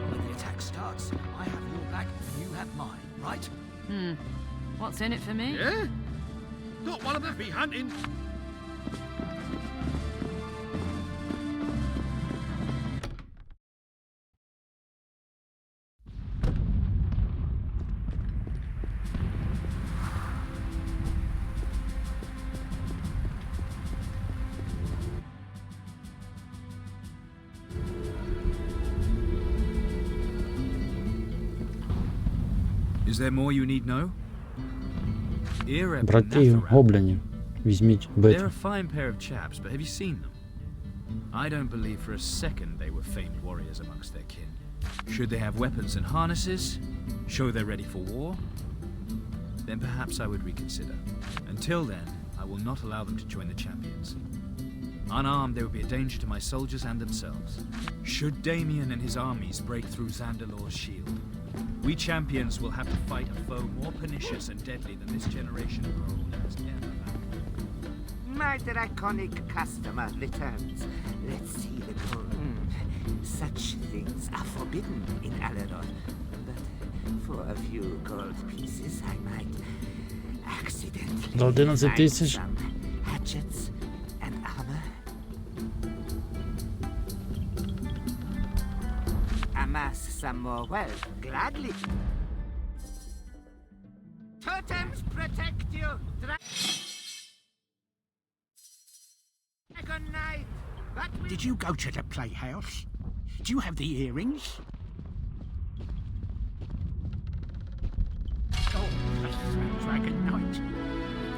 When the attack starts, I have your back and you have mine, right? What's in it for me? Yeah? Got one of them be hunting. Is there more you need know? Братів, гоблінів. Візьміть, They're бити. a fine pair of chaps, but have you seen them? I don't believe for a second they were famed warriors amongst their kin. Should they have weapons and harnesses, show they're ready for war, then perhaps I would reconsider. Until then, I will not allow them to join the champions. Unarmed, they would be a danger to my soldiers and themselves. Should Damien and his armies break through Xandalor's shield, we champions will have to fight a foe more pernicious and deadly than this generation of old has ever found. My draconic customer returns. Let's see the gold. Such things are forbidden in Alaroth. But for a few gold pieces, I might accidentally За 11 find тисяч. some hatchets and armor. Amass some more wealth, gladly. Totems protect you, Dragon Knight. But Did you go to the playhouse? Do you have the earrings? oh, bless the Dragon Knight.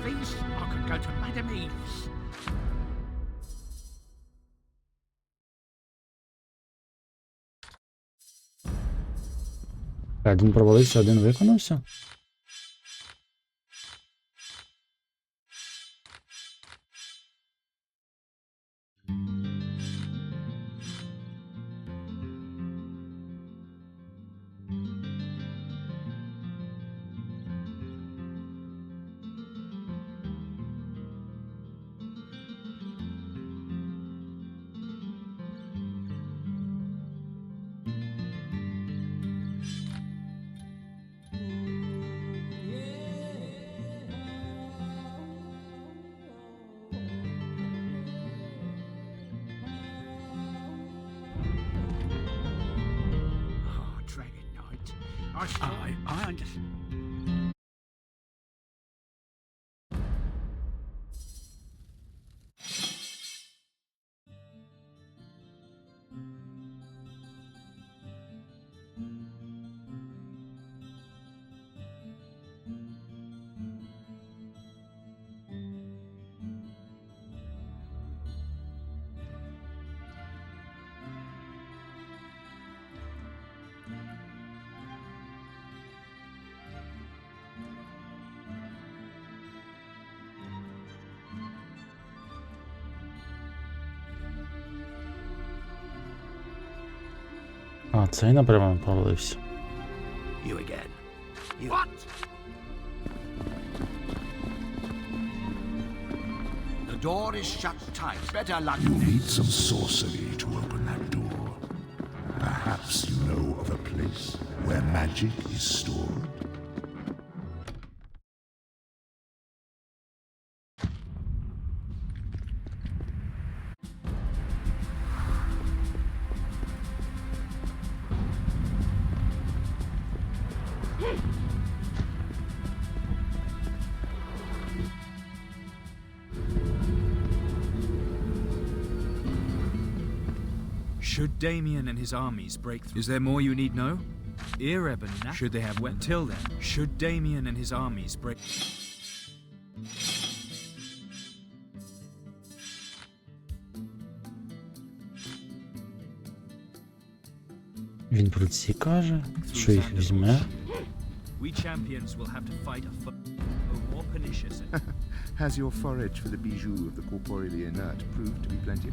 These I could go to Madame Eve's. Один провалився, один виконався. I understand. А, цей, напевно, провалився. You again. What? The door is shut tight. Better luck. You need some sorcery to open that door. Perhaps you know of a place where magic is stored? Should Damien and his armies break through? Is there more you need know? Ereb and Nat? Should they have went till then? Should Damien and his armies break? Він про ці каже, що їх візьме. We champions will have to fight a foe more pernicious. Has your forage for the bijou of the corporeally inert proved to be plenty?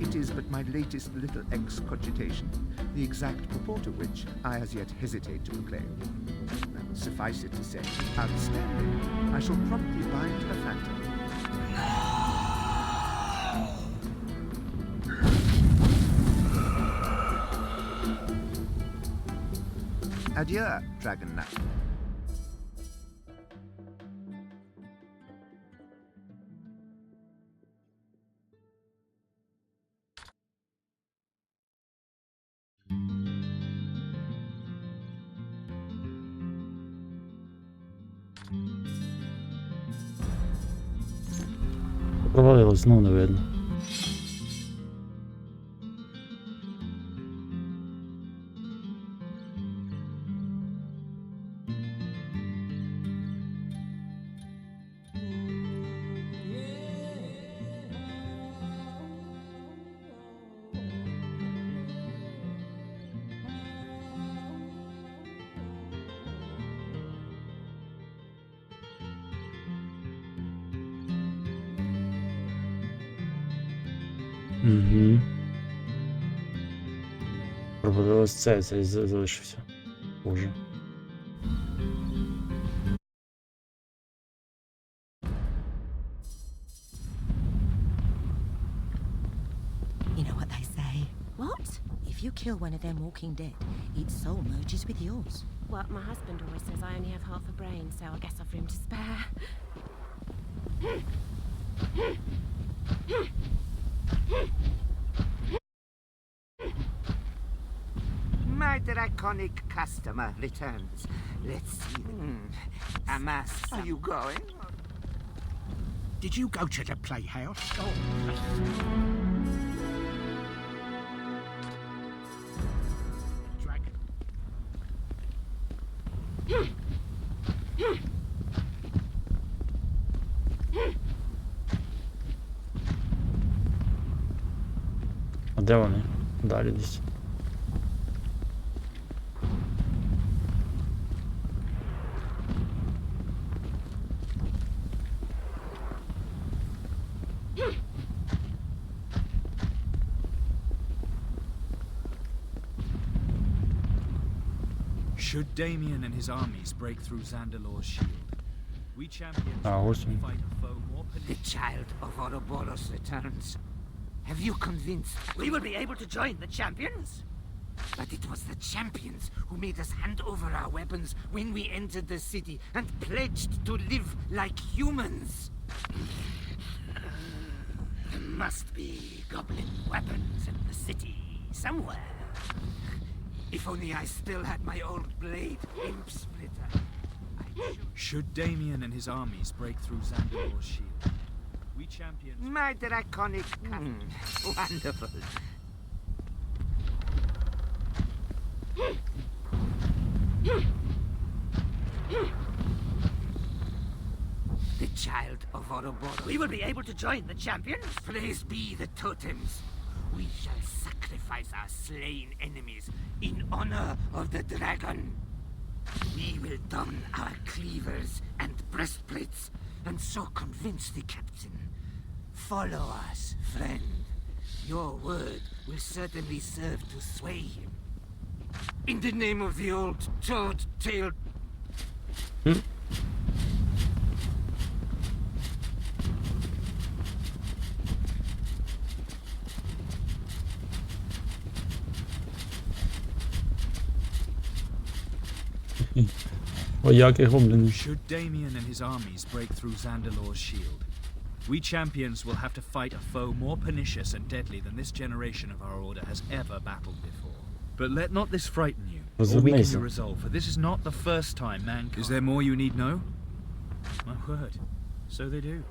It is but my latest little excogitation, the exact purport of which I as yet hesitate to proclaim. I will suffice it to say, outstanding. I shall promptly bind a phantom. Adieu, Dragon Knight. Провалилось, знов не видно. Угу. Провалилось цей залишився. Боже. You know what they say? What? If you kill one of them walking dead, its soul merges with yours. Well, my husband always says I only have half a brain, so I guess I've room to spare. My draconic customer returns. Let's see. A mask. Are you going? Did you go to the playhouse? Dragon. А де вони? Далі десь. Should Damien and his armies break through Zandalor's shield, we champions Awesome. fight a foe more The child of Ouroboros returns. Have you convinced we will be able to join the champions? But it was the champions who made us hand over our weapons when we entered the city and pledged to live like humans. The must be goblin weapons in the city somewhere. If only I still had my old blade, Imp Splitter. Should Damien and his armies break through Zandalor's shield, we champions... My draconic cousin. Wonderful. The child of Ouroboros. We will be able to join the champions. Praise be the totems. We shall sacrifice our slain enemies in honor of the dragon. We will don our cleavers and breastplates, and so convince the captain. Follow us, friend. Your word will certainly serve to sway him. In the name of the old toad-tailed... Вояки гоблинів. Should Damien and his armies break through Zandalor's shield, we champions will have to fight a foe more pernicious and deadly than this generation of our order has ever battled before. But let not this frighten you, or weaken your resolve, for this is not the first time mankind... Is there more you need know? My word, so they do.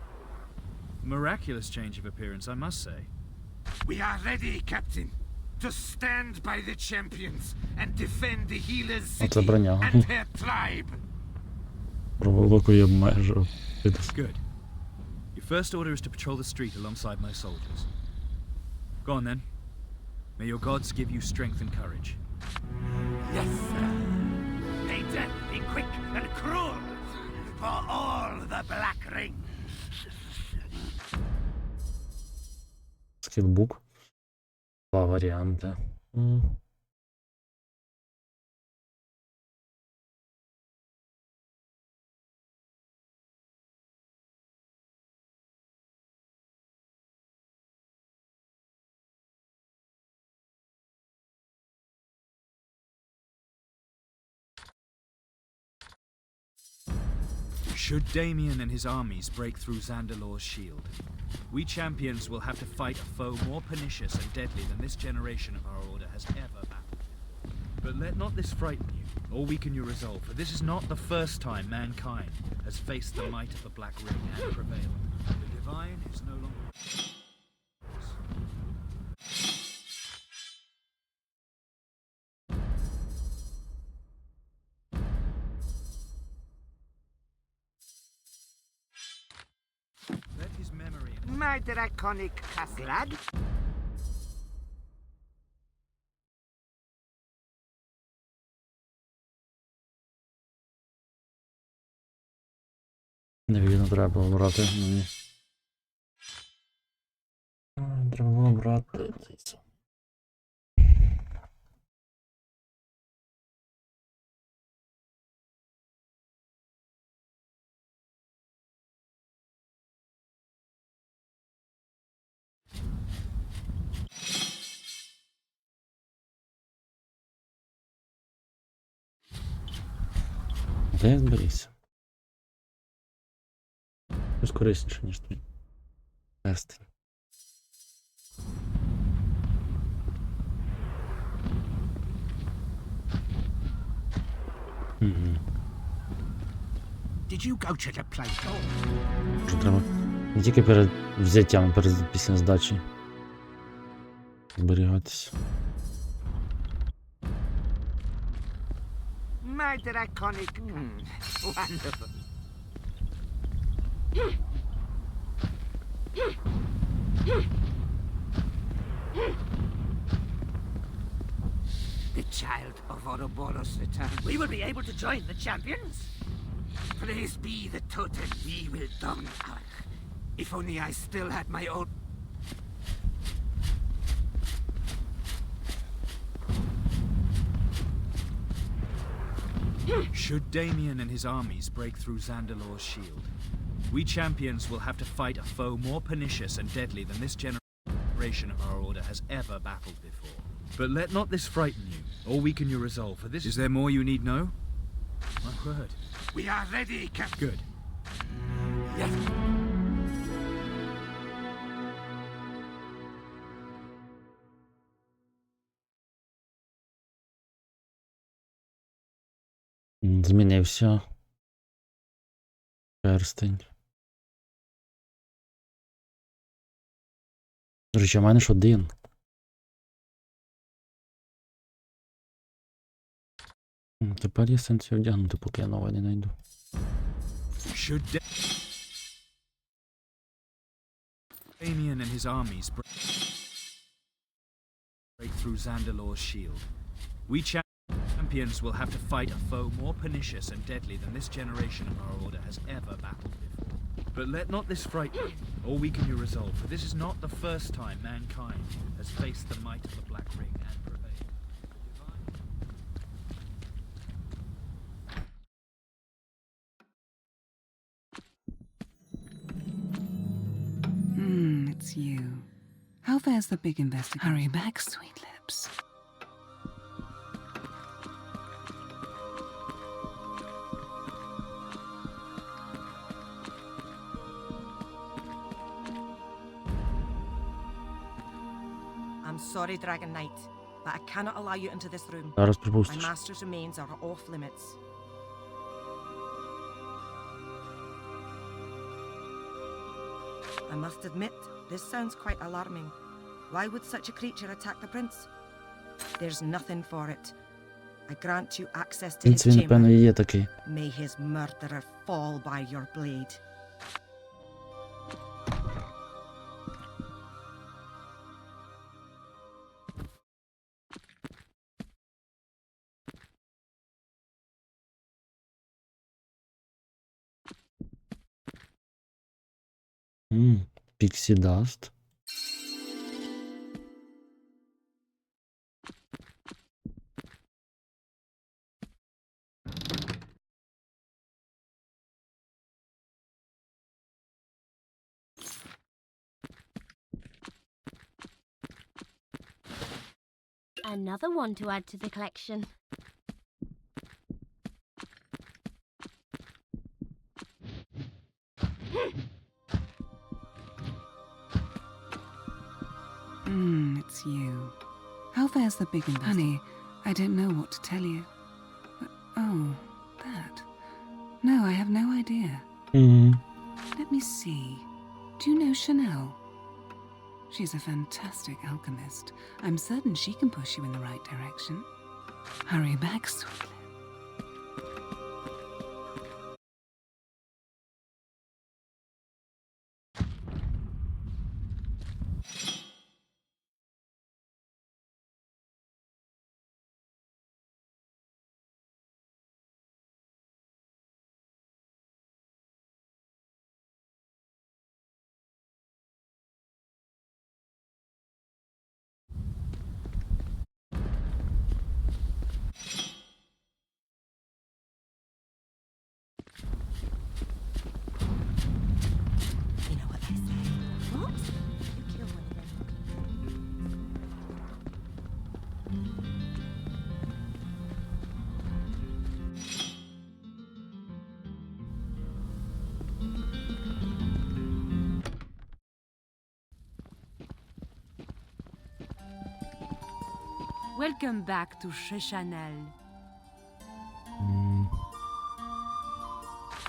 Miraculous change of appearance, I must say. We are ready, Captain, to stand by the champions and defend the healers' city and their tribe. Проволокує майже. Good. Your first order is to patrol the street alongside my soldiers. Go on then. May your gods give you strength and courage. Yes, sir. May death be quick and cruel for all the Black Ring. Скиллбук. Два варіанти. Should Damien and his armies break through Zandalor's shield, we champions will have to fight a foe more pernicious and deadly than this generation of our order has ever battled. But let not this frighten you, or weaken your resolve, for this is not the first time mankind has faced the might of the Black Ring and prevailed. The divine is no longer... My draconic castle. Невірно, треба було брати мені. Треба було брати цей сам. Де зберігся? Щось корисніше, ніж твій. Тест. Did you go to the place? Що треба? Не тільки перед взяттям, а після здачі. Зберігатися. My draconic... wonderful. The child of Ouroboros returned. We will be able to join the champions. Praise be the totem. We will don our... If only I still had my old... Should Damien and his armies break through Zandalor's shield, we champions will have to fight a foe more pernicious and deadly than this generation of our order has ever battled before. But let not this frighten you, or weaken your resolve, for this... Is there more you need know? My word. We are ready, Captain. Good. Yes. Змінився. Перстень. До речі, у мене ж один. Тепер є сенс його вдягнути, поки я новий не знайду. Damien and his armies break through Xandalor's shield. We champions will have to fight a foe more pernicious and deadly than this generation of our order has ever battled before. But let not this frighten you, or weaken your resolve, for this is not the first time mankind has faced the might of the Black Ring and prevailed. It's you. How fares the big investigation? Hurry back, sweet lips. I'm sorry, Dragon Knight, but I cannot allow you into this room. Зараз My припустиш. master's remains are off limits. I must admit, this sounds quite alarming. Why would such a creature attack the prince? There's nothing for it. I grant you access to his Він, напевно, і chamber. є такий. May his murderer fall by your blade. Pixie Dust. Another one to add to the collection. It's you. How fares the big investigation? Honey, I don't know what to tell you. But, oh, that. No, I have no idea. Let me see. Do you know Chanel? She's a fantastic alchemist. I'm certain she can push you in the right direction. Hurry back, sweetly. You know what they say. What? You kill one of them. Welcome back to Chanel.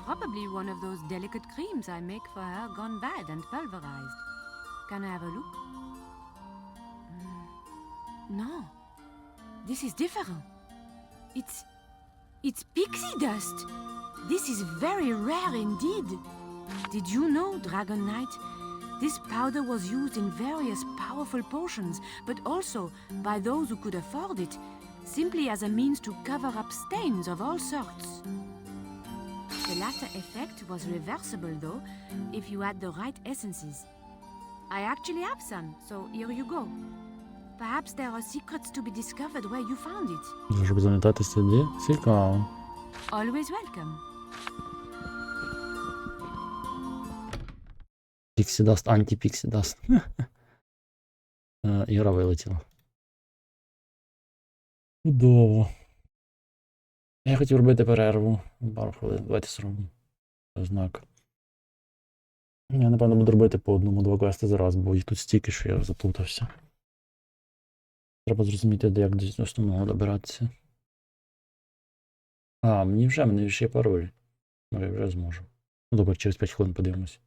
Probably one of those delicate creams I make for her gone bad and pulverized. Can I have a look? No. This is different. It's pixie dust. This is very rare indeed. Did you know, Dragon Knight? This powder was used in various powerful potions, but also by those who could afford it, simply as a means to cover up stains of all sorts. The latter effect was reversible, though, if you had the right essences. I actually have some, so here you go. Perhaps there are secrets to be discovered where you found it. Щоб замітати сліди? Цікаво. Always welcome. Pixie Dust, анті-Pixie Dust. Ігра вилетіла. Чудово. Я хотів робити перерву. Пару хвилин. Давайте зробимо. Знак. Я, напевно, буду робити по одному-два квести зараз, бо їх тут стільки, що я заплутався. Треба зрозуміти, як до основного добиратися. А, мене ще є пароль. Може, я вже зможу. Ну, добре, через 5 хвилин подивимось.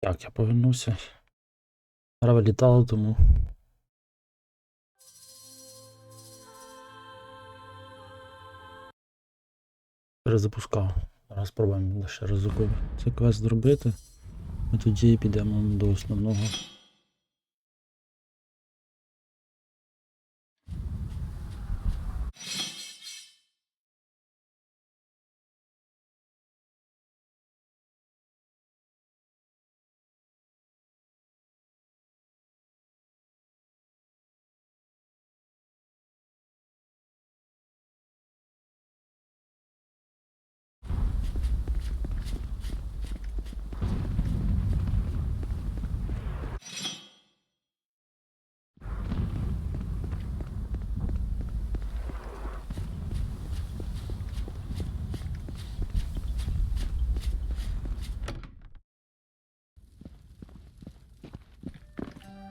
Так, я повернувся. Гра вилітала, тому... перезапускав. Зараз спробуємо ще разок цей квест зробити. І тоді підемо до основного.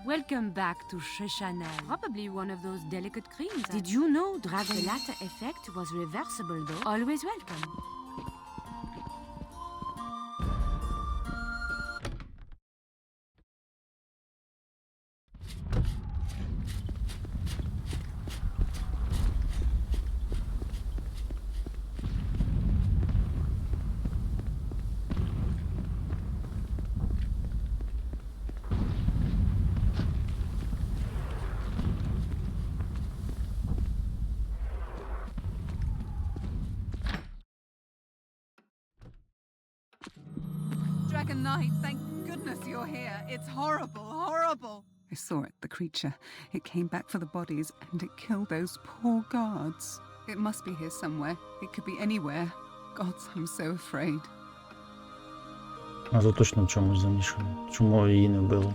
Welcome back to ч.17. Probably one of those delicate creams. Did you know Dragon? The latter effect was reversible though. Always welcome. Dragon Knight, thank goodness you're here. It's horrible, horrible. I saw it, the creature. It came back for the bodies, and it killed those poor guards. It must be here somewhere. It could be anywhere. Gods, I'm so afraid. Вона точно в чомусь замішана. Чому її не вбило?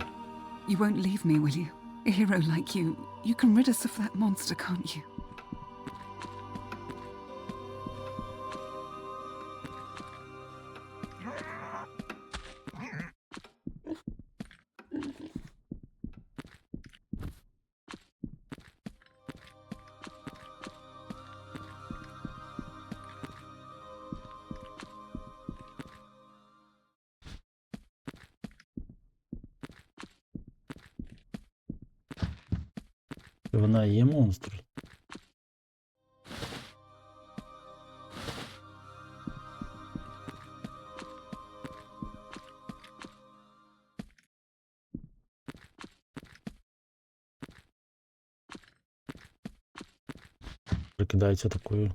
You won't leave me, will you? A hero like you. You can rid us of that monster, can't you? Вона і є монстр. Прикидається такою.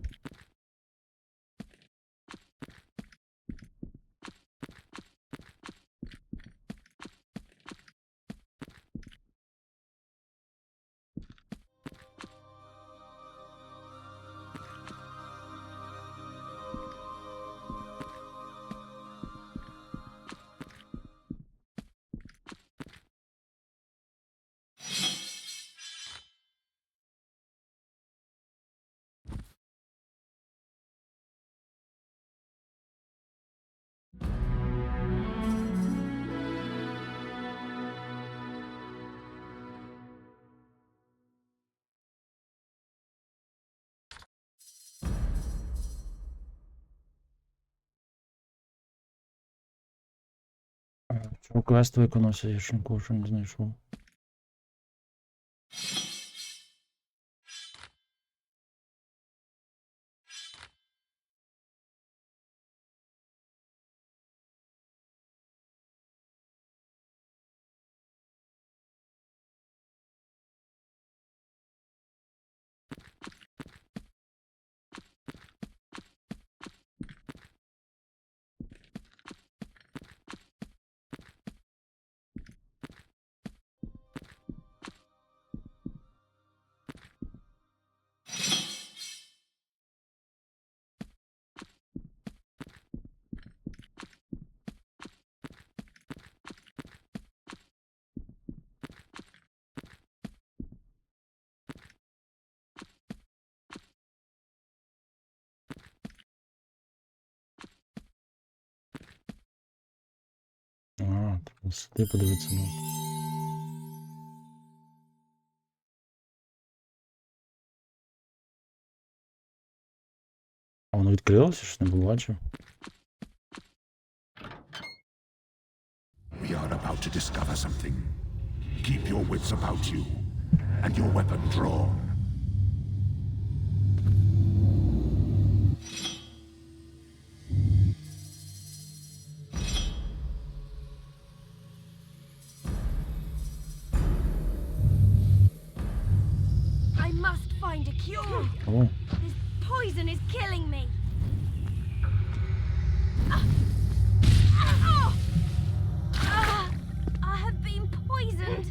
Чому квест виконався, я ще нікого не знайшов. А, сюди подивитися. Ну. А воно відкрилося, що не побачив? We are about to discover something. Keep your wits about you, and your weapon drawn. I must find a cure. Oh. This poison is killing me. I have been poisoned.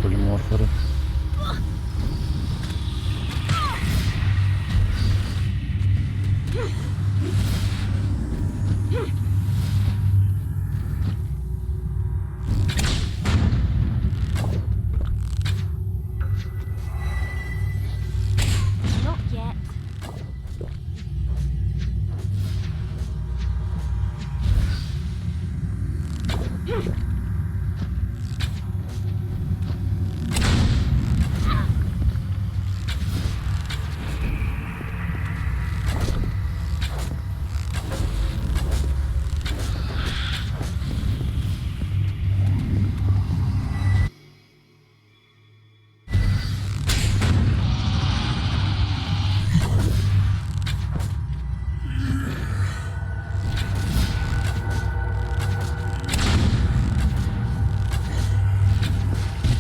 Поліморфери. Not yet.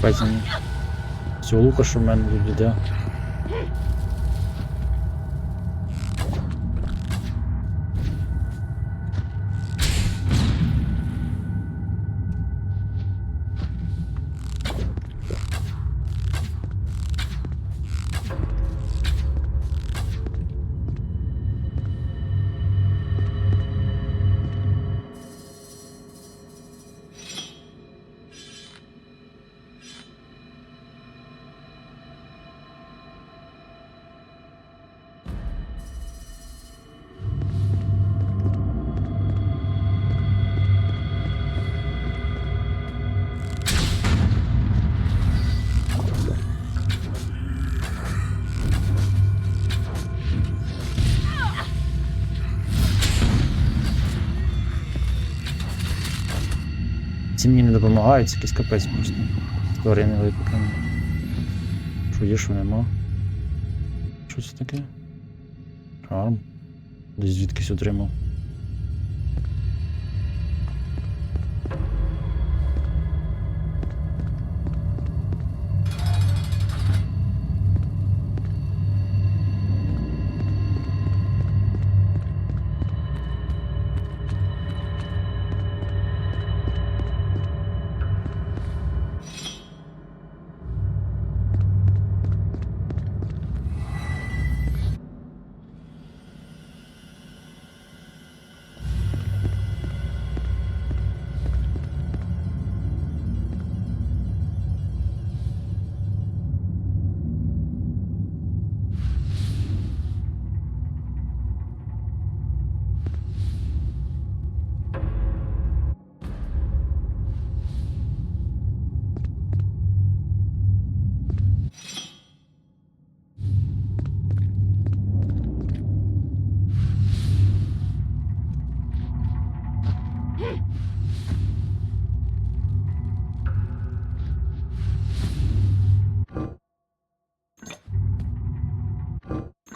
Пець цього лука, що в мене тут йде. Ці мені не допомагають, це якийсь капець просто. Історія не викликана. Що є, що нема. Що це таке? Шарм. Десь звідкись отримав.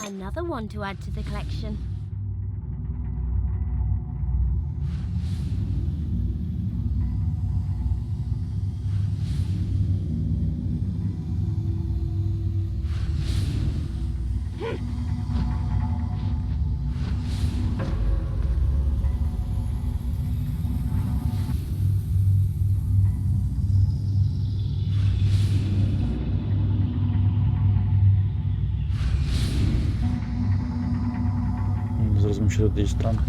Another one to add to the collection. Зрозумів, що тут є стран.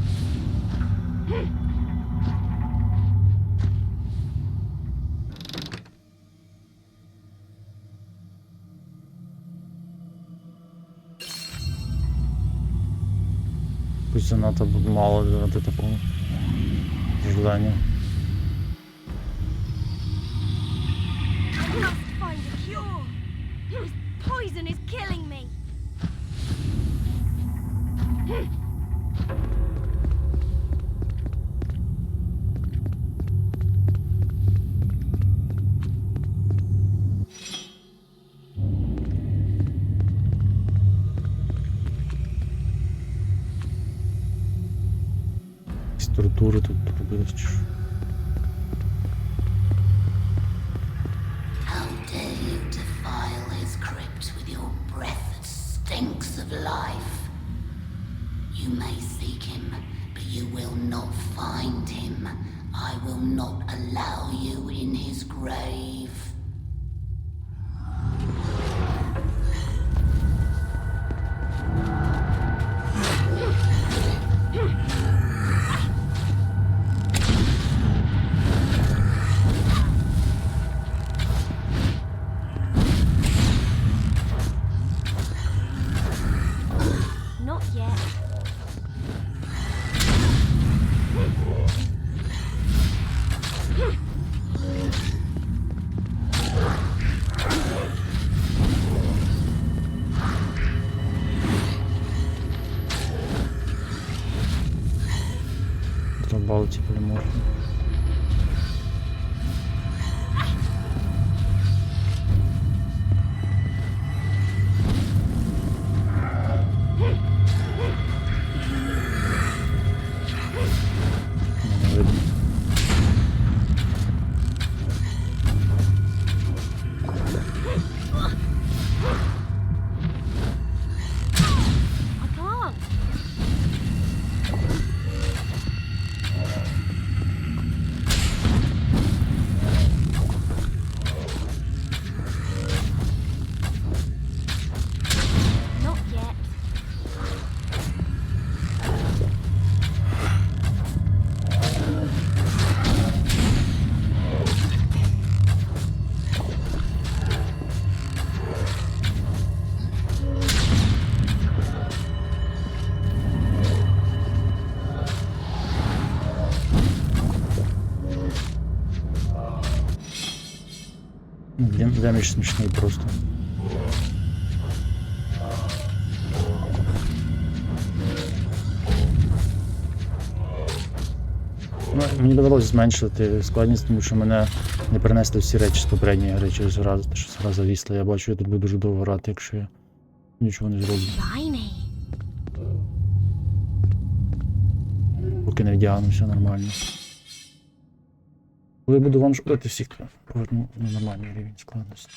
Пусть занадто мало для такого ожидания. тортури тут робили. How dare you defile his crypt with your breath that stinks of life? You may seek him, but you will not find him. I will not allow you in his grave. Not yet. Забавці поліморфні. Не видно. I can't. Not yet. Демідж смішний просто. Ну, мені довелося зменшити складність, тому що мене не перенесли всі речі з попередньої гри через раз, те, що гра завісла. Я бачу, я тут буду дуже довго грати, якщо я нічого не зроблю. Поки не вдягнуся нормально. Коли буду ваншотити всіх, поверну на нормальний рівень складності.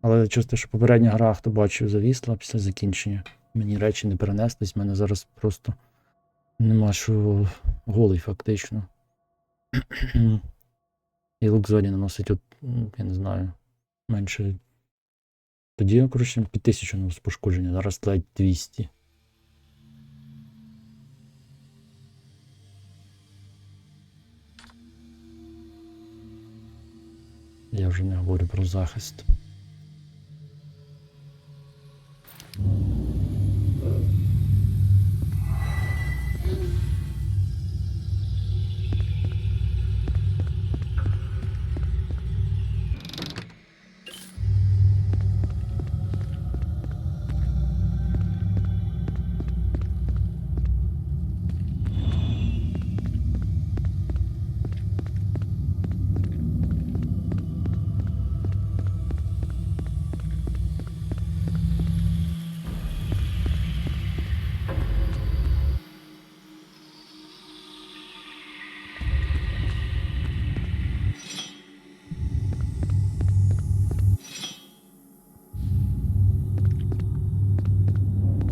Але через те, що попередня гра, хто бачив, завісла після закінчення. Мені речі не перенеслись, в мене зараз просто нема що голий фактично. І лук зоні наносить, от, я не знаю, менше. Тоді, коротше, під 1000 наносить пошкодження, зараз ледь 200. Я вже не говорю про захист.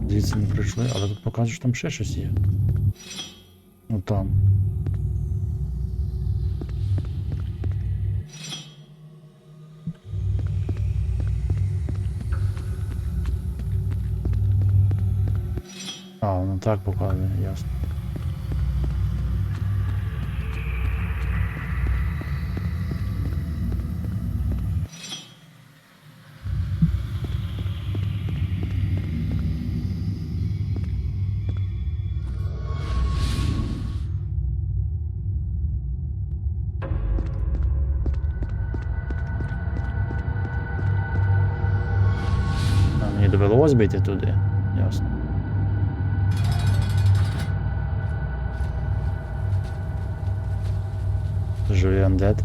Звідси не прийшли, але тут показує, що там ще щось є. Ну там. А, воно так показує, ясно. Мені довелось бити туди, ясно. Живий андед.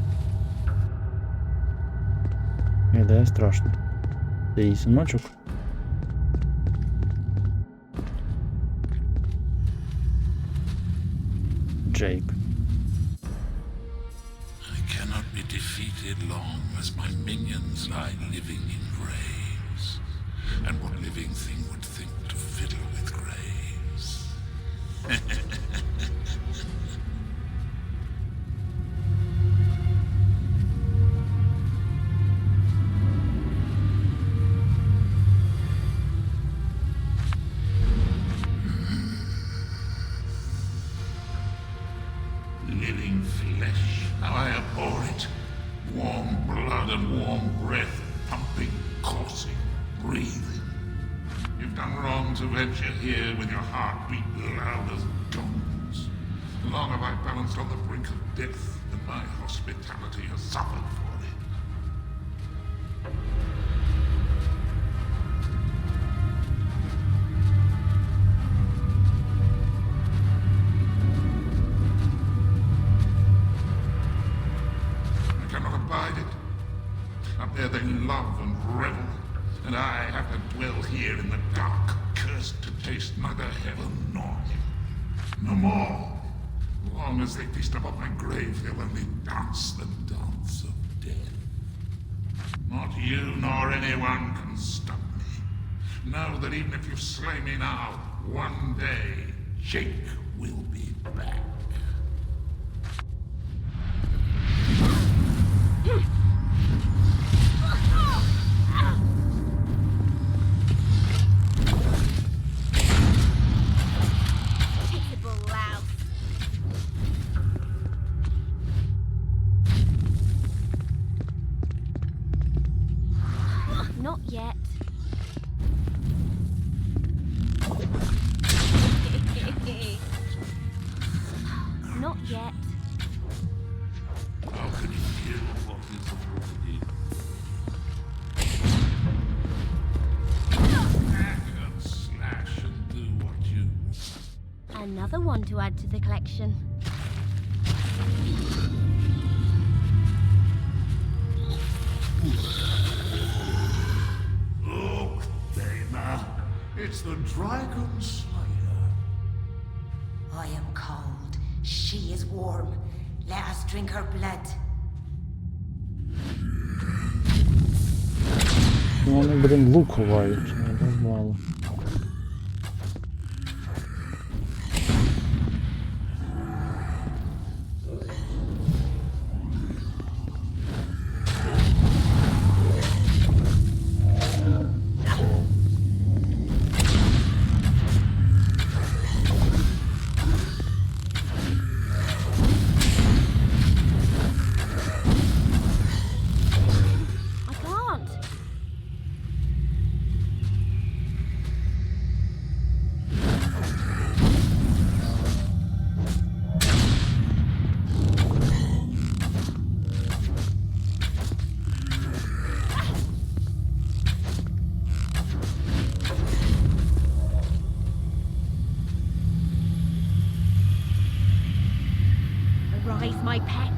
Іде страшно. Це її синочок. Джейк. I cannot be defeated long as my minions lie living in graves. And what living thing would think to fiddle with graves? Living flesh, how I abhor it. Warm blood and warm breath, pumping, coursing, breathing. You've done wrong to venture here with your heartbeat loud as guns. Long have I balanced on the brink of death, and my hospitality has suffered for it. I cannot abide it. Up there they love and revel, and I have to dwell here in the dark, cursed to taste neither heaven nor hell. No more. Long as they feast above my grave, they'll only dance the dance of death. Not you nor anyone can stop me. Know that even if you slay me now, one day, Jake will be back. Not yet. Not yet. How can you kill what is already? Hack and slash and do what you... Another one to add to the collection. Look, Dana. It's the Dragon Slayer. I am cold. She is warm. Let us drink her blood. Вони, блін, лук ховають, не дозвали. I can't. Arise, my pet.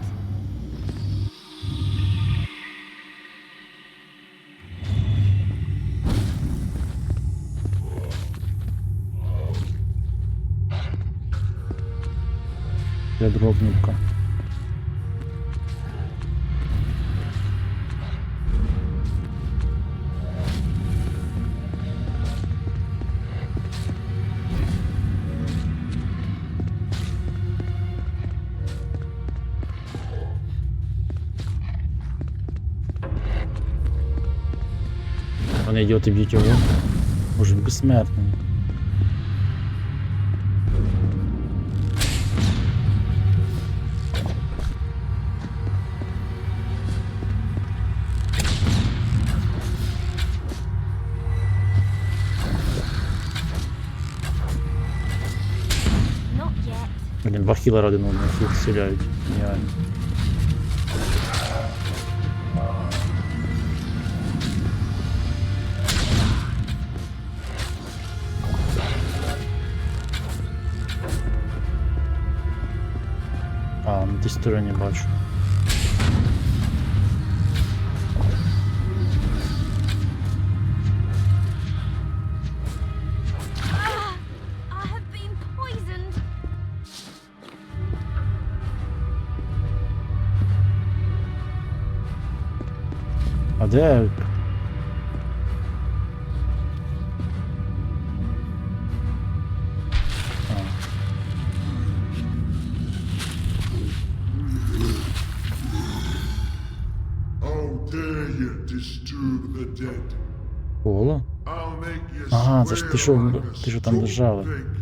Де друга кнопка? Вони йдуть і б'ють його. Може, він безсмертний. Not yet. Блін, два хілера один одного всіх стріляють. Геніально. А, на тій стороні бачу. I have been poisoned. А де? How dare you disturb the dead? Коло? I'll make you Ага, це ж swear ти що, like a ти що там держали. stone pig.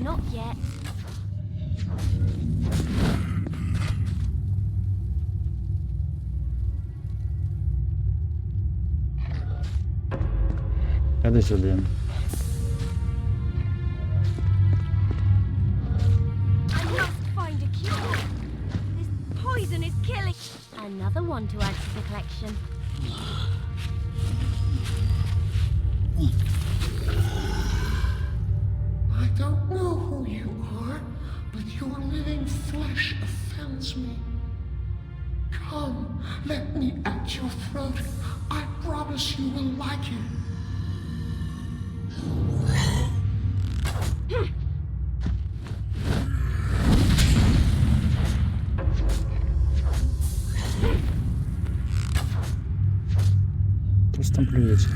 Not yet. Іди сюди. I must find a cure. This poison is killing. Another one to add to the collection. I don't know who you are, but your living flesh offends me. Come, let me at your throat. I promise you will like it. Хтось там плюється.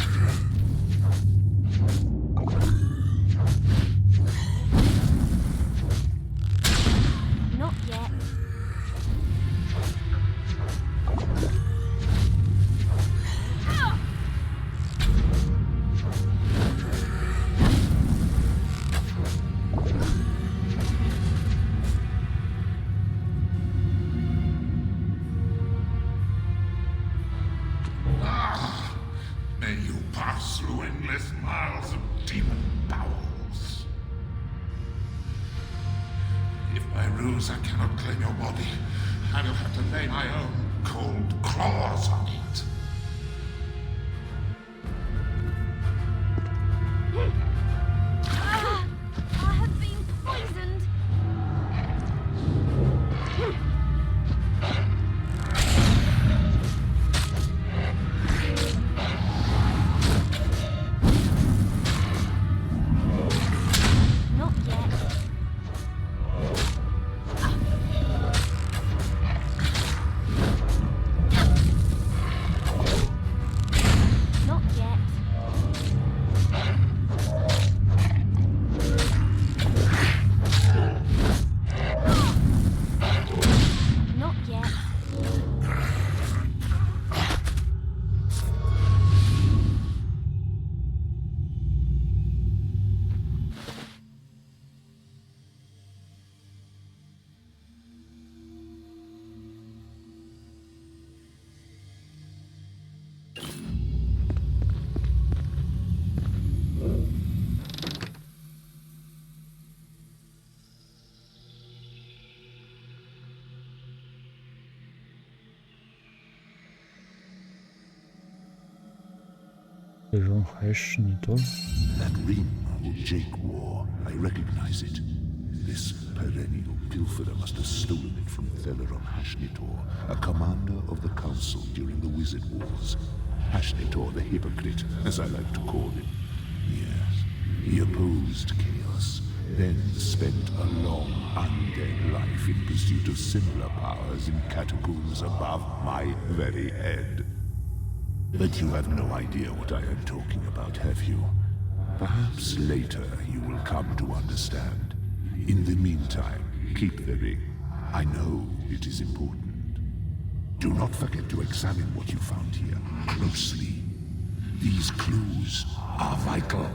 Not yet. May you pass through endless miles of demon bowels. If by rules I cannot claim your body, I will have to lay my own cold claws on it. I have been poisoned. Not yet. Not yet. Not yet. That ring will Jake wore. I recognize it. This perennial pilferer must have stolen it from Theleron Hashnitor, a commander of the Council during the Wizard Wars. Hashnitor the Hypocrite, as I like to call him. Yes, he opposed chaos, then spent a long, undead life in pursuit of similar powers in catacombs above my very head. But you have no idea what I am talking about, have you? Perhaps later you will come to understand. In the meantime, keep the ring. I know it is important. Do not forget to examine what you found here closely. These clues are vital.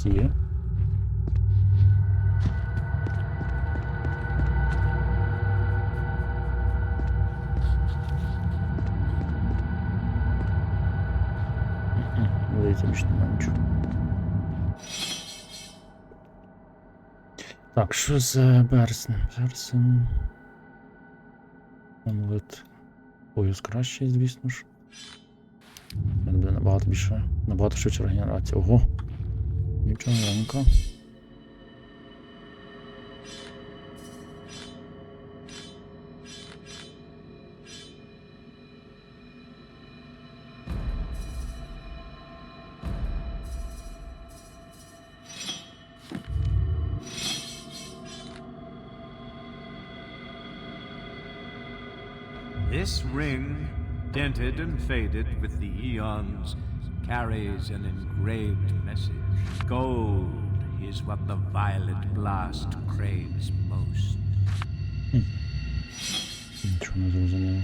Є. здається, більше немає нічого. Так, що з березнем? Березень... Амулет. Пояс кращий, звісно ж. Це буде набагато більше, набагато швидше регенерація. Ого! Нічого. This ring, dented and faded with the eons, carries an engraved message. Gold is what the violet blast craves most. Нічого не зрозуміло.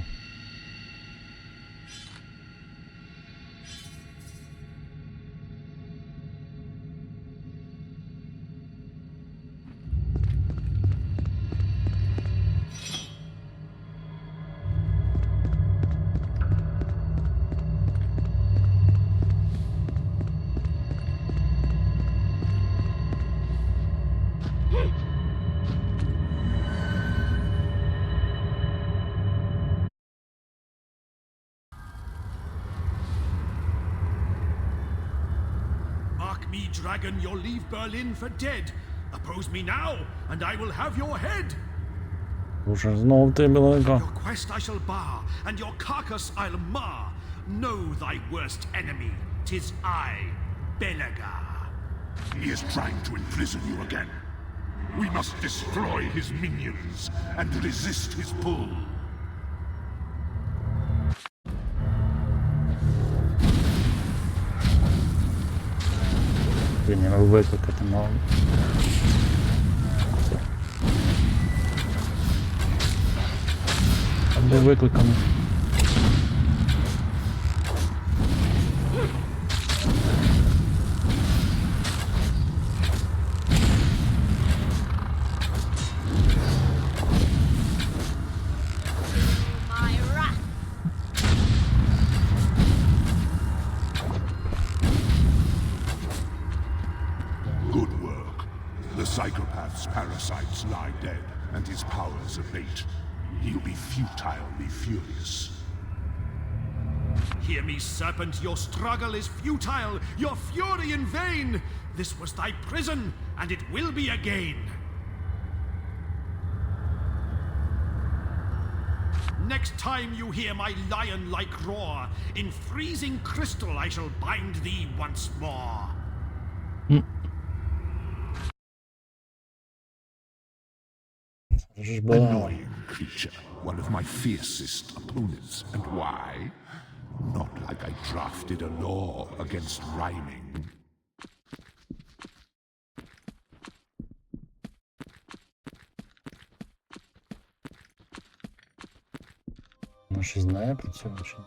Mark me, dragon, you'll leave Berlin for dead. Oppose me now, and I will have your head. Боже, знов ти, миленька. Your quest I shall bar, and your carcass I'll mar. Know thy worst enemy, 'tis I, Belagar. He is trying to imprison you again. We must destroy his minions and resist his pull. Блін, я мав викликати, мав. Все. Або викликано. Psychopath's parasites lie dead, and his powers abate. He'll be futilely furious. Hear me, serpent, your struggle is futile, your fury in vain. This was thy prison, and it will be again. Next time you hear my lion-like roar, in freezing crystal I shall bind thee once more. Annoying creature, one of my fiercest opponents. And why? Not like I drafted a law against rhyming. Ну, щось знає про цього чи?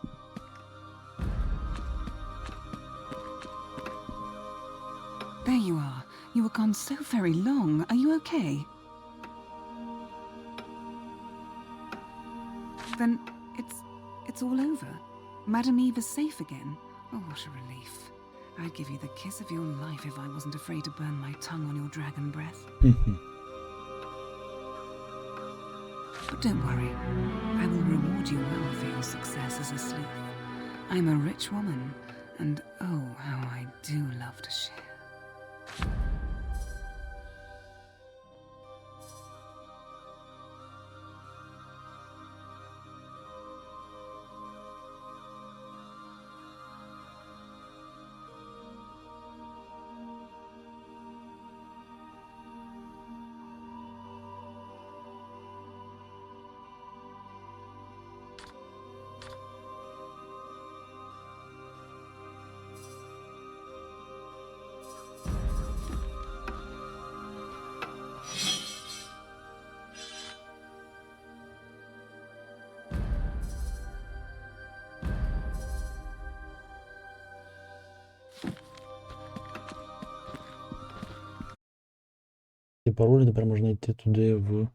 There you are. You were gone so very long. Are you okay? Then it's all over. Madame Eve is safe again. Oh, what a relief. I'd give you the kiss of your life if I wasn't afraid to burn my tongue on your dragon breath. But don't worry. I will reward you well for your success as a sleuth. I'm a rich woman, and oh, how I do love to share. Ці паролі тепер можна йти туди в...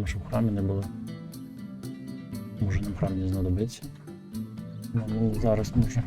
ми ще в храмі не були. Може нам храм не знадобиться. Ну, зараз може.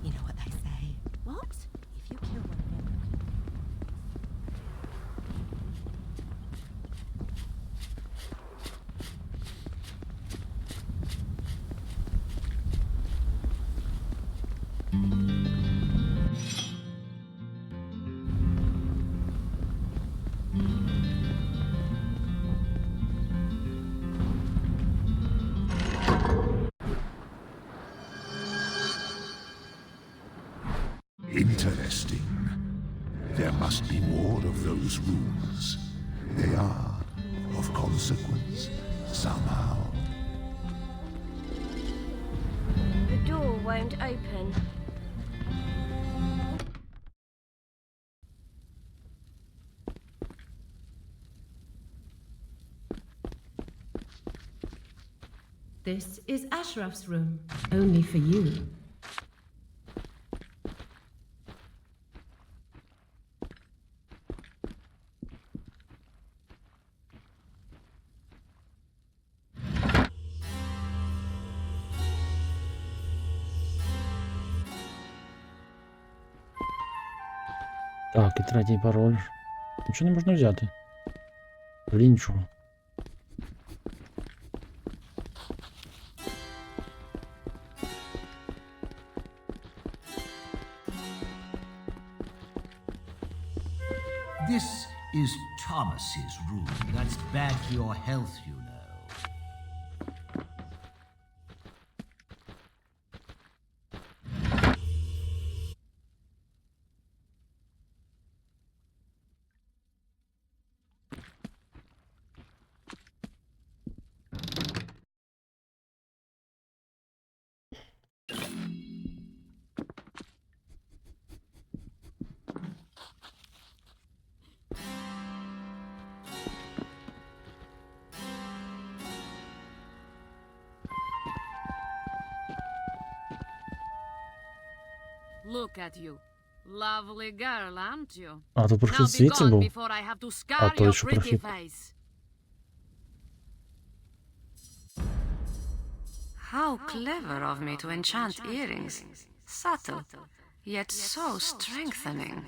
You know what they say. What? If you kill one of them. Interesting. There must be more of those rooms. They are of consequence, somehow. The door won't open. This is Ashraf's room, only for you. Так, і третій пароль. Нічого не можна взяти. Блін, чого? This is Thomas's room. That's bad for your health, you know. Look at you. Lovely girl, aren't you? А, тут Now прохід be звідси gone був. before I have to А scar той, your що pretty прохід. face. How clever of me to enchant earrings. Subtle, yet so strengthening.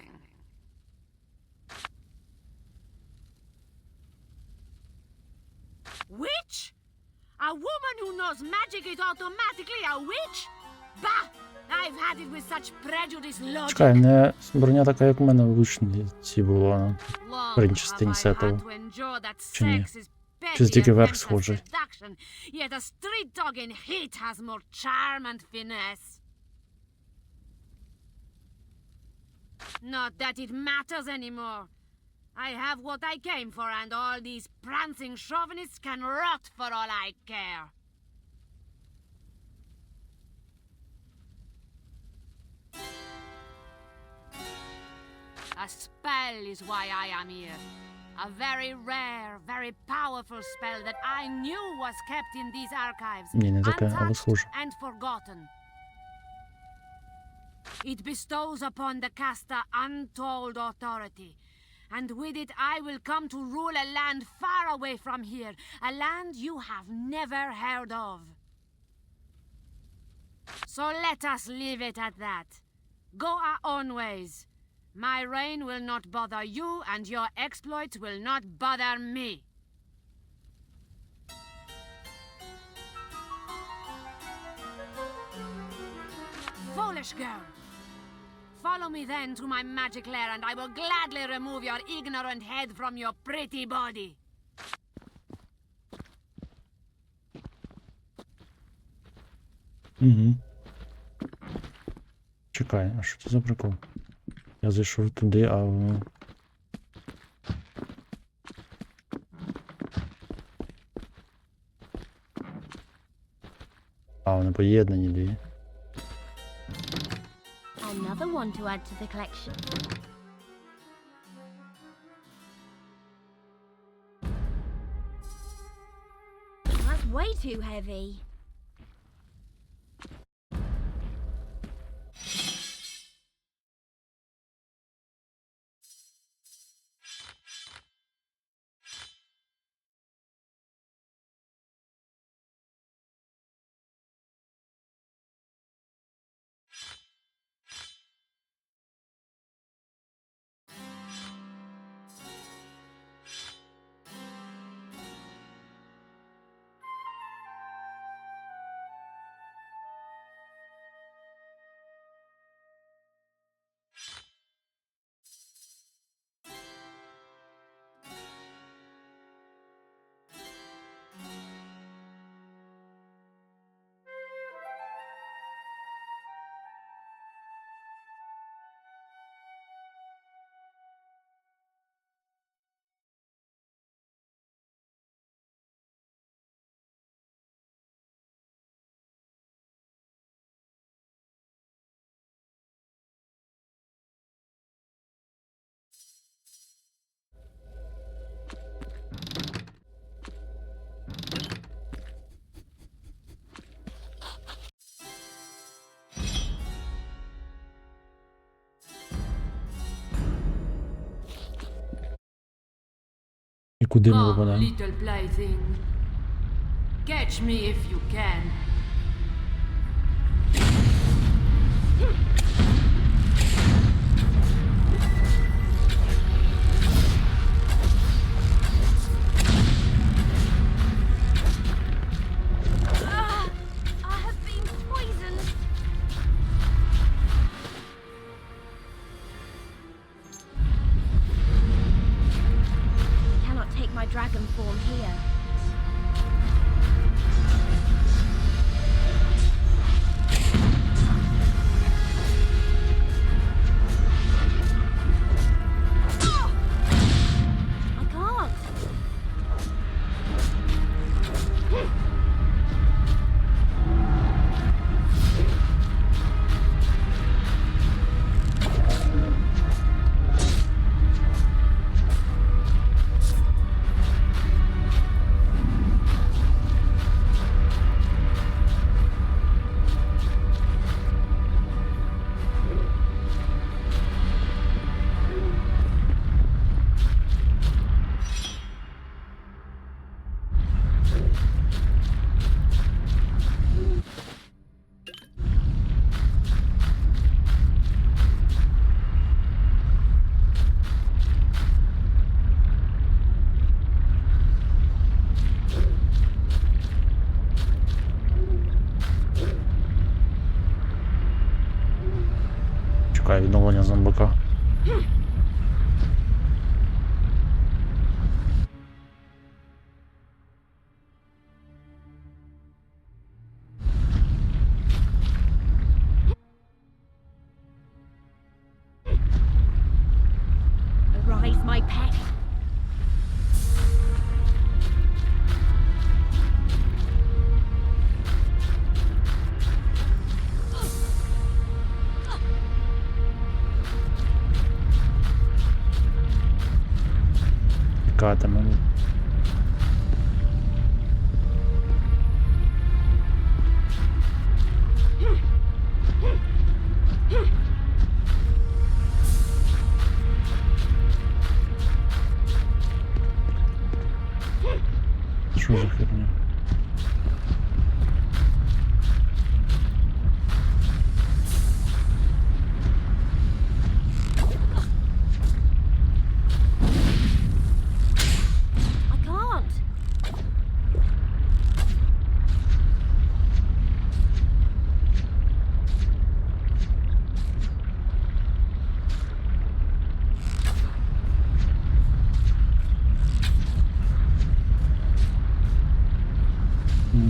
Witch? A woman who knows magic is automatically a witch? Bah! I've had it with such prejudice logic. Чекай, не броня така, як у мене в лучниці була на передній частині сетову. Чи ні? Чи тільки верх схожий? Yet a street dog in heat has more charm and finesse. Not that it matters anymore. I have what I came for, and all these prancing chauvinists can rot for all I care. A spell is why I am here. A very rare, very powerful spell that I knew was kept in these archives, Ні, не таке, але untouched схоже. and forgotten. It bestows upon the caster untold authority, and with it I will come to rule a land far away from here, a land you have never heard of. So let us leave it at that. Go our own ways. My reign will not bother you, and your exploits will not bother me. Foolish girl! Follow me then to my magic lair, and I will gladly remove your ignorant head from your pretty body. Угу. Чекай, а що це за прикол? Я зайшов туди, а воно... А, вони поєднані дві. Another one to add to the collection. That's way too heavy. І куди ми Come, попадаємо? little plaything. Catch me if you can. I have been poisoned. Cannot take my dragon form here. I can't. Чекай, відновлення зомбака. Arise, my pet. Тікатимемо. Що за херня?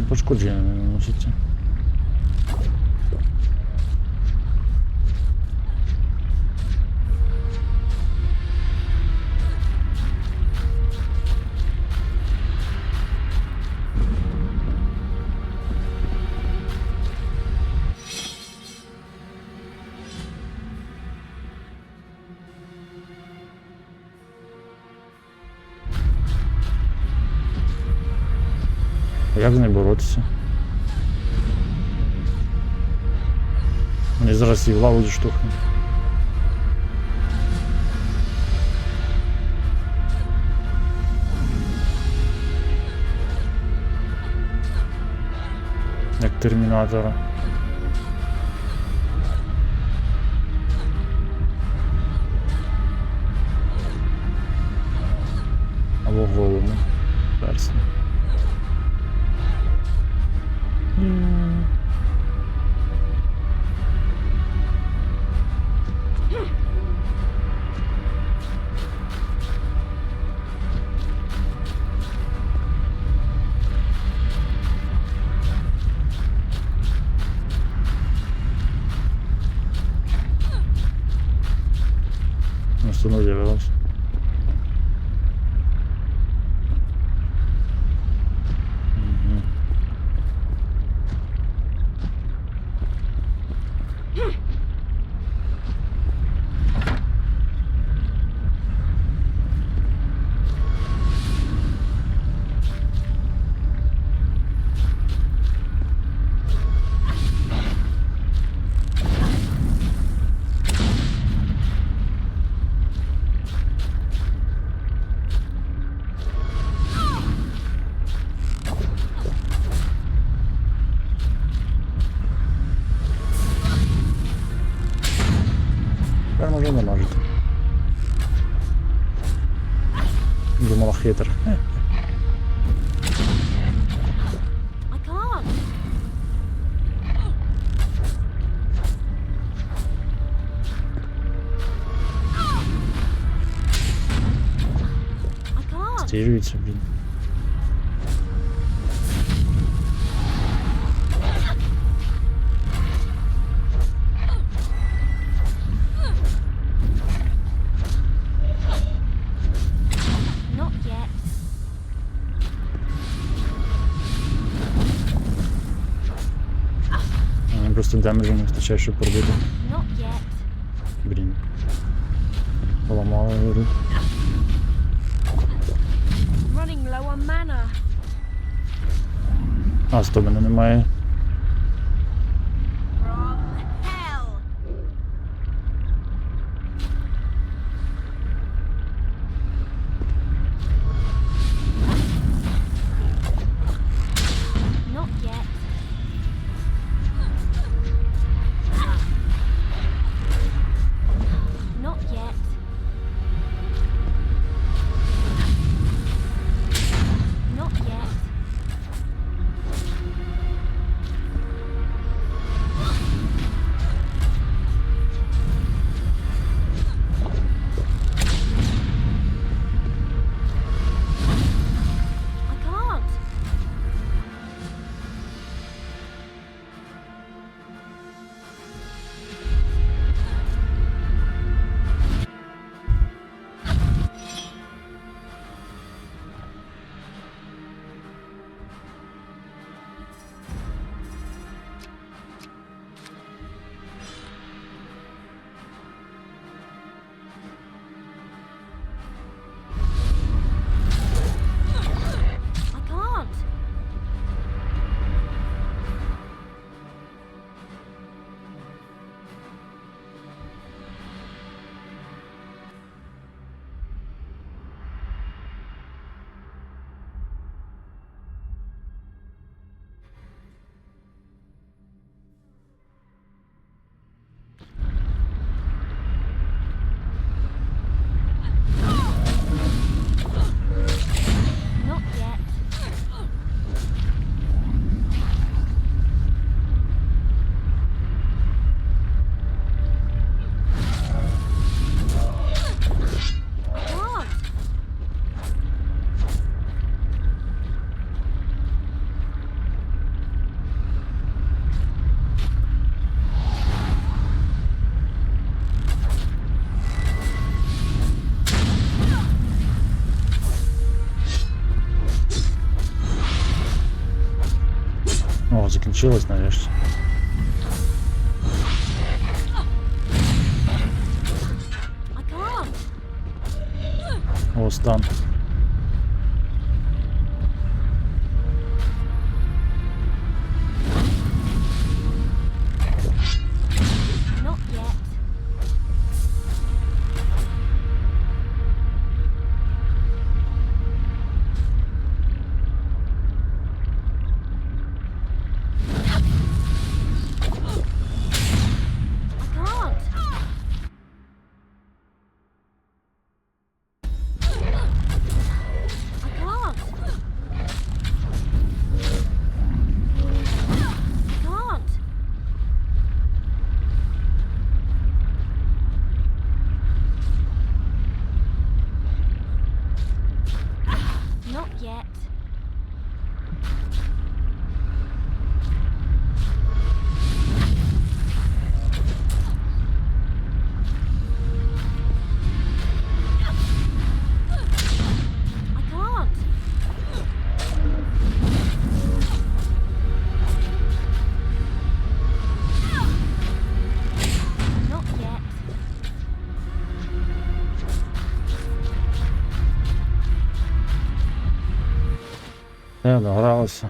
пошкодження не наноситься. А як з нею боротися? Мені зараз її в лаву зіштовхнуть. Як Термінатора. Або голому. Персні. Воно з'явилося. Тепер можна намажити. Думала хитр. Стежується, блін. Просто демеджу не вистачає, щоб пробити. Блін. Поламала гру. А, стоп, мене немає. закінчилось нарешті. О, стан. Not yet. Not yet. I can't. Not yet. Догралося.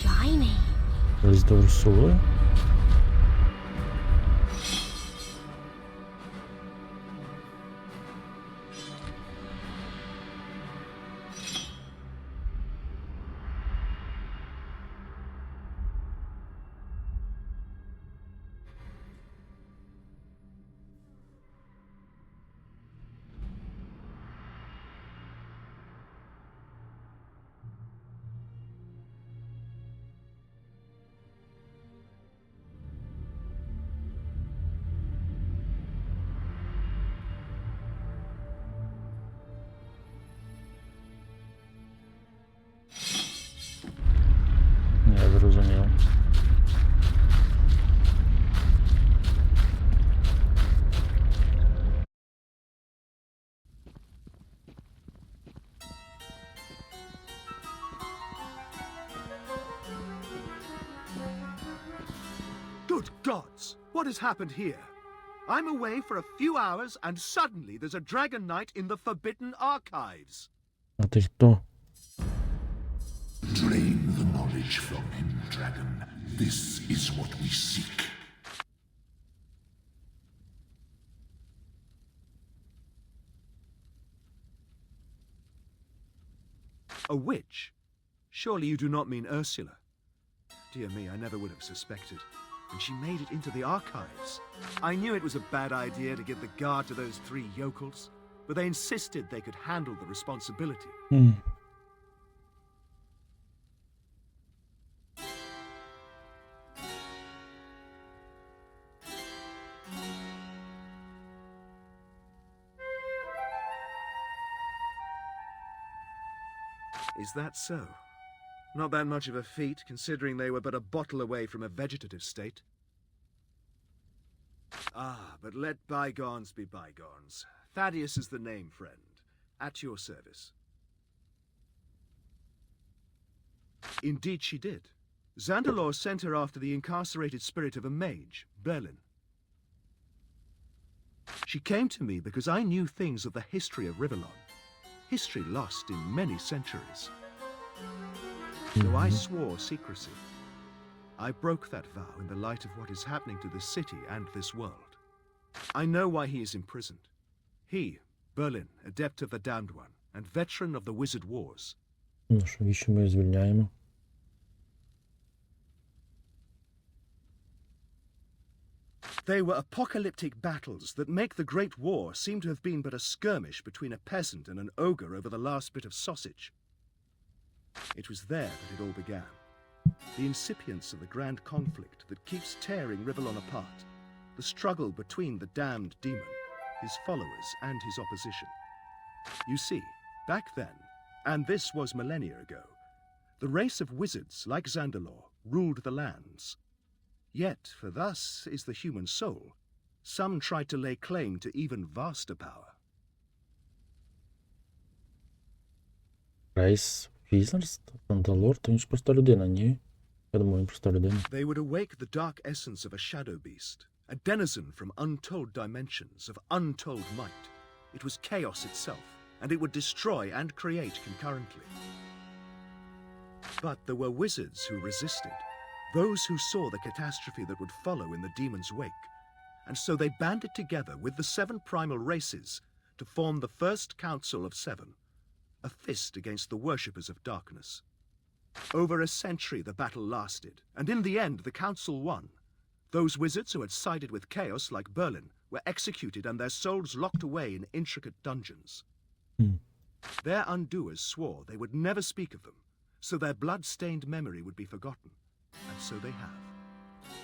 Shiny. Ось до Урсули. Я зрозумів. Good gods! What has happened here? I'm away for a few hours and suddenly there's a Dragon Knight in the Forbidden Archives. А ти хто? Drain the knowledge from him, dragon. This is what we seek. A witch? Surely you do not mean Ursula. Dear me, I never would have suspected. And she made it into the archives. I knew it was a bad idea to give the guard to those three yokels, but they insisted they could handle the responsibility. Is that so? Not that much of a feat, considering they were but a bottle away from a vegetative state. Ah, but let bygones be bygones. Thaddeus is the name, friend. At your service. Indeed she did. Zandalor sent her after the incarcerated spirit of a mage, Berlin. She came to me because I knew things of the history of Rivellon. History lost in many centuries. Though I swore secrecy, I broke that vow in the light of what is happening to this city and this world. I know why he is imprisoned. He, Berlin, adept of the Damned One, and veteran of the Wizard Wars. Ну, навіщо ми звільняємо? They were apocalyptic battles that make the Great War seem to have been but a skirmish between a peasant and an ogre over the last bit of sausage. It was there that it all began. The incipience of the grand conflict that keeps tearing Rivellon apart. The struggle between the damned demon, his followers, and his opposition. You see, back then, and this was millennia ago, the race of wizards like Zandalore ruled the lands. Yet, for thus is the human soul, some tried to lay claim to even vaster power. Рейс Візерс? Зандалор? То він ж просто людина, ні? Я думаю, він просто людина. They would awake the dark essence of a shadow beast, a denizen from untold dimensions, of untold might. It was chaos itself, and it would destroy and create concurrently. But there were wizards who resisted, those who saw the catastrophe that would follow in the demon's wake, and so they banded together with the 7 primal races to form the First Council of 7, a fist against the worshippers of darkness. Over a century the battle lasted, and in the end the council won. Those wizards who had sided with chaos, like Berlin, were executed and their souls locked away in intricate dungeons. Their undoers swore they would never speak of them, so their blood-stained memory would be forgotten. And so they have.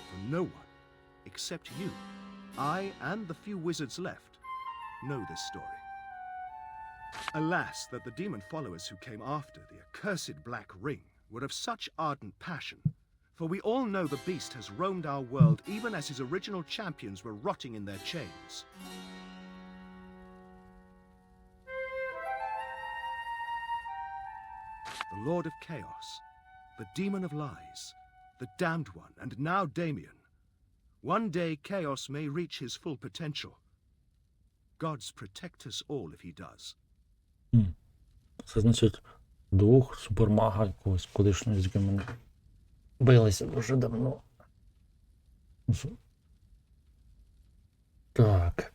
For no one, except you, I, and the few wizards left, know this story. Alas, that the demon followers who came after the accursed Black Ring were of such ardent passion, for we all know the beast has roamed our world even as his original champions were rotting in their chains. The Lord of Chaos, the Demon of Lies, the Damned One, and now Damien. One day Chaos may reach his full potential. Gods protect us all if he does. Це значить дух супермага якогось колишнього, з яким ми билися дуже давно. Так.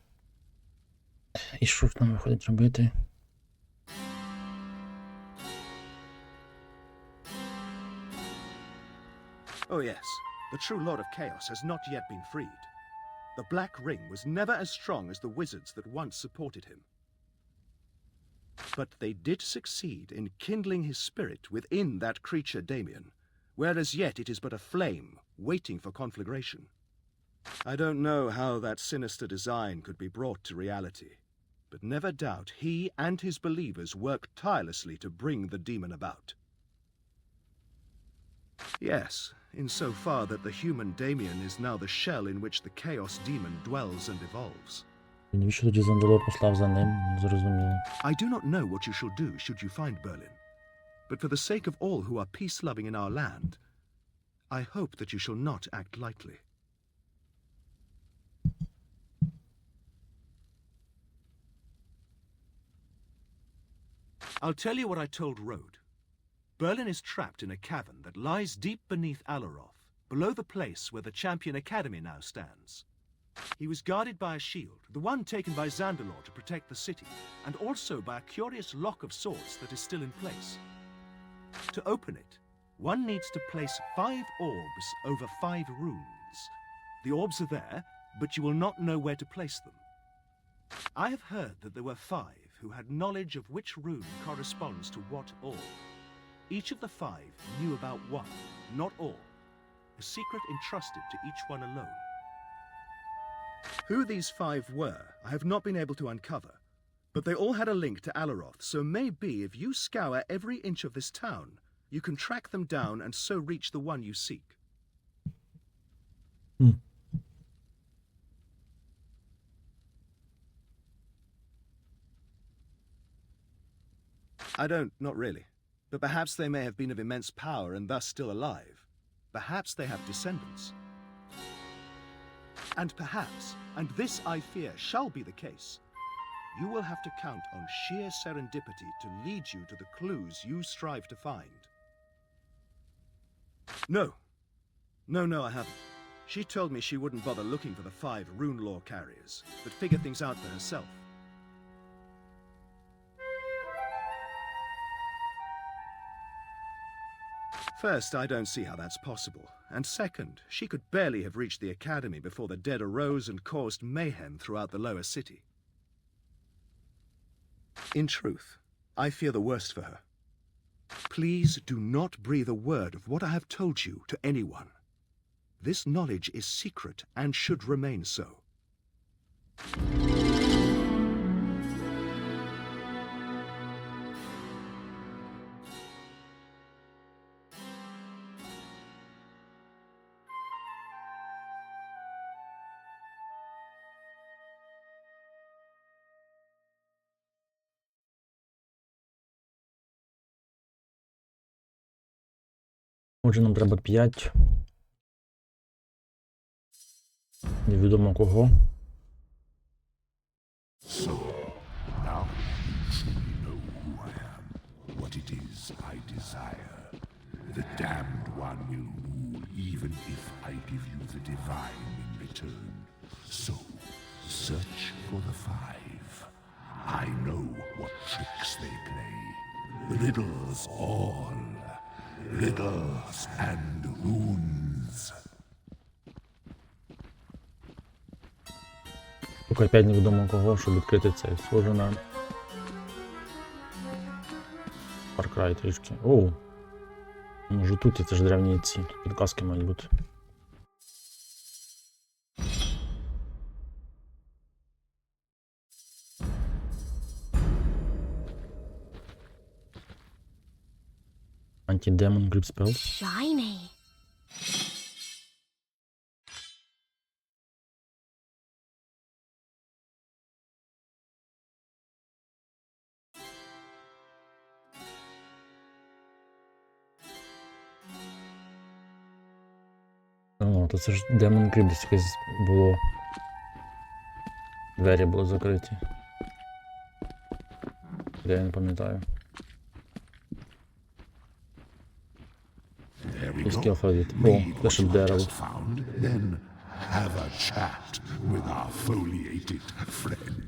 І що ж нам виходить робити? Oh yes, the true Lord of Chaos has not yet been freed. The Black Ring was never as strong as the wizards that once supported him. But they did succeed in kindling his spirit within that creature Damien, whereas yet it is but a flame waiting for conflagration. I don't know how that sinister design could be brought to reality, but never doubt he and his believers worked tirelessly to bring the demon about. Yes, insofar that the human Damien is now the shell in which the Chaos Demon dwells and evolves. Навіщо тоді Зандалор послав за ним? Не зрозуміло. I do not know what you shall do should you find Berlin, but for the sake of all who are peace-loving in our land, I hope that you shall not act lightly. I'll tell you what I told Rode. Berlin is trapped in a cavern that lies deep beneath Alaroth, below the place where the Champion Academy now stands. He was guarded by a shield, the one taken by Zandalore to protect the city, and also by a curious lock of sorts that is still in place. To open it, one needs to place 5 orbs over 5 runes. The orbs are there, but you will not know where to place them. I have heard that there were 5 who had knowledge of which rune corresponds to what orb. Each of the 5 knew about one, not all, a secret entrusted to each one alone. Who these 5 were, I have not been able to uncover, but they all had a link to Alaroth, so maybe if you scour every inch of this town, you can track them down and so reach the one you seek. I don't, not really. But perhaps they may have been of immense power and thus still alive. Perhaps they have descendants. And perhaps, and this I fear shall be the case, you will have to count on sheer serendipity to lead you to the clues you strive to find. No, I haven't. She told me she wouldn't bother looking for the 5 rune lore carriers, but figure things out for herself. First, I don't see how that's possible. And second, she could barely have reached the academy before the dead arose and caused mayhem throughout the lower city. In truth, I fear the worst for her. Please do not breathe a word of what I have told you to anyone. This knowledge is secret and should remain so. Отже, нам треба 5. Невідомо кого. So, now you truly know who I am, what it is I desire. The damned one will rule even if I give you the divine in return. So, search for the 5. I know what tricks they play. Riddles all. Riddles and runes. Шукай 5 невідомо кого, щоб відкрити цей. Схоже на Far Cry трішки. Оу. Може тут, це ж древні ці. Тут підказки мають бути. Anti-demon grip spells. Shiny. О, то це ж Demon Grip, десь якесь було. Двері були закриті. Я не пам'ятаю. Який алфавіт. О, це щоб дерево. Then have a chat with our foliated friend.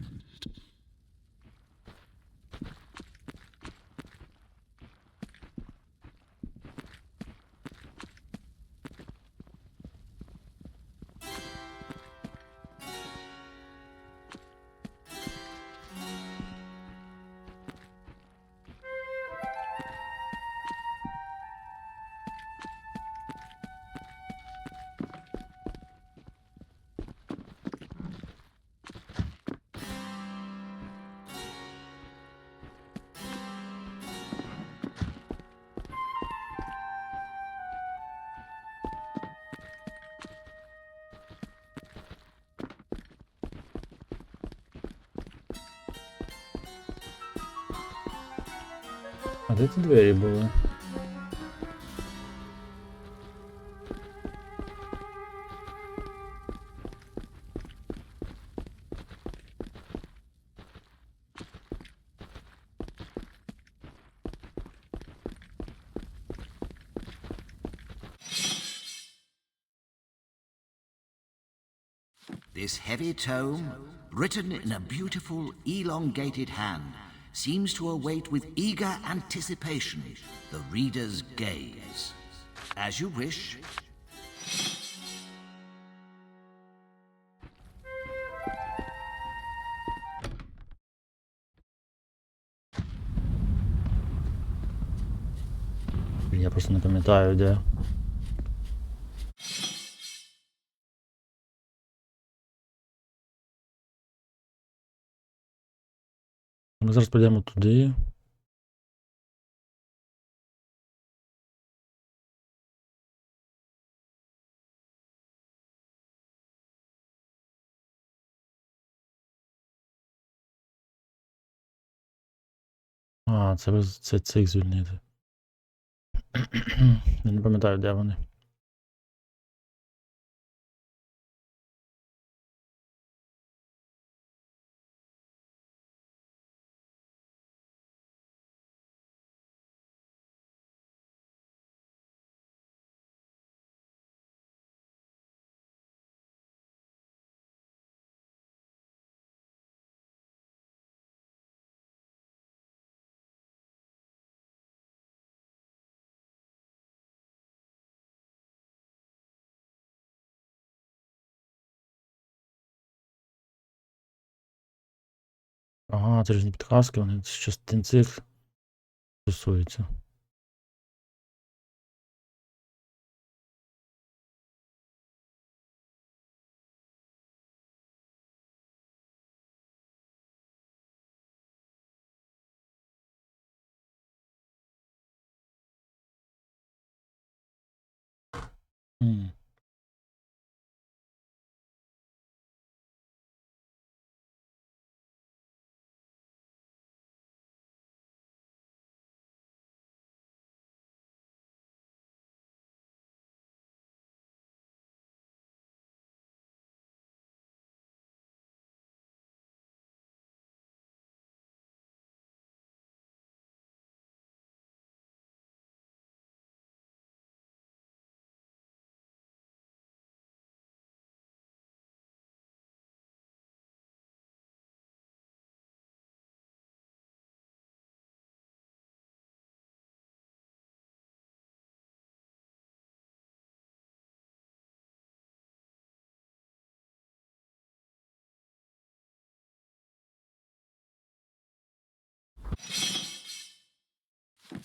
А де ті двері були? This heavy tome, written in a beautiful, elongated hand, seems to await with eager anticipation the reader's gaze. As you wish. Я просто не пам'ятаю, де. Ми зараз підемо туди. А, це цих звільнити. Я не пам'ятаю, де вони. Ага, це ж не підказки, вони частин цих стосуються.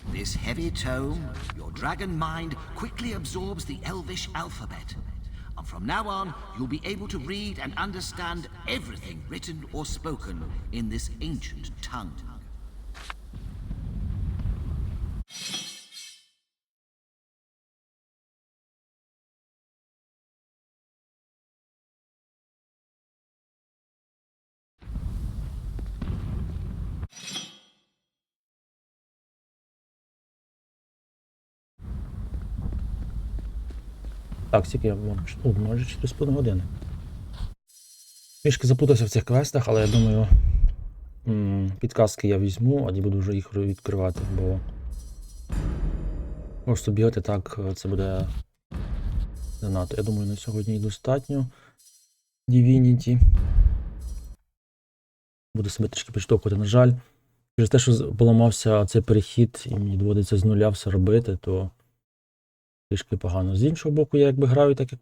This heavy tome, your dragon mind quickly absorbs the Elvish alphabet. And from now on, you'll be able to read and understand everything written or spoken in this ancient tongue. Так, скільки я може 4,5 години. Трішки заплутався в цих квестах, але я думаю, підказки я візьму, а не буду вже їх відкривати, бо просто бігати так, це буде занадто. Я думаю, на сьогодні і достатньо. Divinity. Буду себе трішки підштовхувати. На жаль, через те, що поламався цей перехід і мені доводиться з нуля все робити, то трішки погано. З іншого боку, я якби граю так, як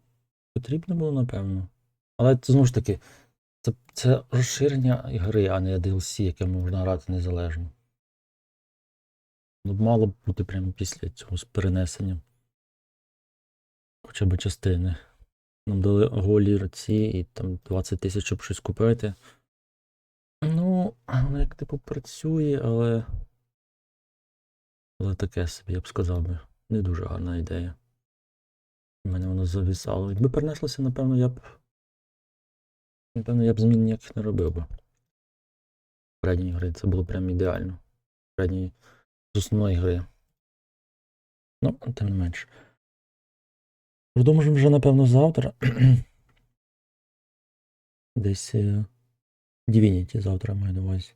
потрібно було, напевно. Але це, знову ж таки, це розширення гри, а не DLC, яке можна грати незалежно. Ну, мало б бути прямо після цього з перенесенням. Хоча б частини. Нам дали голі ці і там 20 тисяч, щоб щось купити. Ну, воно як типу працює, але таке собі, я б сказав би. Не дуже гарна ідея. У мене воно зависало. Якби перенеслося, напевно, я б змін ніяких не робив би. Передньої гри це було прям ідеально. Передньої з основної гри. Ну, тим не менш. Продовжимо вже, напевно, завтра. Десь Divinity завтра маю на увазі.